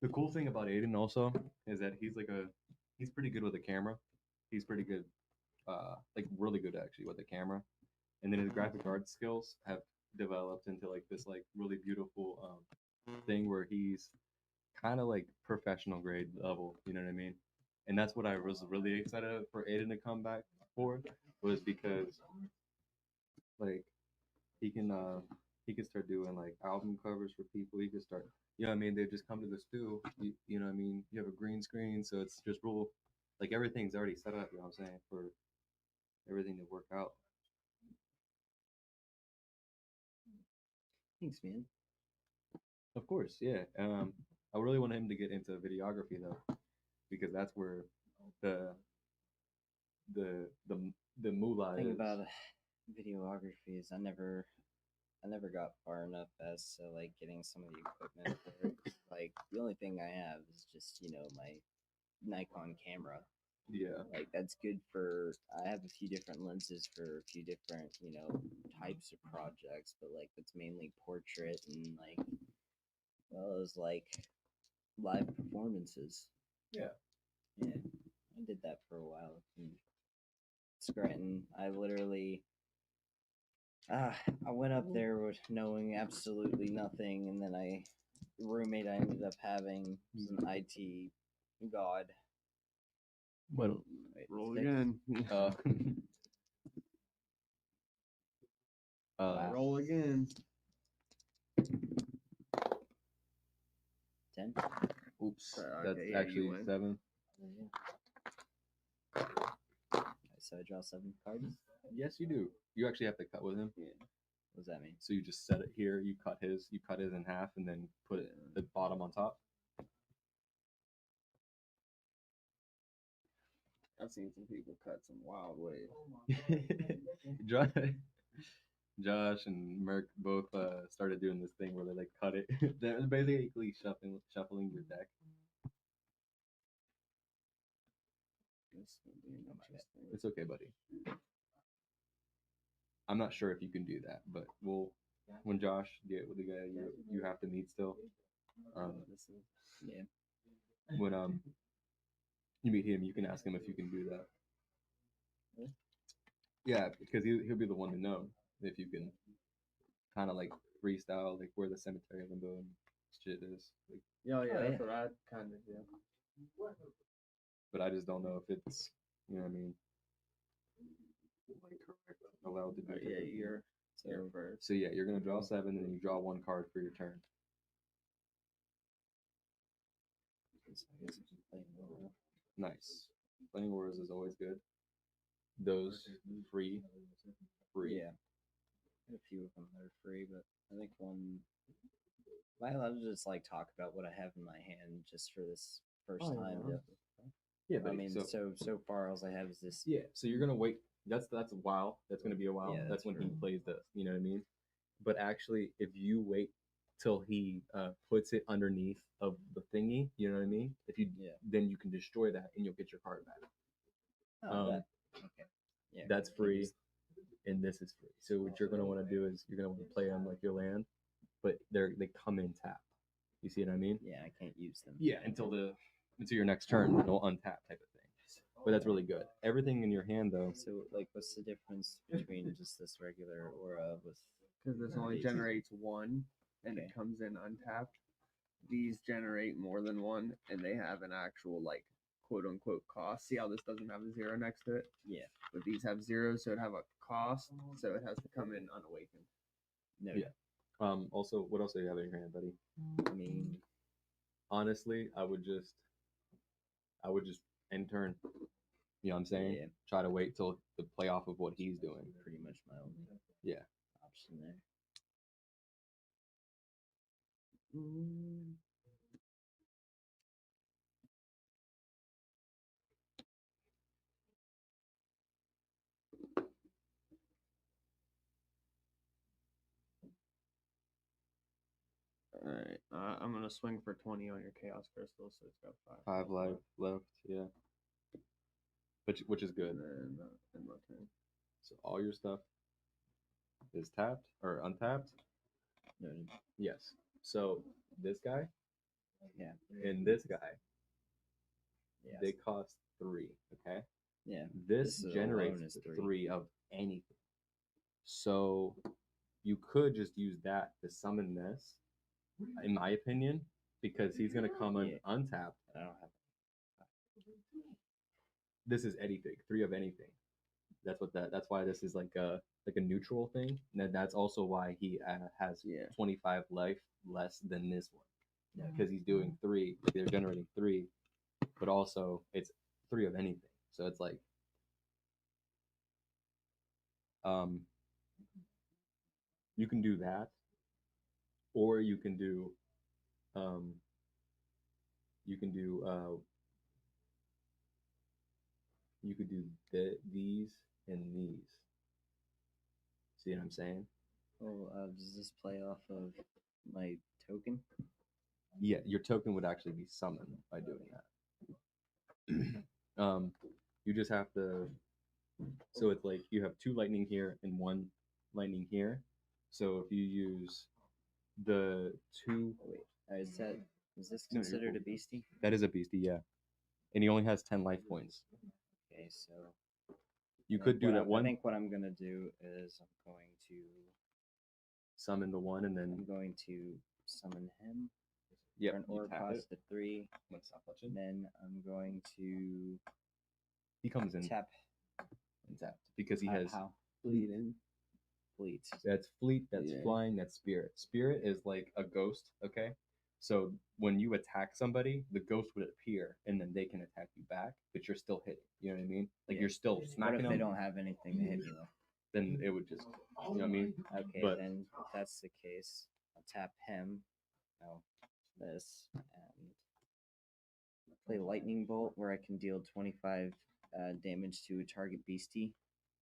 [SPEAKER 1] The cool thing about Aiden also is that he's pretty good with the camera. He's pretty good, like really good actually with the camera. And then his graphic arts skills have developed into like this like really beautiful thing where he's kind of like professional grade level. You know what I mean? And that's what I was really excited for Aiden to come back for, was because like he can start doing like album covers for people. He can start, you know what I mean? They just come to the stew. You know what I mean? You have a green screen, so it's just real, like everything's already set up. You know what I'm saying, for everything to work out.
[SPEAKER 3] Thanks, man.
[SPEAKER 1] Of course, yeah. I really want him to get into videography though, because that's where the the moolah
[SPEAKER 3] Thing
[SPEAKER 1] is.
[SPEAKER 3] about videography is I never got far enough as to like getting some of the equipment for it. Like the only thing I have is just my Nikon camera.
[SPEAKER 1] Yeah.
[SPEAKER 3] Like that's good for. I have a few different lenses for a few different types of projects, but like it's mainly portrait and it was like live performances.
[SPEAKER 1] Yeah.
[SPEAKER 3] Yeah, I did that for a while in Scranton. I literally. I went up there with knowing absolutely nothing, and then the roommate I ended up having was an IT god.
[SPEAKER 1] Well,
[SPEAKER 3] Wait,
[SPEAKER 5] Roll
[SPEAKER 3] six?
[SPEAKER 5] again.
[SPEAKER 3] Wow.
[SPEAKER 5] Roll again.
[SPEAKER 3] 10?
[SPEAKER 1] Oops.
[SPEAKER 5] Okay,
[SPEAKER 1] That's
[SPEAKER 5] yeah, you
[SPEAKER 1] actually
[SPEAKER 5] win.
[SPEAKER 1] 7.
[SPEAKER 3] So I draw 7 cards?
[SPEAKER 1] Yes, you do. You actually have to cut with him.
[SPEAKER 3] Yeah. What does that mean?
[SPEAKER 1] So you just set it here. You cut his in half, and then put the bottom on top.
[SPEAKER 5] I've seen some people cut some wild ways.
[SPEAKER 1] Josh and Merc both started doing this thing where they like cut it. They're basically shuffling your deck.
[SPEAKER 5] This would be interesting.
[SPEAKER 1] It's okay, buddy. I'm not sure if you can do that, but when Josh get with the guy you have to meet still.
[SPEAKER 3] Yeah.
[SPEAKER 1] When you meet him, you can ask him if you can do that.
[SPEAKER 3] Really?
[SPEAKER 1] Yeah, because he'll be the one to know if you can kind of like freestyle like where the cemetery limbo and shit is. Like,
[SPEAKER 5] Yeah,
[SPEAKER 3] yeah.
[SPEAKER 5] that's what I kind of do.
[SPEAKER 1] but I just don't know if it's, you know what I mean, allowed to do.
[SPEAKER 5] Yeah, you're first.
[SPEAKER 1] So yeah, you're gonna draw 7, and then you draw 1 card for your turn. Nice. Playing Wars is always good. Those free.
[SPEAKER 3] Yeah. A few of them that are free, but I think one. I love to just like talk about what I have in my hand just for this first time.
[SPEAKER 1] Yeah, but
[SPEAKER 3] I mean, so far all I have is this.
[SPEAKER 1] Yeah, so you're gonna wait. That's a while. That's gonna be a while.
[SPEAKER 3] Yeah,
[SPEAKER 1] that's when
[SPEAKER 3] true.
[SPEAKER 1] he plays this. You know what I mean? But actually, if you wait till he puts it underneath of the thingy, you know what I mean? Then you can destroy that and you'll get your card back.
[SPEAKER 3] Okay. Yeah.
[SPEAKER 1] That's free, and this is free. So what you're gonna want to do is you're gonna want to play on like your land, but they come in tap. You see what I mean?
[SPEAKER 3] Yeah, I can't use them.
[SPEAKER 1] Yeah, until your next turn, they'll untap type of thing. But that's really good. Everything in your hand though.
[SPEAKER 3] So like, what's the difference between just this regular aura with?
[SPEAKER 5] Because this only generates 1, and it comes in untapped. These generate more than 1, and they have an actual like quote unquote cost. See how this doesn't have a 0 next to it?
[SPEAKER 3] Yeah.
[SPEAKER 5] But these have 0, so it have a cost, so it has to come in unawakened.
[SPEAKER 3] No.
[SPEAKER 1] Yeah. Also, what else do you have in your hand, buddy?
[SPEAKER 3] I mean,
[SPEAKER 1] Honestly, I would just end turn. You know what I'm saying?
[SPEAKER 3] Yeah.
[SPEAKER 1] Try to wait till the play off of what he's doing.
[SPEAKER 3] pretty much my only
[SPEAKER 1] Yeah.
[SPEAKER 3] option there. Mm.
[SPEAKER 5] All right, I'm gonna swing for 20 on your chaos crystal, so it's got
[SPEAKER 1] 5 life left. Yeah. Which is good.
[SPEAKER 5] and then in my turn.
[SPEAKER 1] So all your stuff is tapped or untapped.
[SPEAKER 3] No,
[SPEAKER 1] Yes. So this guy
[SPEAKER 3] yeah.
[SPEAKER 1] and this guy,
[SPEAKER 3] Yeah.
[SPEAKER 1] they cost 3. Okay.
[SPEAKER 3] Yeah.
[SPEAKER 1] This
[SPEAKER 3] This
[SPEAKER 1] generates
[SPEAKER 3] alone is 3.
[SPEAKER 1] 3 of anything. So you could just use that to summon this, in my opinion, because he's gonna come
[SPEAKER 3] Yeah.
[SPEAKER 1] untapped.
[SPEAKER 3] I don't have.
[SPEAKER 1] This is anything, 3 of anything. That's why this is like a neutral thing. And that's also why he has 25 life less than this one. Because he's doing 3, they're generating 3, but also it's 3 of anything. So it's like you can do that, or you can do you could do these and these. See what I'm saying?
[SPEAKER 3] Oh, does this play off of my token?
[SPEAKER 1] Yeah, your token would actually be summoned by doing that. You just have to. So it's like you have 2 lightning here and 1 lightning here. So if you use the 2,
[SPEAKER 3] Wait, is this
[SPEAKER 1] No, you're
[SPEAKER 3] considered a
[SPEAKER 1] cool.
[SPEAKER 3] beastie?
[SPEAKER 1] that is a beastie, yeah, and he only has 10 life points.
[SPEAKER 3] Okay, so
[SPEAKER 1] You could do that
[SPEAKER 3] I
[SPEAKER 1] one.
[SPEAKER 3] think what I'm gonna do is I'm
[SPEAKER 1] Summon the 1 and then
[SPEAKER 3] going to summon him.
[SPEAKER 1] yeah,
[SPEAKER 3] For an
[SPEAKER 1] you
[SPEAKER 3] orb
[SPEAKER 1] tap
[SPEAKER 3] cost
[SPEAKER 1] it.
[SPEAKER 3] of 3.
[SPEAKER 1] When it's not touching.
[SPEAKER 3] And then I'm going to
[SPEAKER 1] He comes in
[SPEAKER 3] tap.
[SPEAKER 1] untapped because he has
[SPEAKER 3] How?
[SPEAKER 5] Bleeding.
[SPEAKER 3] Fleet.
[SPEAKER 1] that's fleet, that's
[SPEAKER 5] Yeah.
[SPEAKER 1] flying, that's spirit. Spirit is like a ghost, okay? So when you attack somebody, the ghost would appear and then they can attack you back, but you're still hitting. You know what I mean? Like
[SPEAKER 3] Yeah.
[SPEAKER 1] you're still
[SPEAKER 3] What
[SPEAKER 1] smacking
[SPEAKER 3] if
[SPEAKER 1] them.
[SPEAKER 3] they don't have anything to hit me with?
[SPEAKER 1] Then it would just, you know what I mean?
[SPEAKER 3] Okay,
[SPEAKER 1] But-
[SPEAKER 3] then if that's the case, I'll tap him. No, this and play lightning bolt where I can deal 25 damage to a target beastie.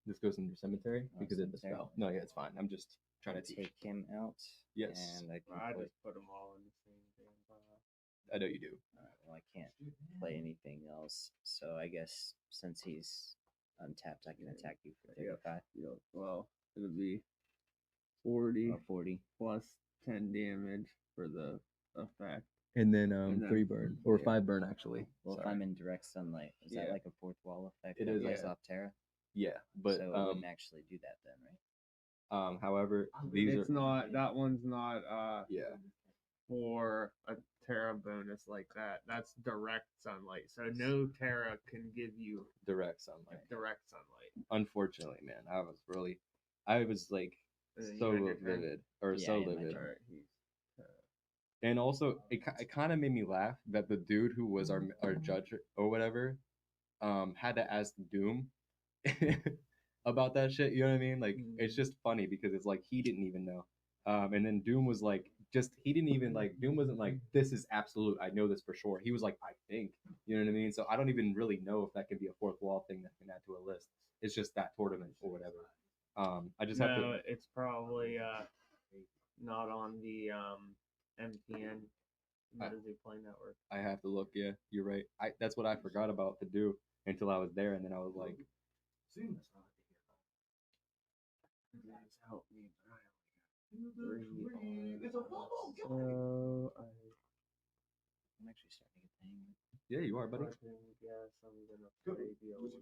[SPEAKER 1] This goes in your cemetery
[SPEAKER 3] Oh,
[SPEAKER 1] because it's a
[SPEAKER 3] cemetery.
[SPEAKER 1] spell. No, yeah, it's fine. I'm just trying to
[SPEAKER 3] Take him out.
[SPEAKER 1] Yes.
[SPEAKER 3] And I can
[SPEAKER 5] I
[SPEAKER 3] put.
[SPEAKER 5] just put them all in the same damn pile.
[SPEAKER 1] I know you do.
[SPEAKER 3] Alright, well, I can't play anything else, so I guess since he's untapped, I can attack you for 35
[SPEAKER 5] Well, it'll be 40
[SPEAKER 3] or 40.
[SPEAKER 5] plus 10 damage for the effect.
[SPEAKER 1] And then
[SPEAKER 5] And then-
[SPEAKER 1] 3 burn or
[SPEAKER 5] yeah.
[SPEAKER 1] 5 burn actually.
[SPEAKER 3] Well, if
[SPEAKER 1] Sorry.
[SPEAKER 3] I'm in direct sunlight, is that
[SPEAKER 5] Yeah.
[SPEAKER 3] like a fourth wall effect
[SPEAKER 1] It
[SPEAKER 3] that
[SPEAKER 1] is,
[SPEAKER 3] plays
[SPEAKER 1] yeah.
[SPEAKER 3] off Terra?
[SPEAKER 1] Yeah, but
[SPEAKER 3] so it wouldn't actually do that then, right?
[SPEAKER 1] however, these
[SPEAKER 5] It's
[SPEAKER 1] are
[SPEAKER 5] not, that one's not
[SPEAKER 1] yeah.
[SPEAKER 5] for a Terra bonus like that. That's direct sunlight. So no Terra can give you
[SPEAKER 1] Direct sunlight.
[SPEAKER 5] direct sunlight.
[SPEAKER 1] Unfortunately, man, I was like
[SPEAKER 5] And then you
[SPEAKER 1] so
[SPEAKER 5] end your turn?
[SPEAKER 1] livid or
[SPEAKER 3] Yeah,
[SPEAKER 1] so
[SPEAKER 3] I end my
[SPEAKER 1] livid.
[SPEAKER 3] turn.
[SPEAKER 5] Alright, he's
[SPEAKER 1] And also, it kind of made me laugh that the dude who was our judge or whatever, had to ask Doom about that shit. You know what I mean? Like, it's just funny because it's like he didn't even know. And then Doom was like, he didn't even like. Doom wasn't like, this is absolute. I know this for sure. He was like, I think. You know what I mean? So I don't even really know if that could be a fourth wall thing that can add to a list. It's just that tournament or whatever. I just have to.
[SPEAKER 5] no, it's probably not on the MTN Metazoo Play Network.
[SPEAKER 1] I have to look. Yeah, you're right. That's what I forgot about to do until I was there, and then I was like,
[SPEAKER 5] That's helped me, but I only got 3 on. So
[SPEAKER 3] I'm actually starting to get the hang of it.
[SPEAKER 1] yeah, you are, buddy.
[SPEAKER 5] I guess I'm gonna play the old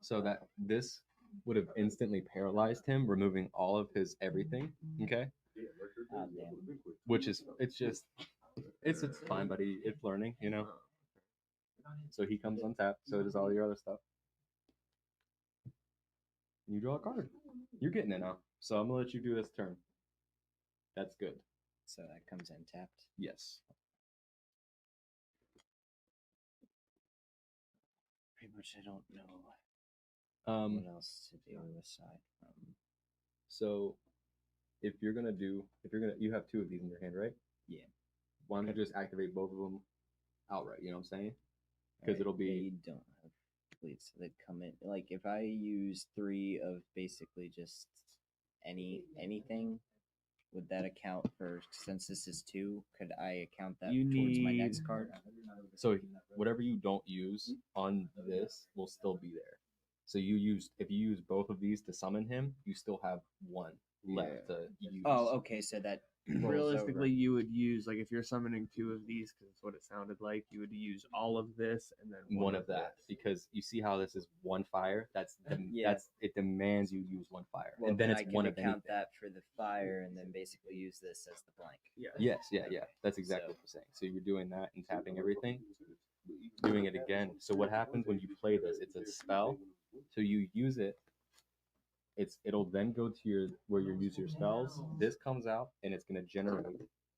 [SPEAKER 1] So that this would have instantly paralyzed him, removing all of his everything. Okay,
[SPEAKER 3] Ah, damn.
[SPEAKER 1] which is it's fine, buddy. It's learning, you know. So he comes untapped. So does all your other stuff. You draw a card. You're getting it now. So I'm gonna let you do this turn. That's good.
[SPEAKER 3] So that comes in tapped.
[SPEAKER 1] Yes.
[SPEAKER 3] Pretty much, I don't know what else to do aside from.
[SPEAKER 1] So if you're gonna, you have 2 of these in your hand, right?
[SPEAKER 3] Yeah.
[SPEAKER 1] Why don't you just activate both of them outright? You know what I'm saying? Because it'll be.
[SPEAKER 3] They don't have fleets that come in. Like if I use 3 of basically just anything, would that account for? Since this is 2, could I account that towards my next card?
[SPEAKER 1] So whatever you don't use on this will still be there. So if you use both of these to summon him, you still have 1 left to use.
[SPEAKER 3] Oh, okay. So that rolls
[SPEAKER 5] Realistically,
[SPEAKER 3] over.
[SPEAKER 5] you would use, like, if you're summoning 2 of these, because it's what it sounded like, you would use all of this and then
[SPEAKER 1] one of that,
[SPEAKER 5] this.
[SPEAKER 1] because you see how this is 1 fire. That's
[SPEAKER 3] Yeah.
[SPEAKER 1] that's it demands you use 1 fire,
[SPEAKER 3] Well,
[SPEAKER 1] and then
[SPEAKER 3] I
[SPEAKER 1] it's
[SPEAKER 3] can
[SPEAKER 1] 1 of
[SPEAKER 3] account
[SPEAKER 1] anything.
[SPEAKER 3] that for the fire, and then basically use this as the blank.
[SPEAKER 5] Yeah.
[SPEAKER 1] Yes, that's exactly
[SPEAKER 3] So-
[SPEAKER 1] what you're saying. So you're doing that and tapping everything, doing it again. So what happens when you play this? It's a spell. So you use it. It'll then go to where you use your spells. This comes out and it's going to generate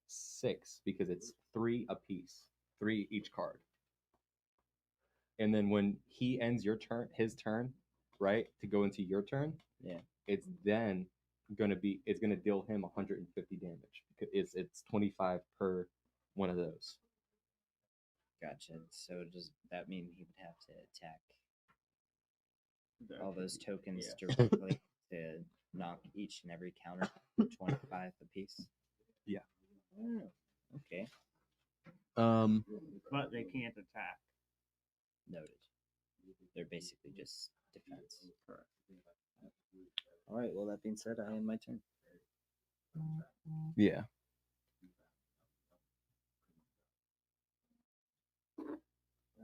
[SPEAKER 1] 6 because it's 3 apiece, 3 each card. And then when he ends his turn, right, to go into your turn,
[SPEAKER 3] Yeah.
[SPEAKER 1] it's then it's gonna deal him 150 damage. It's 25 per one of those.
[SPEAKER 3] Gotcha. So does that mean he would have to attack all those tokens directly to knock each and every counter 25 apiece?
[SPEAKER 1] Yeah.
[SPEAKER 3] Oh, okay.
[SPEAKER 5] But they can't attack.
[SPEAKER 3] Noted. They're basically just defense. Correct. All right. Well, that being said, I end my turn.
[SPEAKER 1] Yeah.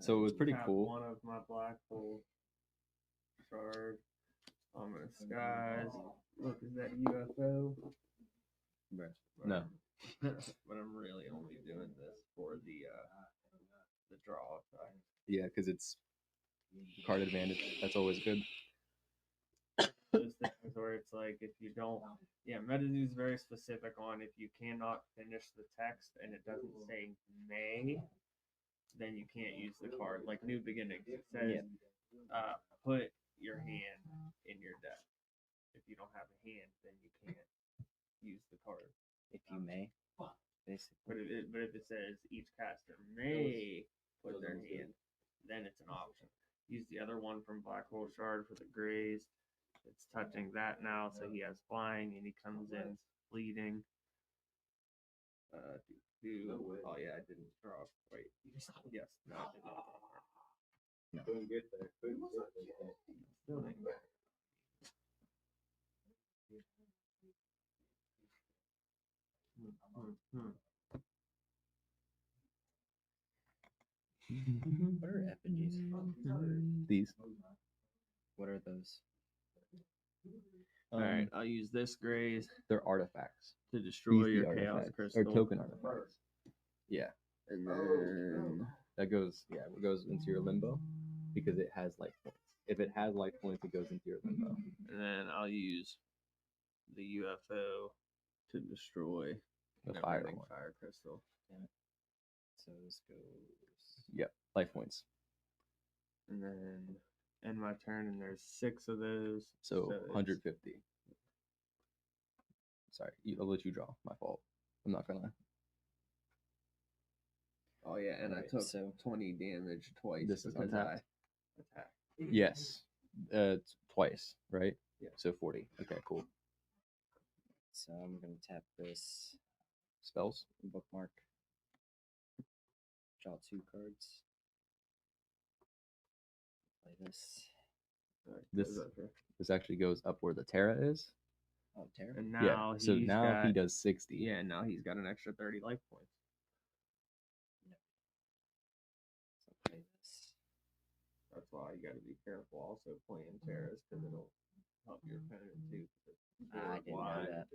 [SPEAKER 1] So it was pretty
[SPEAKER 5] Tap
[SPEAKER 1] cool.
[SPEAKER 5] 1 of my black hole shard. Ominous skies. Look, is that UFO?
[SPEAKER 1] No.
[SPEAKER 5] But I'm really only doing this for the draw effect.
[SPEAKER 1] Yeah, because it's card advantage. That's always good.
[SPEAKER 5] Those things where it's like if you don't, Metazoo is very specific on if you cannot finish the text and it doesn't say may, then you can't use the card. Like New Beginnings, it says put your hand in your deck. If you don't have a hand, then you can't use the card.
[SPEAKER 3] If you may, basically.
[SPEAKER 5] But if it says each caster may put their hand, then it's an option. Use the other one from Black Hole Shard for the Grays. It's touching that now, so he has flying and he comes in bleeding. Oh yeah, I didn't draw. Wait, yes, no, I did not.
[SPEAKER 2] No. Couldn't get there.
[SPEAKER 5] Still didn't get
[SPEAKER 3] What are effigies?
[SPEAKER 1] These.
[SPEAKER 3] What are those?
[SPEAKER 5] All right, I'll use this Grays
[SPEAKER 1] They're artifacts.
[SPEAKER 5] to destroy
[SPEAKER 1] Beastie
[SPEAKER 5] your Chaos
[SPEAKER 1] artifacts,
[SPEAKER 5] Crystal.
[SPEAKER 1] or token artifacts. Yeah.
[SPEAKER 5] And then
[SPEAKER 1] It goes into your limbo because it has life points. If it has life points, it goes into your limbo.
[SPEAKER 5] And then I'll use the UFO to destroy
[SPEAKER 1] The fire
[SPEAKER 5] Neverending
[SPEAKER 1] one.
[SPEAKER 5] Fire Crystal.
[SPEAKER 3] So this goes.
[SPEAKER 1] Yep, life points.
[SPEAKER 5] And then end my turn, and there's 6 of those.
[SPEAKER 1] So
[SPEAKER 5] it's-
[SPEAKER 1] 150. Sorry, I'll let you draw. My fault. I'm not gonna.
[SPEAKER 5] Oh yeah, and
[SPEAKER 3] Alright,
[SPEAKER 5] I took
[SPEAKER 3] so-
[SPEAKER 5] 20 damage twice
[SPEAKER 1] This is
[SPEAKER 5] because
[SPEAKER 1] untapped.
[SPEAKER 5] I attacked.
[SPEAKER 1] Yes. Twice, right?
[SPEAKER 5] Yeah.
[SPEAKER 1] So 40. Okay, cool.
[SPEAKER 3] So I'm gonna tap this
[SPEAKER 1] Spells.
[SPEAKER 3] bookmark. Draw 2 cards. Play this.
[SPEAKER 5] Alright,
[SPEAKER 1] This-
[SPEAKER 5] goes up here.
[SPEAKER 1] This actually goes up where the Terra is.
[SPEAKER 3] Oh, Terra.
[SPEAKER 5] And now
[SPEAKER 1] Yeah. So
[SPEAKER 5] he's
[SPEAKER 1] now
[SPEAKER 5] got,
[SPEAKER 1] he does 60.
[SPEAKER 5] Yeah, now he's got an extra 30 life points.
[SPEAKER 3] So play this.
[SPEAKER 5] That's why you got to be careful also playing Terras because it'll help your opponent too.
[SPEAKER 3] I didn't know that.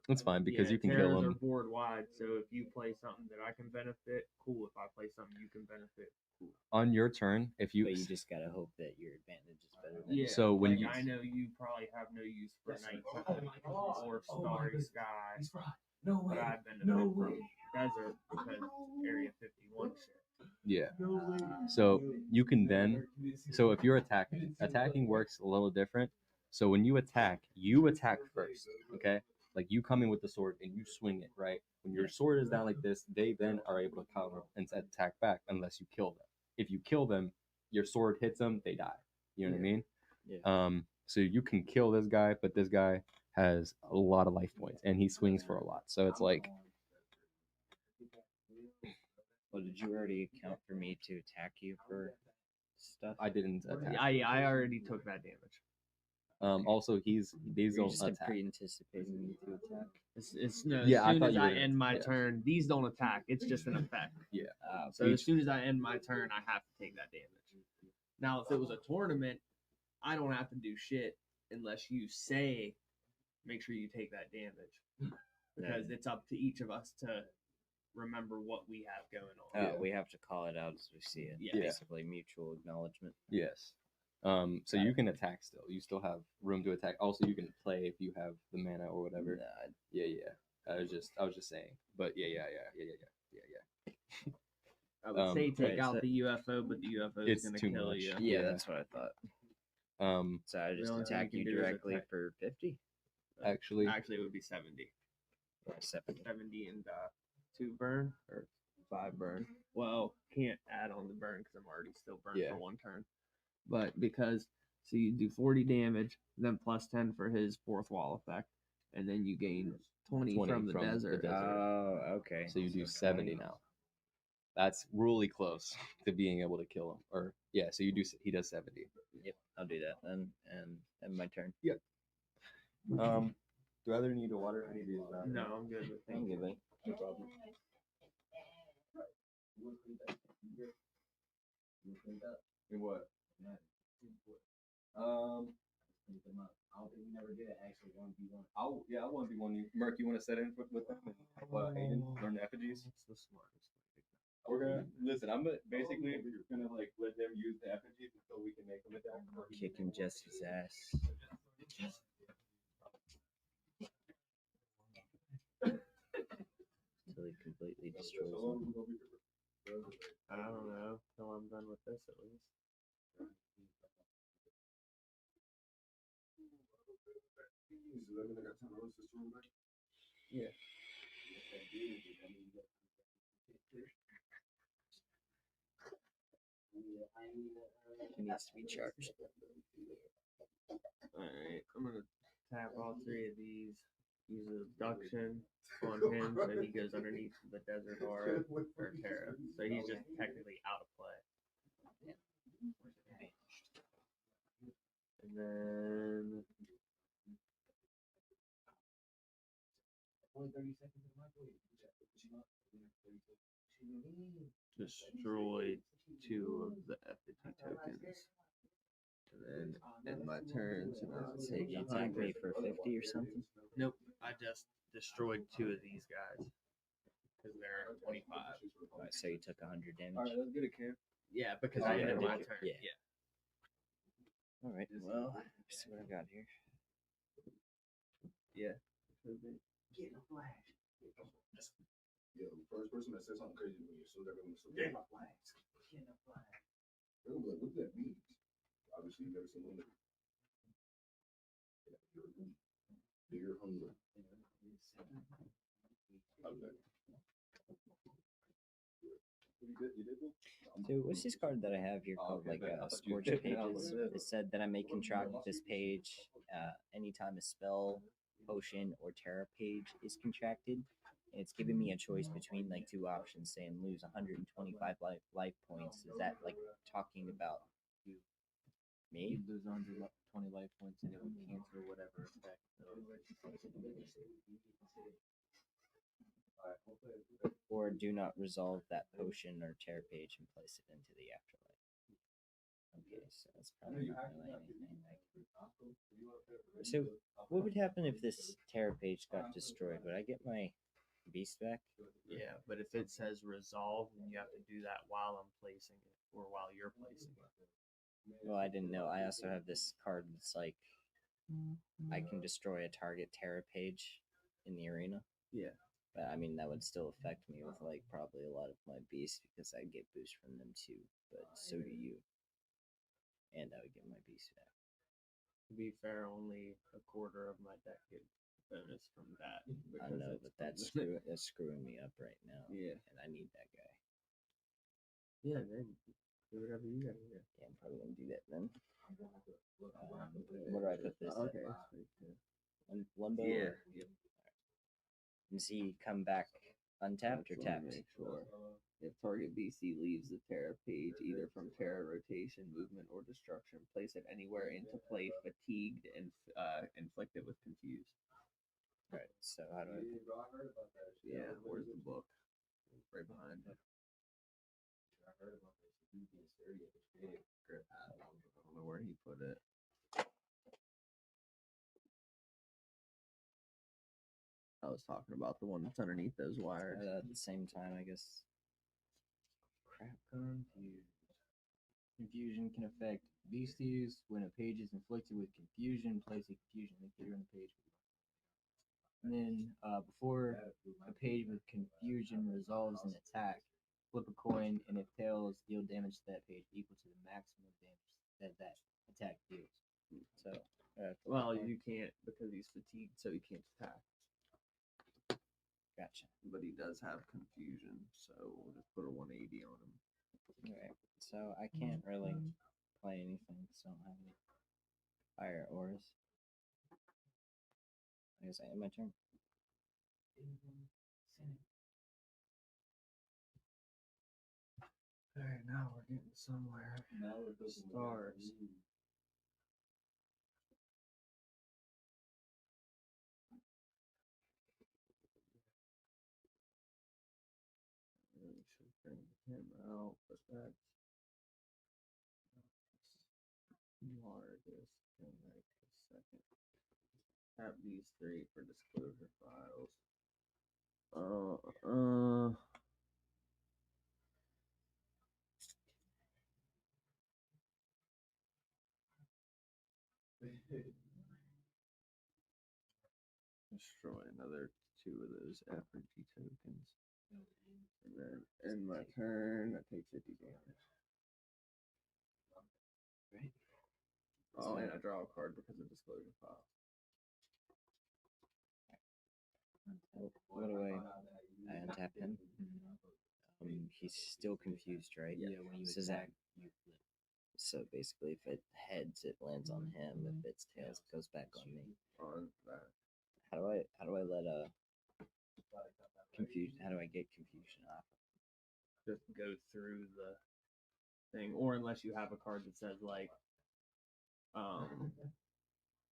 [SPEAKER 1] It's fine because
[SPEAKER 5] Yeah,
[SPEAKER 1] you can
[SPEAKER 5] terrors
[SPEAKER 1] kill
[SPEAKER 5] are
[SPEAKER 1] them.
[SPEAKER 5] board wide, so if you play something that I can benefit, cool. If I play something you can benefit, cool.
[SPEAKER 1] On your turn. If you
[SPEAKER 3] But you just gotta hope that your advantage is better than
[SPEAKER 5] Yeah.
[SPEAKER 1] So when
[SPEAKER 5] like
[SPEAKER 1] you-
[SPEAKER 5] I know you probably have no use for nighttime or starry sky, but I benefit from desert because Area 51 shit.
[SPEAKER 1] Yeah. So you can then. So if you're attacking works a little different. So when you attack first. Okay. Like you come in with the sword and you swing it right. When your sword is down like this, they then are able to counter and attack back unless you kill them. If you kill them, your sword hits them, they die. You know what I mean?
[SPEAKER 3] Yeah.
[SPEAKER 1] So you can kill this guy, but this guy has a lot of life points and he swings for a lot. So it's like.
[SPEAKER 3] Well, did you already account for me to attack you for stuff?
[SPEAKER 1] I didn't attack.
[SPEAKER 5] I already took that damage.
[SPEAKER 1] Also, these
[SPEAKER 3] You're
[SPEAKER 1] don't
[SPEAKER 3] just
[SPEAKER 1] attack.
[SPEAKER 3] pre-anticipating me to attack.
[SPEAKER 5] It's no.
[SPEAKER 1] Yeah, I
[SPEAKER 5] as soon
[SPEAKER 1] thought
[SPEAKER 5] as
[SPEAKER 1] you
[SPEAKER 5] I
[SPEAKER 1] were gonna-
[SPEAKER 5] end my
[SPEAKER 1] yeah.
[SPEAKER 5] turn, these don't attack. It's just an effect. So as
[SPEAKER 1] Each-
[SPEAKER 5] soon as I end my turn, I have to take that damage. Now, if it was a tournament, I don't have to do shit unless you say, make sure you take that damage, because it's up to each of us to remember what we have going on.
[SPEAKER 3] We have to call it out as we see it.
[SPEAKER 5] Yeah.
[SPEAKER 3] Basically, mutual acknowledgement.
[SPEAKER 1] Yes. So you can attack still. You still have room to attack. Also, you can play if you have the mana or whatever.
[SPEAKER 3] Nah,
[SPEAKER 1] Yeah. I was just saying. But yeah.
[SPEAKER 5] I would say take
[SPEAKER 3] right,
[SPEAKER 5] out
[SPEAKER 3] so-
[SPEAKER 5] the UFO, but the UFO is
[SPEAKER 1] It's
[SPEAKER 5] going to
[SPEAKER 1] too
[SPEAKER 5] kill
[SPEAKER 1] much.
[SPEAKER 5] you.
[SPEAKER 3] yeah,
[SPEAKER 1] Yeah.
[SPEAKER 3] that's what I thought. So I just
[SPEAKER 5] only thing
[SPEAKER 3] attack
[SPEAKER 5] you
[SPEAKER 3] you
[SPEAKER 5] can do is
[SPEAKER 3] directly
[SPEAKER 5] attack.
[SPEAKER 3] for 50?
[SPEAKER 1] Actually,
[SPEAKER 5] Actually, it would be 70.
[SPEAKER 3] Or 70.
[SPEAKER 5] 70 and 2 burn or 5 burn. Well, can't add on the burn because I'm already still burned
[SPEAKER 1] Yeah.
[SPEAKER 5] for 1 turn. But because so you do 40 damage, then plus 10 for his fourth wall effect, and then you gain 20 from the desert.
[SPEAKER 3] Oh, okay.
[SPEAKER 1] so you do
[SPEAKER 3] 20.
[SPEAKER 1] 70 now. That's really close to being able to kill him. Or yeah, so he does 70.
[SPEAKER 3] Yep, I'll do that then, and end my turn.
[SPEAKER 1] Do I either need a water? I need to use that.
[SPEAKER 5] No, I'm good with
[SPEAKER 3] Thank you, buddy.
[SPEAKER 1] No problem. In what?
[SPEAKER 2] I don't think we never did an actual 1v1.
[SPEAKER 1] I'll 1v1 you. Merc, you want to set in with them? Aiden, learn the effigies.
[SPEAKER 5] That's the smartest.
[SPEAKER 1] We're gonna listen. I'm basically gonna like let them use the effigies until we can make them attack.
[SPEAKER 3] Kicking Jesse's ass. Until he completely destroys him.
[SPEAKER 5] I don't know till I'm done with this at least. Yeah.
[SPEAKER 3] He needs to be charged.
[SPEAKER 5] Alright, I'm gonna tap all 3 of these. Use a abduction on him so he goes underneath the desert aura or Terra. So he's just technically out of play. And then destroy 2 of the effigy tokens. And then end my turn. So that's
[SPEAKER 3] So you attack me for 50 or something?
[SPEAKER 5] Nope, I just destroyed 2 of these guys because they're 25.
[SPEAKER 3] Alright, so you took 100 damage.
[SPEAKER 1] All right, let's get a camp.
[SPEAKER 5] Yeah, because
[SPEAKER 3] Oh,
[SPEAKER 5] I
[SPEAKER 3] yeah,
[SPEAKER 5] ended my
[SPEAKER 3] did you?
[SPEAKER 5] turn.
[SPEAKER 3] Yeah.
[SPEAKER 5] Yeah.
[SPEAKER 3] Alright, well, let's see what I got here.
[SPEAKER 5] Yeah.
[SPEAKER 2] Get a flash. Yeah, the first person that says something crazy to me, so they're gonna say, "Get a flash. Get a flash." They're gonna be like, "What does that mean?" Obviously, you've never seen one. Deer hunger. Okay. You did one?
[SPEAKER 3] So what's this card that I have here called
[SPEAKER 1] okay,
[SPEAKER 3] like
[SPEAKER 1] I thought you
[SPEAKER 3] Scorch
[SPEAKER 1] did.
[SPEAKER 3] Pages? It said that I may contract this page anytime a spell, potion, or terra page is contracted. And it's giving me a choice between like 2 options, saying lose 125 life points. Is that like talking about you? Me?
[SPEAKER 2] You lose 120 life points and it would cancel whatever effect.
[SPEAKER 3] Or do not resolve that potion or terra page and place it into the afterlife. Okay, so that's probably not really anything. So, what would happen if this terror page got destroyed? Would I get my beast back?
[SPEAKER 2] Yeah, but if it says resolve, then you have to do that while I'm placing it or while you're placing it.
[SPEAKER 3] Well, I didn't know. I also have this card that's like I can destroy a target terror page in the arena.
[SPEAKER 2] Yeah.
[SPEAKER 3] But I mean, that would still affect me with like probably a lot of my beasts because I get boost from them too. But so do you. And I would get my beast back.
[SPEAKER 2] To be fair, only a quarter of my deck gets bonus from that.
[SPEAKER 3] I know, but that's screwing me up right now.
[SPEAKER 5] Yeah.
[SPEAKER 3] And I need that guy.
[SPEAKER 2] Yeah, then do whatever you gotta do.
[SPEAKER 3] Yeah, I'm probably gonna do that then. Where do I put this?
[SPEAKER 5] Okay.
[SPEAKER 3] Limbo.
[SPEAKER 5] Yeah.
[SPEAKER 3] Yep. And see, come back untapped or
[SPEAKER 5] Just wanna
[SPEAKER 3] tapped.
[SPEAKER 5] make sure. If target BC leaves the Terra page, either from Terra rotation, movement, or destruction, place it anywhere into play fatigued and inflict it with confused.
[SPEAKER 3] Right. So how do I?
[SPEAKER 5] Yeah, where's the book? Right behind it. I don't know where he put it. I was talking about the one that's underneath those wires.
[SPEAKER 3] At the same time, I guess. Crap.
[SPEAKER 2] Confusion can affect beasties. When a page is inflicted with confusion, place a confusion indicator on the page. And then before a page with confusion resolves an attack, flip a coin, and if tails, deal damage to that page equal to the maximum damage that attack deals.
[SPEAKER 3] So.
[SPEAKER 5] Well, you can't because he's fatigued, so he can't attack.
[SPEAKER 3] Gotcha.
[SPEAKER 5] But he does have confusion, so we'll just put a 180 on him.
[SPEAKER 3] Alright. So I can't really play anything because I don't have any fire auras. I guess I end my turn.
[SPEAKER 2] Alright, now we're getting somewhere. Stars.
[SPEAKER 5] Really should bring him out, but that's largest in like a second. Tap these three for disclosure files. Destroy another 2 of those effigy tokens. And then end my turn, I take 50 damage.
[SPEAKER 3] Right.
[SPEAKER 5] Oh, and I draw a card because of disclosure file.
[SPEAKER 3] What do I untap him? He's still confused, right?
[SPEAKER 2] Yeah, when you
[SPEAKER 3] So
[SPEAKER 2] attack,
[SPEAKER 3] that- So basically, if it heads, it lands on him. If it's tails, it goes back on me.
[SPEAKER 5] On that.
[SPEAKER 3] How do I let confusion? How do I get confusion off?
[SPEAKER 2] just go through the thing, or unless you have a card that says like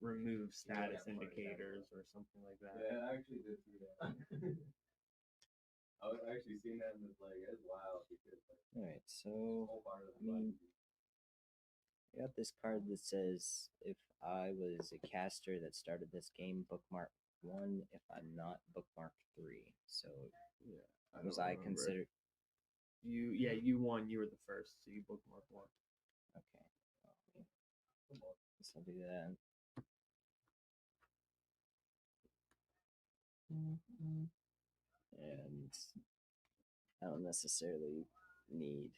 [SPEAKER 2] remove status indicators or something like that.
[SPEAKER 1] Yeah, I actually did see that. I was actually seeing that and it's like, it's wild because like,
[SPEAKER 3] All right, so
[SPEAKER 1] whole part of the
[SPEAKER 3] I mean, I got this card that says if I was a caster that started this game, bookmark 1. If I'm not, bookmark 3. So
[SPEAKER 5] Yeah.
[SPEAKER 3] was
[SPEAKER 5] don't
[SPEAKER 3] I
[SPEAKER 5] remember.
[SPEAKER 3] considered?
[SPEAKER 2] You won. You were the first, so you bookmark 1.
[SPEAKER 3] Okay. Well, guess I'll do that. And I don't necessarily need.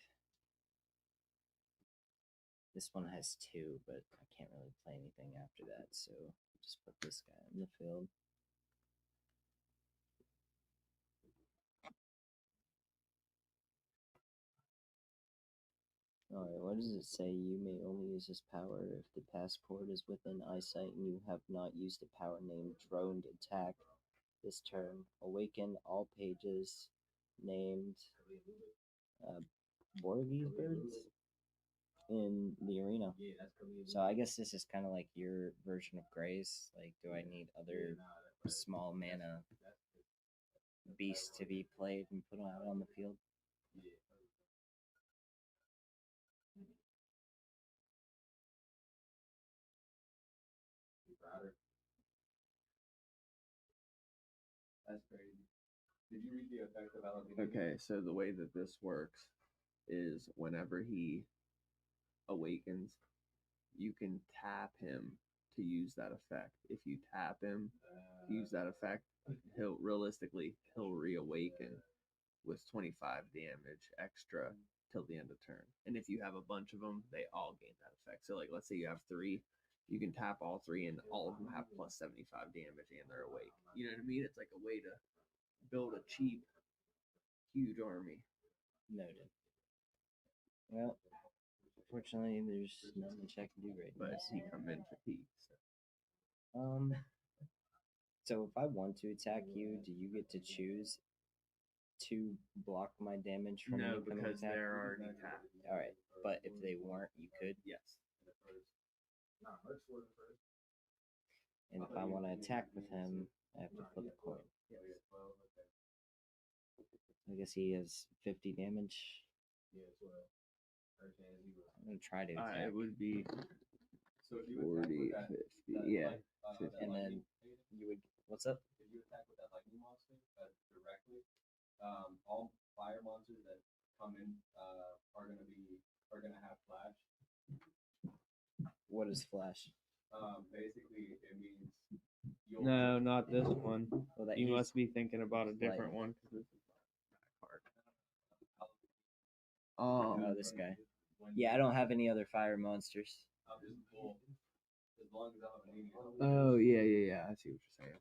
[SPEAKER 3] This one has 2, but I can't really play anything after that, so just put this guy in the field. Alright, what does it say? You may only use this power if the passport is within eyesight and you have not used a power named Droned Attack this turn. Awaken all pages named Borgese birds in the arena. So I guess this is kind of like your version of Grace. Like, do I need other small mana beasts to be played and put out on the field?
[SPEAKER 1] That's crazy. Did you read the effect of allocating?
[SPEAKER 5] Okay, so the way that this works is whenever he awakens, you can tap him to use that effect. If you tap him to use that effect, he'll reawaken with 25 damage extra till the end of turn. And if you have a bunch of them, they all gain that effect. So like let's say you have 3, you can tap all 3 and all of them have plus 75 damage and they're awake. You know what I mean? It's like a way to build a cheap, huge army.
[SPEAKER 3] Noted. Well, fortunately, there's not much I can do right
[SPEAKER 5] But
[SPEAKER 3] now.
[SPEAKER 5] he come in fatigued.
[SPEAKER 3] So if I want to attack you, do you get to choose to block my damage from
[SPEAKER 5] No,
[SPEAKER 3] an incoming
[SPEAKER 5] because
[SPEAKER 3] attack?
[SPEAKER 5] they're already tapped.
[SPEAKER 3] All right, but if they weren't, you could.
[SPEAKER 5] Yes.
[SPEAKER 3] And if I want to attack with him, I have to flip a coin. I guess he has 50 damage. I'm gonna try to attack.
[SPEAKER 5] It would be
[SPEAKER 1] So if you
[SPEAKER 5] 40, 50. Yeah. 50.
[SPEAKER 3] And then you would. What's up?
[SPEAKER 1] If you attack with that lightning monster directly, all fire monsters that come in are gonna have flash.
[SPEAKER 3] What is flash?
[SPEAKER 1] Basically, it means
[SPEAKER 5] No, not this one.
[SPEAKER 3] Well, that
[SPEAKER 5] You
[SPEAKER 3] he's-
[SPEAKER 5] must be thinking about a different
[SPEAKER 3] Lightning.
[SPEAKER 5] one because this is my card.
[SPEAKER 3] Oh, this guy. Yeah, I don't have any other fire monsters.
[SPEAKER 1] As long as I have an enemy.
[SPEAKER 5] Oh yeah. I see what you're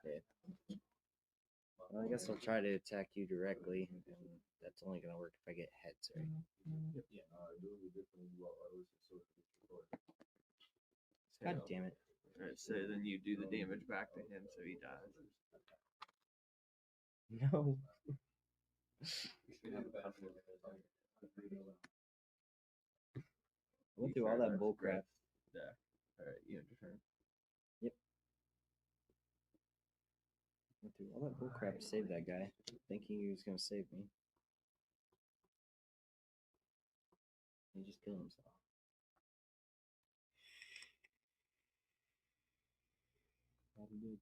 [SPEAKER 5] saying.
[SPEAKER 3] Well, I guess I'll try to attack you directly. And that's only gonna work if I get heads, right? God damn it!
[SPEAKER 5] Alright, so then you do the damage back to him, so he dies.
[SPEAKER 3] No. I went through all that bullcrap.
[SPEAKER 5] Yeah. Alright, you have your turn.
[SPEAKER 3] Went through all that bullcrap to save that guy, thinking he was gonna save me. He just killed himself. Probably did.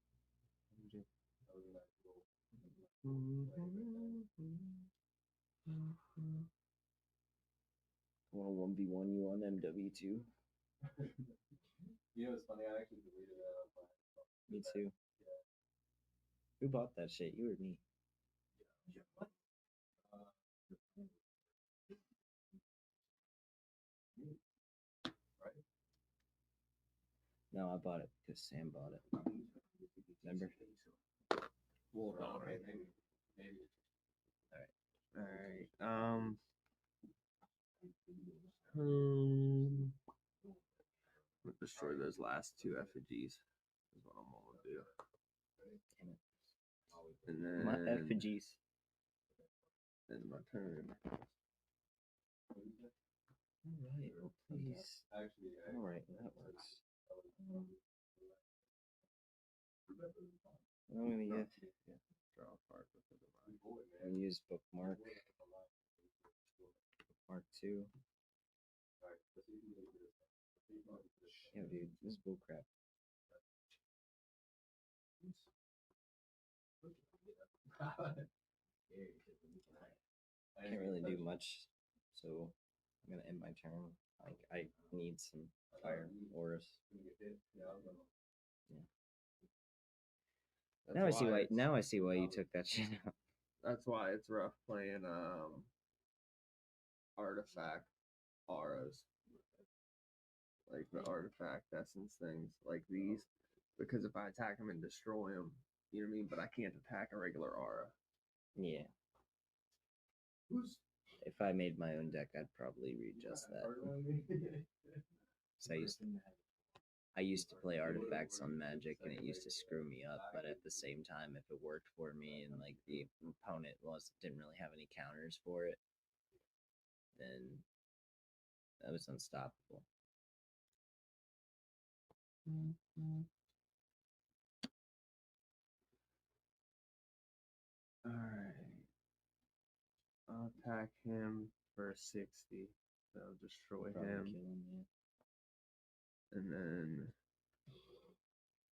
[SPEAKER 3] I want to 1v1 you on MW2.
[SPEAKER 1] You know, it's funny. I actually deleted that off my.
[SPEAKER 3] Me too. Who bought that shit? You or me? No, I bought it because Sam bought it. Remember?
[SPEAKER 5] We'll call it.
[SPEAKER 1] Maybe.
[SPEAKER 5] Alright. We'll destroy those last 2 effigies. Is what I'm gonna do. And then
[SPEAKER 3] My effigies.
[SPEAKER 5] End my turn.
[SPEAKER 3] Alright, well, please.
[SPEAKER 1] Actually,
[SPEAKER 3] Alright, that works. I'm gonna get
[SPEAKER 5] Draw a card with the divine.
[SPEAKER 3] and use bookmark. Bookmark 2. Yeah, dude, this is bullcrap. I can't really do much, so I'm gonna end my turn. Like, I need some fire auras.
[SPEAKER 5] That's
[SPEAKER 3] Now I see why.
[SPEAKER 5] it's-
[SPEAKER 3] Now I see why you took that shit out.
[SPEAKER 5] That's why it's rough playing artifact auras. Like the artifact essence things like these. Because if I attack them and destroy them, you know what I mean? But I can't attack a regular aura.
[SPEAKER 3] Yeah. If I made my own deck, I'd probably readjust that. So I used to play artifacts on Magic, and it used to screw me up. But at the same time, if it worked for me, and like the opponent didn't really have any counters for it, then that was unstoppable.
[SPEAKER 5] Alright. I'll attack him for 60. So I'll destroy
[SPEAKER 3] Probably
[SPEAKER 5] him.
[SPEAKER 3] kill him, yeah.
[SPEAKER 5] And then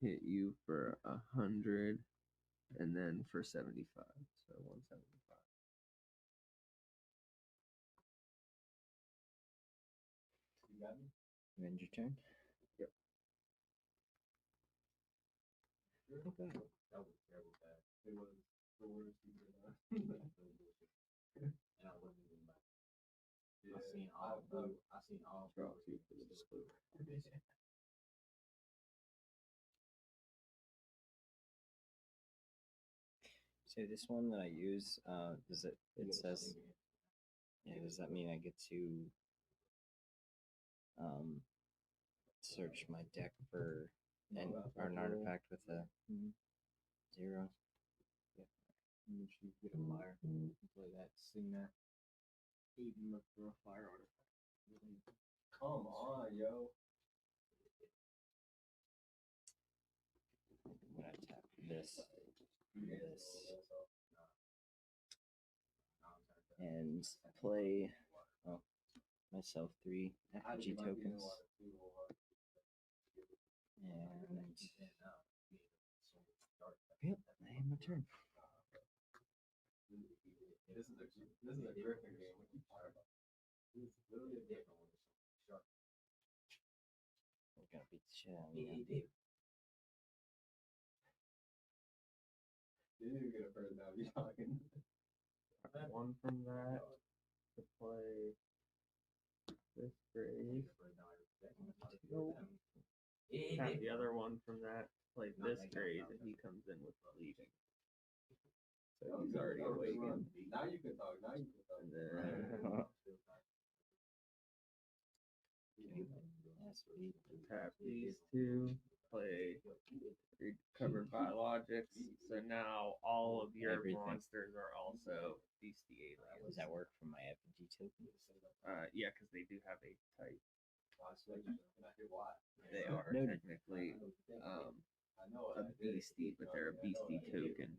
[SPEAKER 5] hit you for 100. and then for 75. So 175.
[SPEAKER 1] You got me?
[SPEAKER 3] You end your turn.
[SPEAKER 5] Yep.
[SPEAKER 3] Okay.
[SPEAKER 1] That was terrible bad. It was the worst you could have done.
[SPEAKER 2] And I wasn't even back. I seen all blue. I seen all blue.
[SPEAKER 5] Draw 2 for the disclosure.
[SPEAKER 3] So this one that I use, does it? It says, yeah. Does that mean I get to search my deck for or an artifact with a 0?
[SPEAKER 2] You should get a fire. Play that. Sing that. Even for a fire artifact.
[SPEAKER 1] Come on, yo.
[SPEAKER 3] I'm gonna tap this, and play myself 3 FG tokens. And yep, I have my turn.
[SPEAKER 1] This is a griffin game. What you talking about? This is literally a different one. Shark.
[SPEAKER 3] We're gonna beat the shit out of me. Dude.
[SPEAKER 1] Didn't even get a first down. You talking?
[SPEAKER 5] One from that to play this grave. Nope. Tap the other one from that to play this grave, and he comes in with bleeding. So he's already awakened.
[SPEAKER 1] Now you can talk. Now you can talk.
[SPEAKER 5] And then tap these two, play recovered biologics. So now all of your
[SPEAKER 3] Everything.
[SPEAKER 5] monsters are also beastie aliens.
[SPEAKER 3] Does that work for my FG tokens?
[SPEAKER 5] Yeah, because they do have a type. They
[SPEAKER 1] They
[SPEAKER 5] are
[SPEAKER 3] Noted.
[SPEAKER 5] technically a beastie, but they're a beastie token.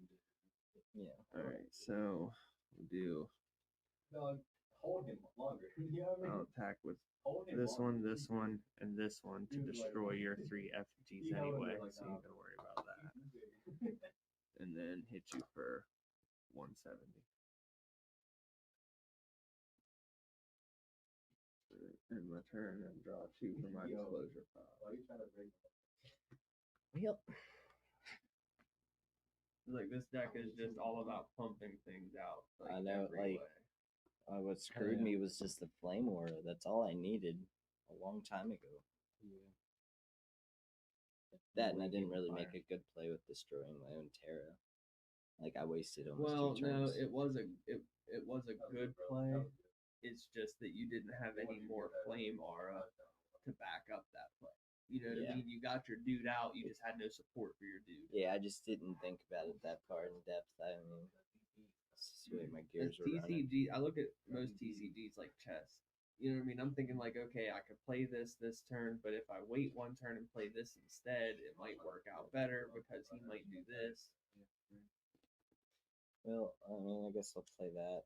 [SPEAKER 3] Yeah.
[SPEAKER 5] Alright, so we'll do.
[SPEAKER 1] No, hold him longer. You know what I mean?
[SPEAKER 5] I'll attack with
[SPEAKER 1] Hold him
[SPEAKER 5] this one,
[SPEAKER 1] longer.
[SPEAKER 5] this one, and this one to destroy your 3 FGs anyway, so you can worry about that. And then hit you for 170. End my turn and draw 2 from my disclosure file.
[SPEAKER 1] Why are you trying to break
[SPEAKER 3] Yep.
[SPEAKER 5] Like this deck is just all about pumping things out. Like,
[SPEAKER 3] I know,
[SPEAKER 5] every
[SPEAKER 3] like,
[SPEAKER 5] way.
[SPEAKER 3] what screwed me was just the flame aura. That's all I needed a long time ago. That, and I didn't really make a good play with destroying my own Terra. Like, I wasted almost 2
[SPEAKER 5] no,
[SPEAKER 3] turns.
[SPEAKER 5] it was a good play. It's just that you didn't have any more flame aura to back up that play. You know what I
[SPEAKER 3] Yeah.
[SPEAKER 5] mean? You got your dude out. You just had no support for your dude.
[SPEAKER 3] Yeah, I just didn't think about it that far in depth. I mean, that's just the way my gears were running.
[SPEAKER 5] TCG, I look at most TCGs like chess. You know what I mean? I'm thinking like, okay, I could play this turn, but if I wait 1 turn and play this instead, it might work out better because he might do this.
[SPEAKER 3] Well, I mean, I guess I'll play that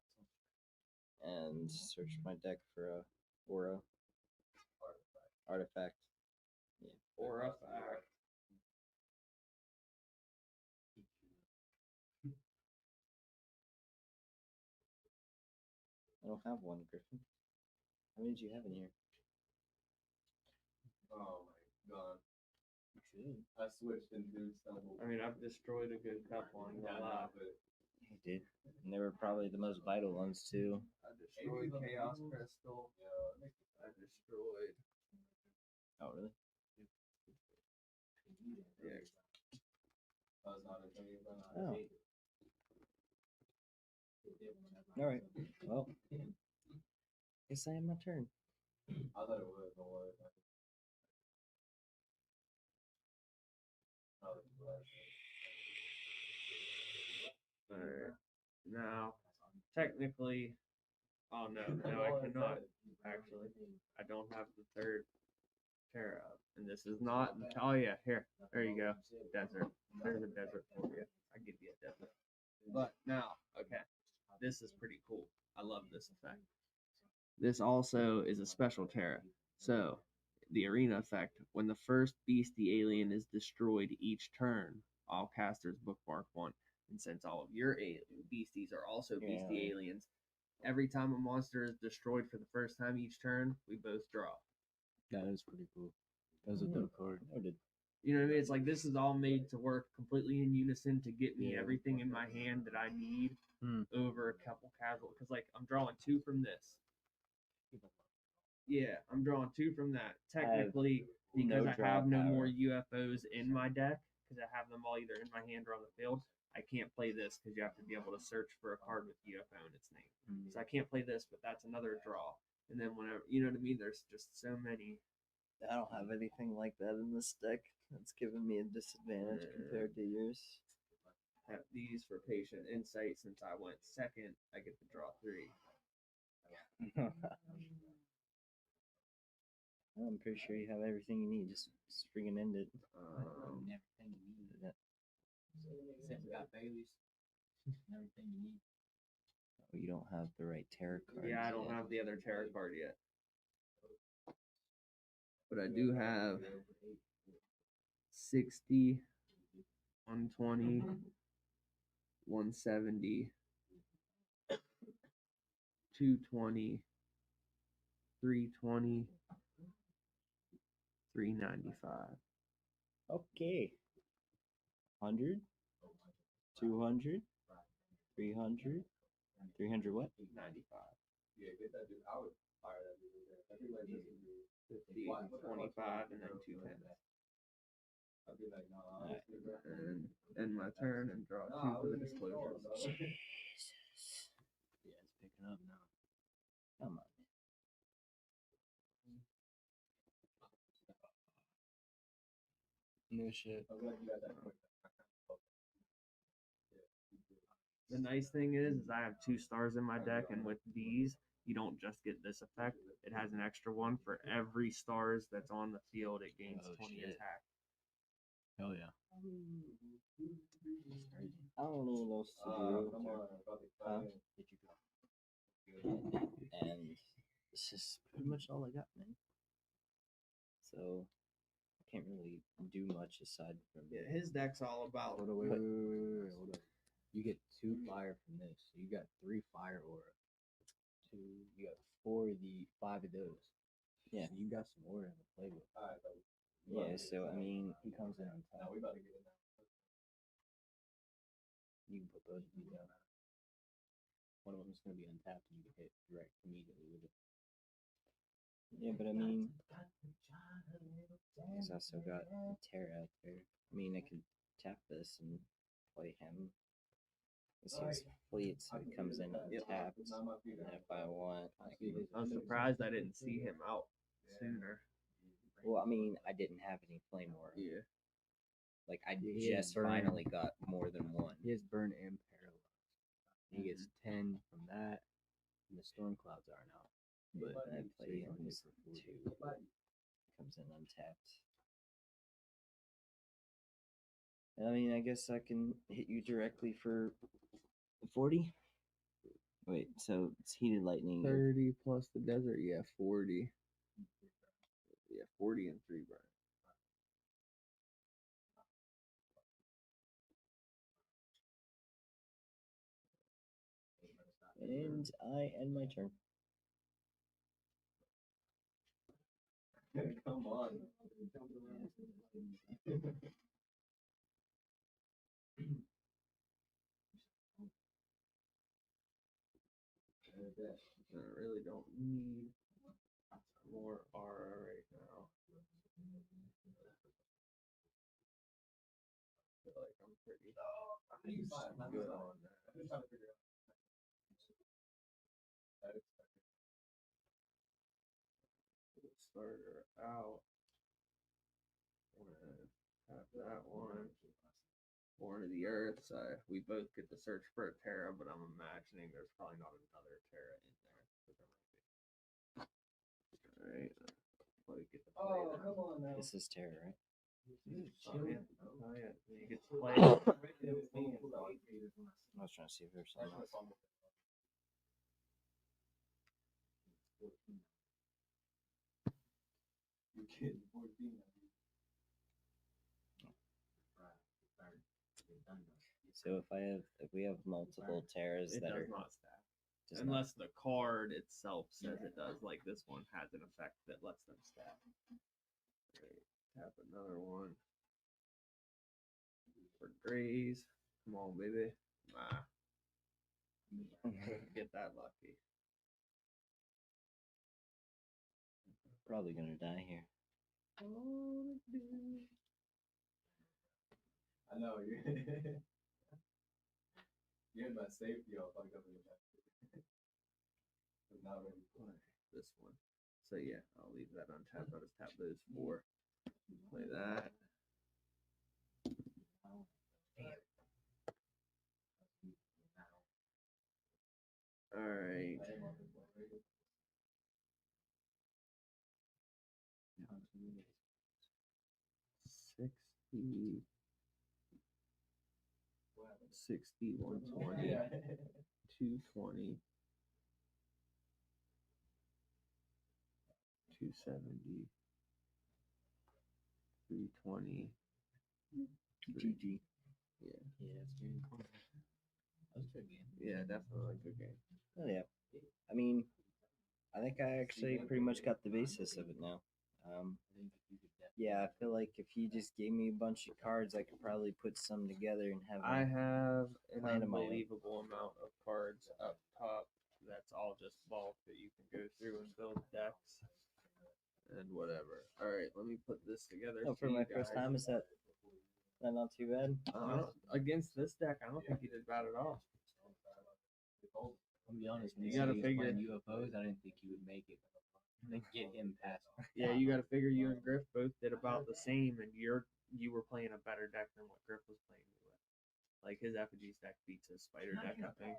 [SPEAKER 3] and search my deck for a aura artifact. Yeah.
[SPEAKER 5] Or a fact.
[SPEAKER 3] I don't have one, Griffin. How many did you have in here?
[SPEAKER 1] Oh my god.
[SPEAKER 3] You should.
[SPEAKER 1] I switched and dude stumbled.
[SPEAKER 5] I mean, I've destroyed a good couple on the lot.
[SPEAKER 3] You did. And they were probably the most vital ones, too.
[SPEAKER 5] I destroyed Chaos Crystal. I destroyed.
[SPEAKER 3] Oh, really?
[SPEAKER 5] Yeah.
[SPEAKER 3] Oh. Alright. Well, guess I have my turn.
[SPEAKER 1] I thought it was. Don't worry.
[SPEAKER 5] Alright. Now, technically, oh no, I cannot. Actually, I don't have the 3rd Terra up. And this is not. Oh yeah, here. There you go. Desert. There's a desert for you. I give you a desert. But now, okay. This is pretty cool. I love this effect. This also is a special Terra. So, the arena effect. When the first beastie alien is destroyed each turn, all casters bookmark 1. And since all of your beasties are also beastie
[SPEAKER 3] Yeah.
[SPEAKER 5] aliens, every time a monster is destroyed for the first time each turn, we both draw.
[SPEAKER 2] That is pretty cool. That's a dope card.
[SPEAKER 3] Noted.
[SPEAKER 5] You know what I mean? It's like this is all made to work completely in unison to get me
[SPEAKER 2] Yeah.
[SPEAKER 5] everything in my hand that I need
[SPEAKER 2] Hmm.
[SPEAKER 5] over a couple casual. Because like I'm drawing 2 from this. Yeah, I'm drawing 2 from that. Technically, because
[SPEAKER 3] no
[SPEAKER 5] I
[SPEAKER 3] draw
[SPEAKER 5] have no more
[SPEAKER 3] power.
[SPEAKER 5] UFOs in my deck, because I have them all either in my hand or on the field, I can't play this because you have to be able to search for a card with UFO in its name.
[SPEAKER 2] Hmm.
[SPEAKER 5] So I can't play this, but that's another draw. And then whenever, you know what I mean? There's just so many.
[SPEAKER 3] I don't have anything like that in this deck. That's giving me a disadvantage compared to yours.
[SPEAKER 5] Have these for patient insight. Since I went second, I get to draw 3.
[SPEAKER 3] I'm pretty sure you have everything you need. Just freaking end it.
[SPEAKER 2] Everything you need.
[SPEAKER 3] Yeah.
[SPEAKER 2] Except we got Bailey's. Everything you need.
[SPEAKER 3] Oh, you don't have the right tarot card.
[SPEAKER 5] Yeah, I don't have the other tarot card yet. But I do have 60, 120, 170, 220, 320, 395.
[SPEAKER 3] Okay. 100, 200, 300, 300 what?
[SPEAKER 5] 95. Yeah, get that dude. I would fire that dude. 50, 25, and then 210. I'd be like, no, and end my turn and draw 2 for the disclosure.
[SPEAKER 3] Jesus.
[SPEAKER 2] Yeah, it's picking up now.
[SPEAKER 3] Come on.
[SPEAKER 2] No shit.
[SPEAKER 5] The nice thing is I have 2 stars in my deck, and with these, you don't just get this effect. It has an extra one for every stars that's on the field. It gains
[SPEAKER 2] Oh,
[SPEAKER 5] 20
[SPEAKER 2] shit.
[SPEAKER 5] attack.
[SPEAKER 2] Hell yeah.
[SPEAKER 3] I don't even know what to do. Huh? And this is pretty much all I got, man. So I can't really do much aside from
[SPEAKER 5] Yeah, his deck's all about.
[SPEAKER 2] Hold on, wait, hold on. You get 2 fire from this. So you got 3 fire aura. 2, you got 5 of those.
[SPEAKER 3] Yeah.
[SPEAKER 2] So you got some aura to play with.
[SPEAKER 3] Yeah, so I mean,
[SPEAKER 2] He comes in on top. You can put both of these down. One of them is going to be untapped and you can hit direct immediately with it.
[SPEAKER 3] yeah, but I mean, he's also got a Terra out there. I mean, I could tap this and play him. This is fleet, so he comes in untapped. And then if I want, I can.
[SPEAKER 5] I'm surprised I didn't see him out sooner.
[SPEAKER 3] Well, I mean, I didn't have any flame aura.
[SPEAKER 5] Yeah.
[SPEAKER 3] Like, I
[SPEAKER 2] He has
[SPEAKER 3] just
[SPEAKER 2] burn.
[SPEAKER 3] finally got more than one.
[SPEAKER 2] He has burn and paralyze. He gets 10 from that. And the storm clouds aren't out. But
[SPEAKER 3] And I
[SPEAKER 2] so
[SPEAKER 3] play
[SPEAKER 2] you
[SPEAKER 3] him
[SPEAKER 2] can hit
[SPEAKER 3] as
[SPEAKER 2] for
[SPEAKER 3] 2.
[SPEAKER 2] 40.
[SPEAKER 3] Comes in untapped. I mean, I guess I can hit you directly for 40. Wait, so it's heated lightning.
[SPEAKER 5] 30 plus the desert. Yeah, 40. Yeah, 40 and 3 burn.
[SPEAKER 3] And I end my turn.
[SPEAKER 5] Come on. I really don't need more aura right now. I feel like I'm pretty good on that. Starter out. Have that one. Born of the Earth. So we both get to search for a Terra, but I'm imagining there's probably not another Terra in there. Alright. Get to play that.
[SPEAKER 2] come on now.
[SPEAKER 3] This is Terra, right?
[SPEAKER 5] Oh, yeah. Oh, yeah. You get to play.
[SPEAKER 3] I was trying to see if there's something else. So if we have multiple tears
[SPEAKER 5] It
[SPEAKER 3] that
[SPEAKER 5] does
[SPEAKER 3] are
[SPEAKER 5] not stack.
[SPEAKER 3] just
[SPEAKER 5] Unless the card itself says it does, like this one has an effect that lets them stack. Right, tap another one. For Grays. Come on, baby. Nah. Get that lucky.
[SPEAKER 3] probably gonna die here.
[SPEAKER 1] I know you're you're in that safety. I'll fuck up in the back. I'm not ready for it.
[SPEAKER 5] This one. So yeah, I'll leave that untapped. I'll just tap those 4. Play that. Alright. 60, 60, 120, 220, 270, 320.
[SPEAKER 3] GG.
[SPEAKER 5] Yeah.
[SPEAKER 2] Yeah, that's good. That was a good game.
[SPEAKER 5] Yeah, definitely a good game.
[SPEAKER 3] Oh yeah. I mean, I think I actually pretty much got the basis of it now. Yeah, I feel like if he just gave me a bunch of cards, I could probably put some together and have.
[SPEAKER 5] I have an
[SPEAKER 3] plan of my own.
[SPEAKER 5] unbelievable amount of cards up top. That's all just bulk that you can go through and build decks and whatever. All right, let me put this together.
[SPEAKER 3] Oh, for my first time, is that not too bad?
[SPEAKER 5] Against this deck, I don't think he did bad at all.
[SPEAKER 2] I'll be honest, when
[SPEAKER 5] You
[SPEAKER 2] you
[SPEAKER 5] gotta
[SPEAKER 2] said he was
[SPEAKER 5] figure-
[SPEAKER 2] playing UFOs, I didn't think he would make it. Then get him past.
[SPEAKER 5] Yeah, you got to figure you and Griff both did about the same, and you were playing a better deck than what Griff was playing with. Like his effigies deck beats his spider deck, I think.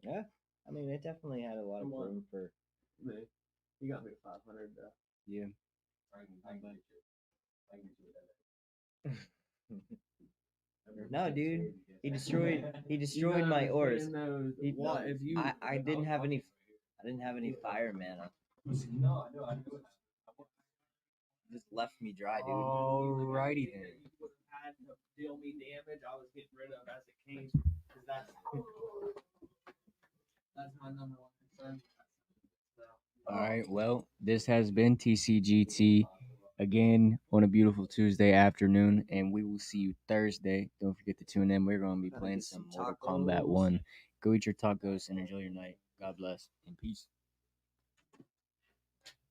[SPEAKER 3] Yeah. I mean, it definitely had a lot of
[SPEAKER 5] Come on.
[SPEAKER 3] room for.
[SPEAKER 5] He got me to 500 though.
[SPEAKER 3] Yeah. No, dude. He destroyed my ores. I didn't have any fire mana. Just left me dry, dude.
[SPEAKER 2] Alrighty then.
[SPEAKER 4] You would have had to deal me damage. I was getting rid of as it came. 'Cause that's my number one concern. So,
[SPEAKER 2] All right. Well, this has been TCGT again on a beautiful Tuesday afternoon, and we will see you Thursday. Don't forget to tune in. We're going to be
[SPEAKER 5] Gotta
[SPEAKER 2] playing
[SPEAKER 5] get
[SPEAKER 2] some
[SPEAKER 5] some
[SPEAKER 2] Mortal Kombat
[SPEAKER 5] tacos.
[SPEAKER 2] 1. Go eat your tacos and enjoy your night. God bless and peace.